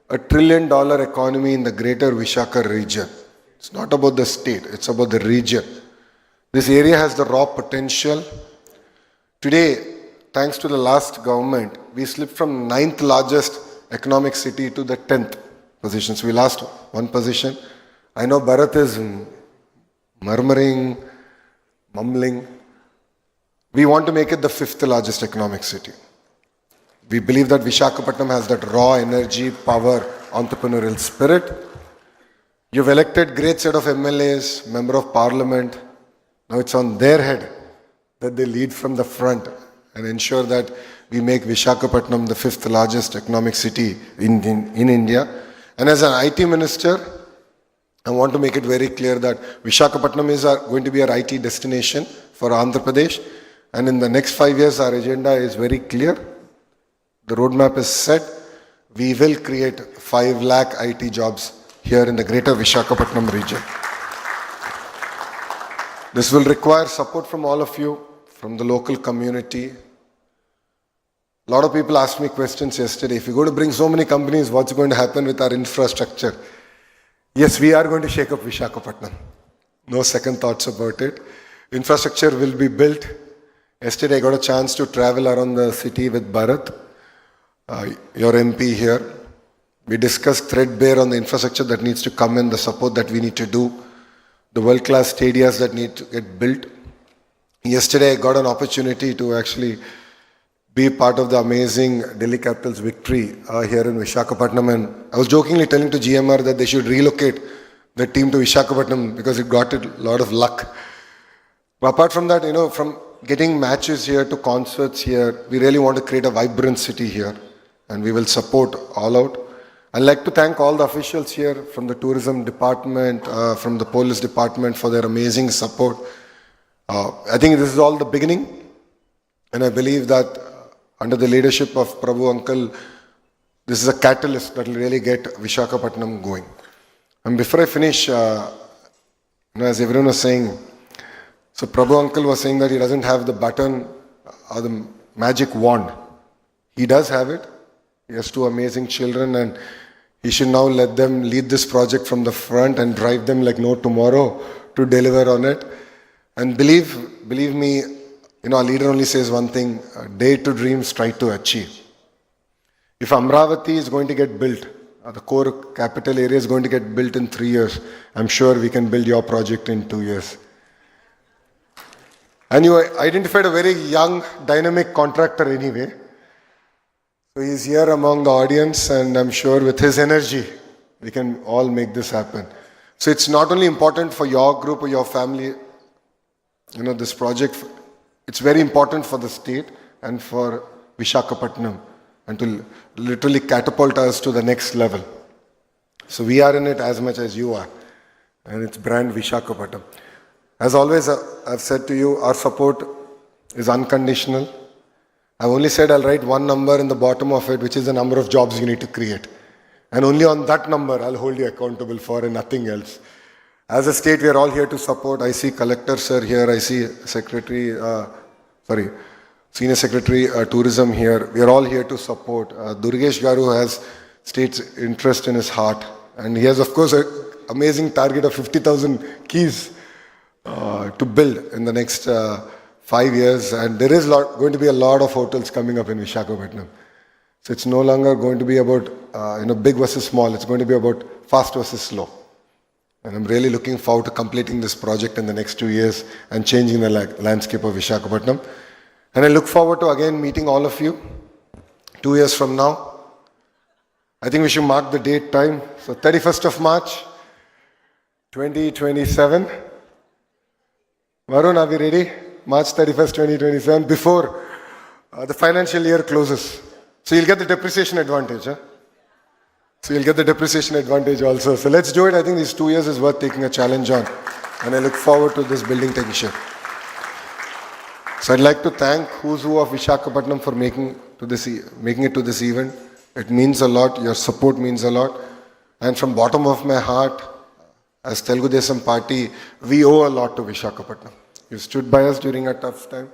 a $1 trillion economy in the greater Visakha region. It's not about the state, it's about the region. This area has the raw potential. Today, thanks to the last government, we slipped from 9th largest economic city to the 10th position. So we lost 1 position. I know Bharat is murmuring, mumbling. We want to make it the 5th largest economic city. We believe that Visakhapatnam has that raw energy, power, entrepreneurial spirit. You've elected great set of MLAs, Member of Parliament. Now it's on their head that they lead from the front and ensure that we make Visakhapatnam the 5th largest economic city in India. And as an IT minister, I want to make it very clear that Visakhapatnam is going to be our IT destination for Andhra Pradesh. And in the next 5 years, our agenda is very clear. The roadmap is set. We will create 5 lakh IT jobs here in the greater Visakhapatnam region. This will require support from all of you, from the local community. A lot of people asked me questions yesterday. If you're going to bring so many companies, what's going to happen with our infrastructure? Yes, we are going to shake up Visakhapatnam. No second thoughts about it. Infrastructure will be built. Yesterday I got a chance to travel around the city with Bharat, your MP here. We discussed threadbare on the infrastructure that needs to come in, the support that we need to do, the world-class stadiums that need to get built. Yesterday I got an opportunity to actually be part of the amazing Delhi Capital's victory here in Visakhapatnam, and I was jokingly telling to GMR that they should relocate the team to Visakhapatnam because it got a lot of luck. But apart from that, from getting matches here to concerts here, we really want to create a vibrant city here, and we will support all out. I'd like to thank all the officials here from the tourism department, from the police department for their amazing support. I think this is all the beginning, and I believe that under the leadership of Prabhu Uncle, this is a catalyst that will really get Visakhapatnam going. And before I finish, as everyone was saying, so Prabhu Uncle was saying that he doesn't have the button or the magic wand. He does have it. He has two amazing children, and he should now let them lead this project from the front and drive them like no tomorrow to deliver on it. And believe me, our leader only says one thing: dare to dream, try to achieve. If Amravati is going to get built, the core capital area is going to get built in 3 years, I'm sure we can build your project in 2 years. And you identified a very young, dynamic contractor anyway. So he's here among the audience, and I'm sure with his energy, we can all make this happen. So it's not only important for your group or your family, this project, it's very important for the state and for Visakhapatnam, and to literally catapult us to the next level. So we are in it as much as you are, and it's brand Visakhapatnam. As always, I've said to you, our support is unconditional. I've only said I'll write one number in the bottom of it, which is the number of jobs you need to create. And only on that number I'll hold you accountable for, and nothing else. As a state, we are all here to support. I see Collector Sir here. I see Senior Secretary Tourism here. We are all here to support. Durgesh Garu has state's interest in his heart. And he has, of course, an amazing target of 50,000 keys to build in the next 5 years. And there is going to be a lot of hotels coming up in Visakhapatnam. So it's no longer going to be about big versus small. It's going to be about fast versus slow. And I'm really looking forward to completing this project in the next 2 years and changing the landscape of Visakhapatnam. And I look forward to again meeting all of you 2 years from now. I think we should mark the date time. So 31st of March, 2027. Varun, are we ready? March 31st, 2027, before the financial year closes. So you'll get the depreciation advantage. So you'll get the depreciation advantage also. So let's do it. I think these 2 years is worth taking a challenge on. And I look forward to this building taking shape. So I'd like to thank Who's Who of Visakhapatnam for making it to this event. It means a lot. Your support means a lot. And from bottom of my heart, as Telugu Desam Party, we owe a lot to Visakhapatnam. You stood by us during a tough time.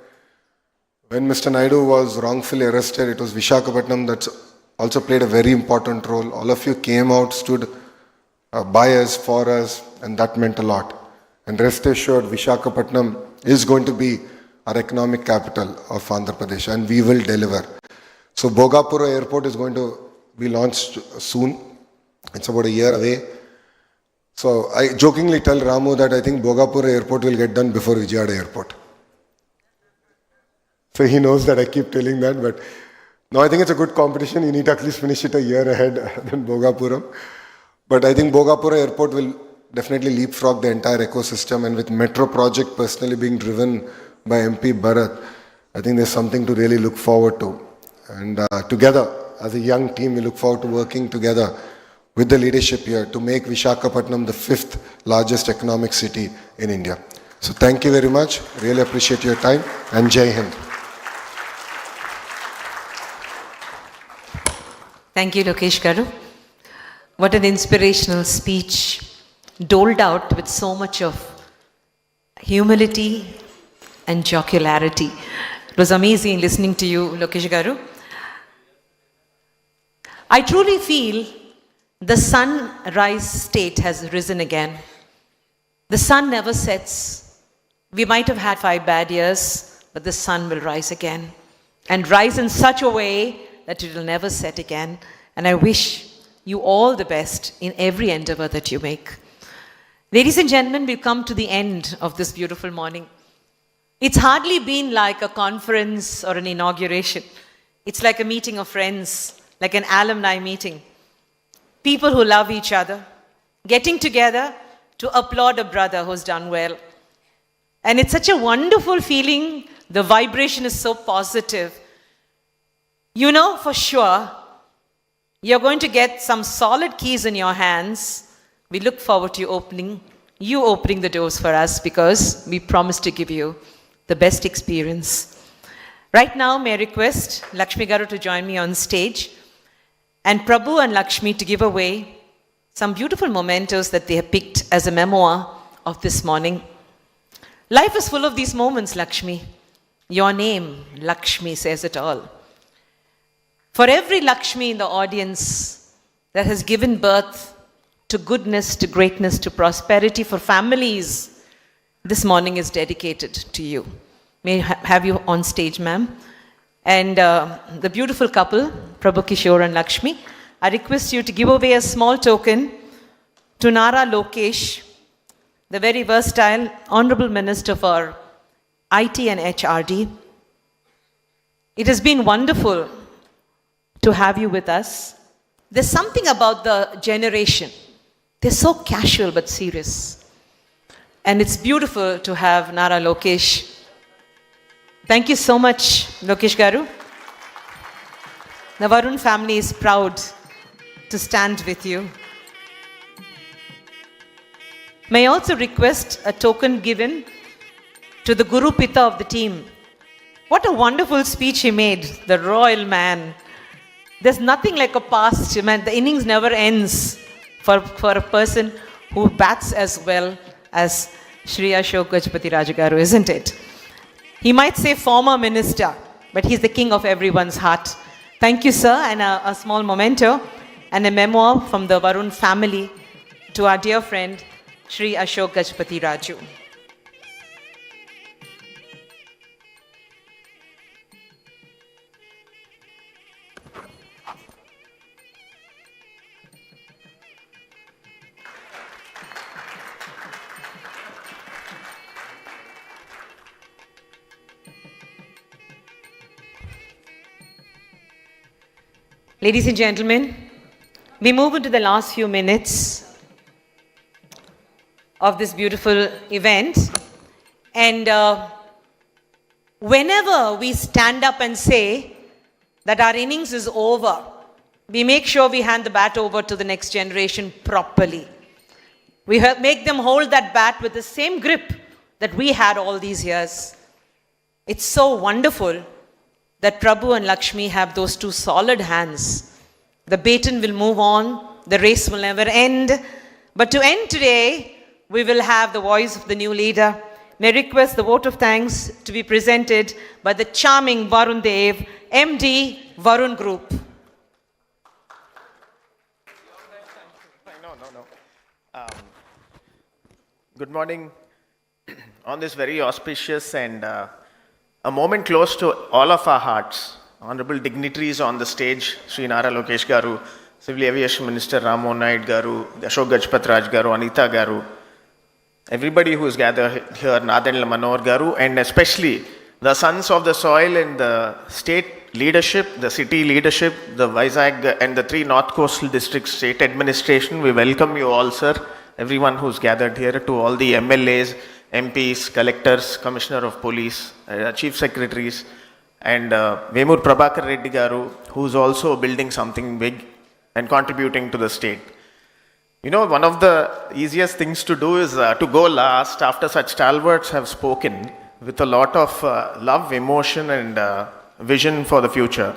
When Mr. Naidu was wrongfully arrested, it was Visakhapatnam that also played a very important role. All of you came out, stood by us, for us, and that meant a lot. And rest assured, Visakhapatnam is going to be our economic capital of Andhra Pradesh, and we will deliver. So Bhogapura Airport is going to be launched soon. It's about a year away. So I jokingly tell Ramu that I think Bhogapura Airport will get done before Vijayawada Airport. So he knows that I keep telling that, but no, I think it's a good competition. You need to at least finish it a year ahead than Bhogapuram. But I think Bhogapura Airport will definitely leapfrog the entire ecosystem, and with Metro project personally being driven by MP Bharat, I think there's something to really look forward to. And together, as a young team, we look forward to working together with the leadership here to make Visakhapatnam the 5th largest economic city in India. So thank you very much. Really appreciate your time, and Jai Hind. Thank you, Lokesh Garu. What an inspirational speech, doled out with so much of humility and jocularity. It was amazing listening to you, Lokesh Garu. I truly feel the sunrise state has risen again. The sun never sets. We might have had 5 bad years, but the sun will rise again, and rise in such a way that it will never set again. And I wish you all the best in every endeavor that you make. Ladies and gentlemen, we've come to the end of this beautiful morning. It's hardly been like a conference or an inauguration. It's like a meeting of friends, like an alumni meeting. People who love each other, getting together to applaud a brother who's done well. And it's such a wonderful feeling. The vibration is so positive. You know for sure, you're going to get some solid keys in your hands. We look forward to you opening the doors for us, because we promise to give you the best experience. Right now, may I request Lakshmi Garu to join me on stage, and Prabhu and Lakshmi to give away some beautiful mementos that they have picked as a memoir of this morning. Life is full of these moments, Lakshmi. Your name, Lakshmi, says it all. For every Lakshmi in the audience that has given birth to goodness, to greatness, to prosperity for families, this morning is dedicated to you. May I have you on stage, ma'am. And the beautiful couple, Prabhu Kishore and Lakshmi, I request you to give away a small token to Nara Lokesh, the very versatile Honorable Minister for IT and HRD. It has been wonderful to have you with us. There's something about the generation. They're so casual but serious. And it's beautiful to have Nara Lokesh. Thank you so much, Lokesh Garu. The Varun family is proud to stand with you. May I also request a token given to the Guru Pita of the team. What a wonderful speech he made, the royal man. There's nothing like a past, man. The innings never ends for a person who bats as well as Shri Ashok Gajpati Rajagaru, isn't it? He might say former minister, but he's the king of everyone's heart. Thank you, sir, and a small memento and a memoir from the Varun family to our dear friend, Shri Ashok Gajpati Raju. Ladies and gentlemen, we move into the last few minutes of this beautiful event. And whenever we stand up and say that our innings is over, we make sure we hand the bat over to the next generation properly. We make them hold that bat with the same grip that we had all these years. It's so wonderful that Prabhu and Lakshmi have those two solid hands. The baton will move on, the race will never end. But to end today, we will have the voice of the new leader. May I request the vote of thanks to be presented by the charming Varun Dev, MD, Varun Group. Good morning. On this very auspicious and a moment close to all of our hearts, honorable dignitaries on the stage, Sri Nara Lokesh Garu, Civil Aviation Minister Ram Mohan Naid Garu, Ashok Gajpat Raj Garu, Anita Garu, everybody who is gathered here, Nadan Manor Garu, and especially the sons of the soil and the state leadership, the city leadership, the Vizag and the 3 North Coastal Districts state administration. We welcome you all, sir, everyone who's gathered here, to all the MLAs, MPs, collectors, Commissioner of Police, Chief Secretaries, and Vemur Prabhakar Reddy Garu, who's also building something big and contributing to the state. You know, one of the easiest things to do is to go last after such stalwarts have spoken with a lot of love, emotion, and vision for the future.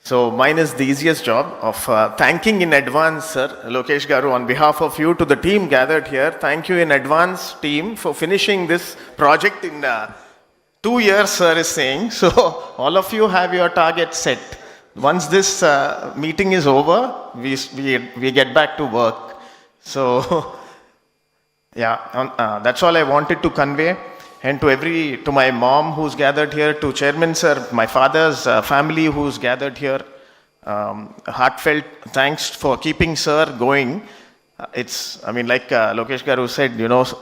So mine is the easiest job of thanking in advance, sir, Lokesh Garu, on behalf of you, to the team gathered here. Thank you in advance, team, for finishing this project in 2 years, sir is saying. So all of you have your target set. Once this meeting is over, we get back to work. So yeah, that's all I wanted to convey. and to my mom who's gathered here, to Chairman Sir, my father's family who's gathered here. Heartfelt thanks for keeping Sir going. Like Lokesh Garu said,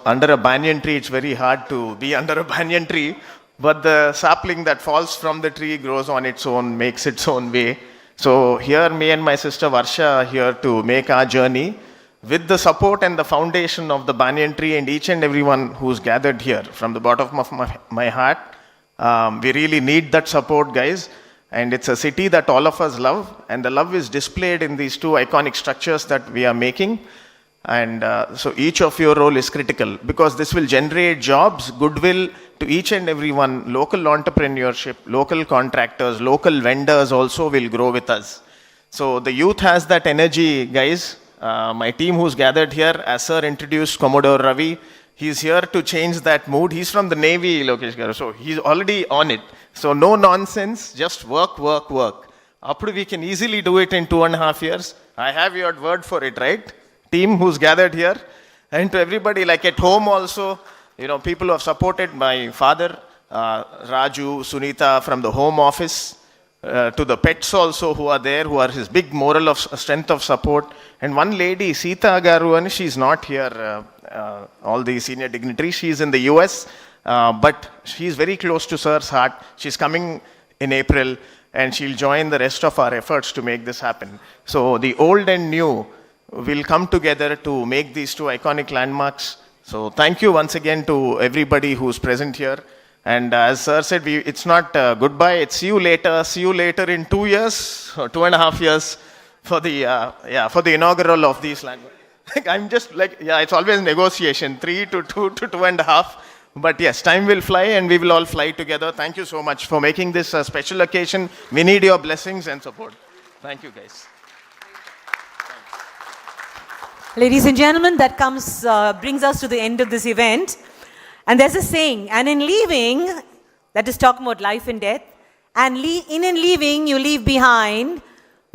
under a banyan tree, it's very hard to be under a banyan tree, but the sapling that falls from the tree grows on its own, makes its own way. So here, me and my sister Varsha are here to make our journey with the support and the foundation of the banyan tree and each and everyone who's gathered here. From the bottom of my heart, we really need that support, guys. And it's a city that all of us love, and the love is displayed in these two iconic structures that we are making. And so each of your role is critical, because this will generate jobs, goodwill to each and everyone. Local entrepreneurship, local contractors, local vendors also will grow with us. So the youth has that energy, guys. My team who's gathered here, as Sir introduced Commodore Ravi, he's here to change that mood. He's from the Navy, Lokesh Garu, so he's already on it. So no nonsense, just work, work, work. After we can easily do it in 2.5 years. I have your word for it, right? Team who's gathered here. And to everybody, like at home also, people who have supported my father, Raju, Sunita from the home office, to the pets also who are there, who are his big moral of strength of support. And one lady, Sita Garu, and she's not here, all the senior dignitaries, she's in the US, but she's very close to Sir's heart. She's coming in April, and she'll join the rest of our efforts to make this happen. So the old and new will come together to make these two iconic landmarks. So thank you once again to everybody who's present here. And as Sir said, it's not goodbye, it's see you later in 2 years, or 2.5 years for the inaugural of these landmarks. I'm just it's always negotiation, 3 to 2 to 2.5. But yes, time will fly and we will all fly together. Thank you so much for making this a special occasion. We need your blessings and support. Thank you, guys. Ladies and gentlemen, that brings us to the end of this event. And there's a saying, and in leaving, that is talking about life and death, and in leaving, you leave behind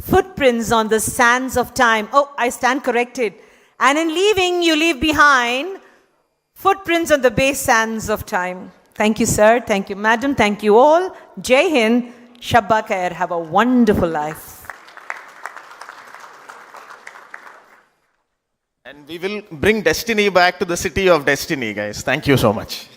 footprints on the sands of time. Oh, I stand corrected. And in leaving, you leave behind footprints on the base sands of time. Thank you, sir. Thank you, madam. Thank you all. Jai Hind. Shabba Khair. Have a wonderful life. And we will bring destiny back to the city of destiny, guys. Thank you so much.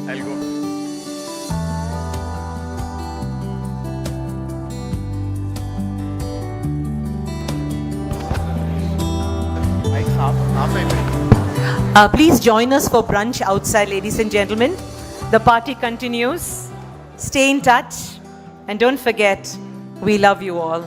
I'll go. Please join us for brunch outside, ladies and gentlemen. The party continues. Stay in touch. And don't forget, we love you all.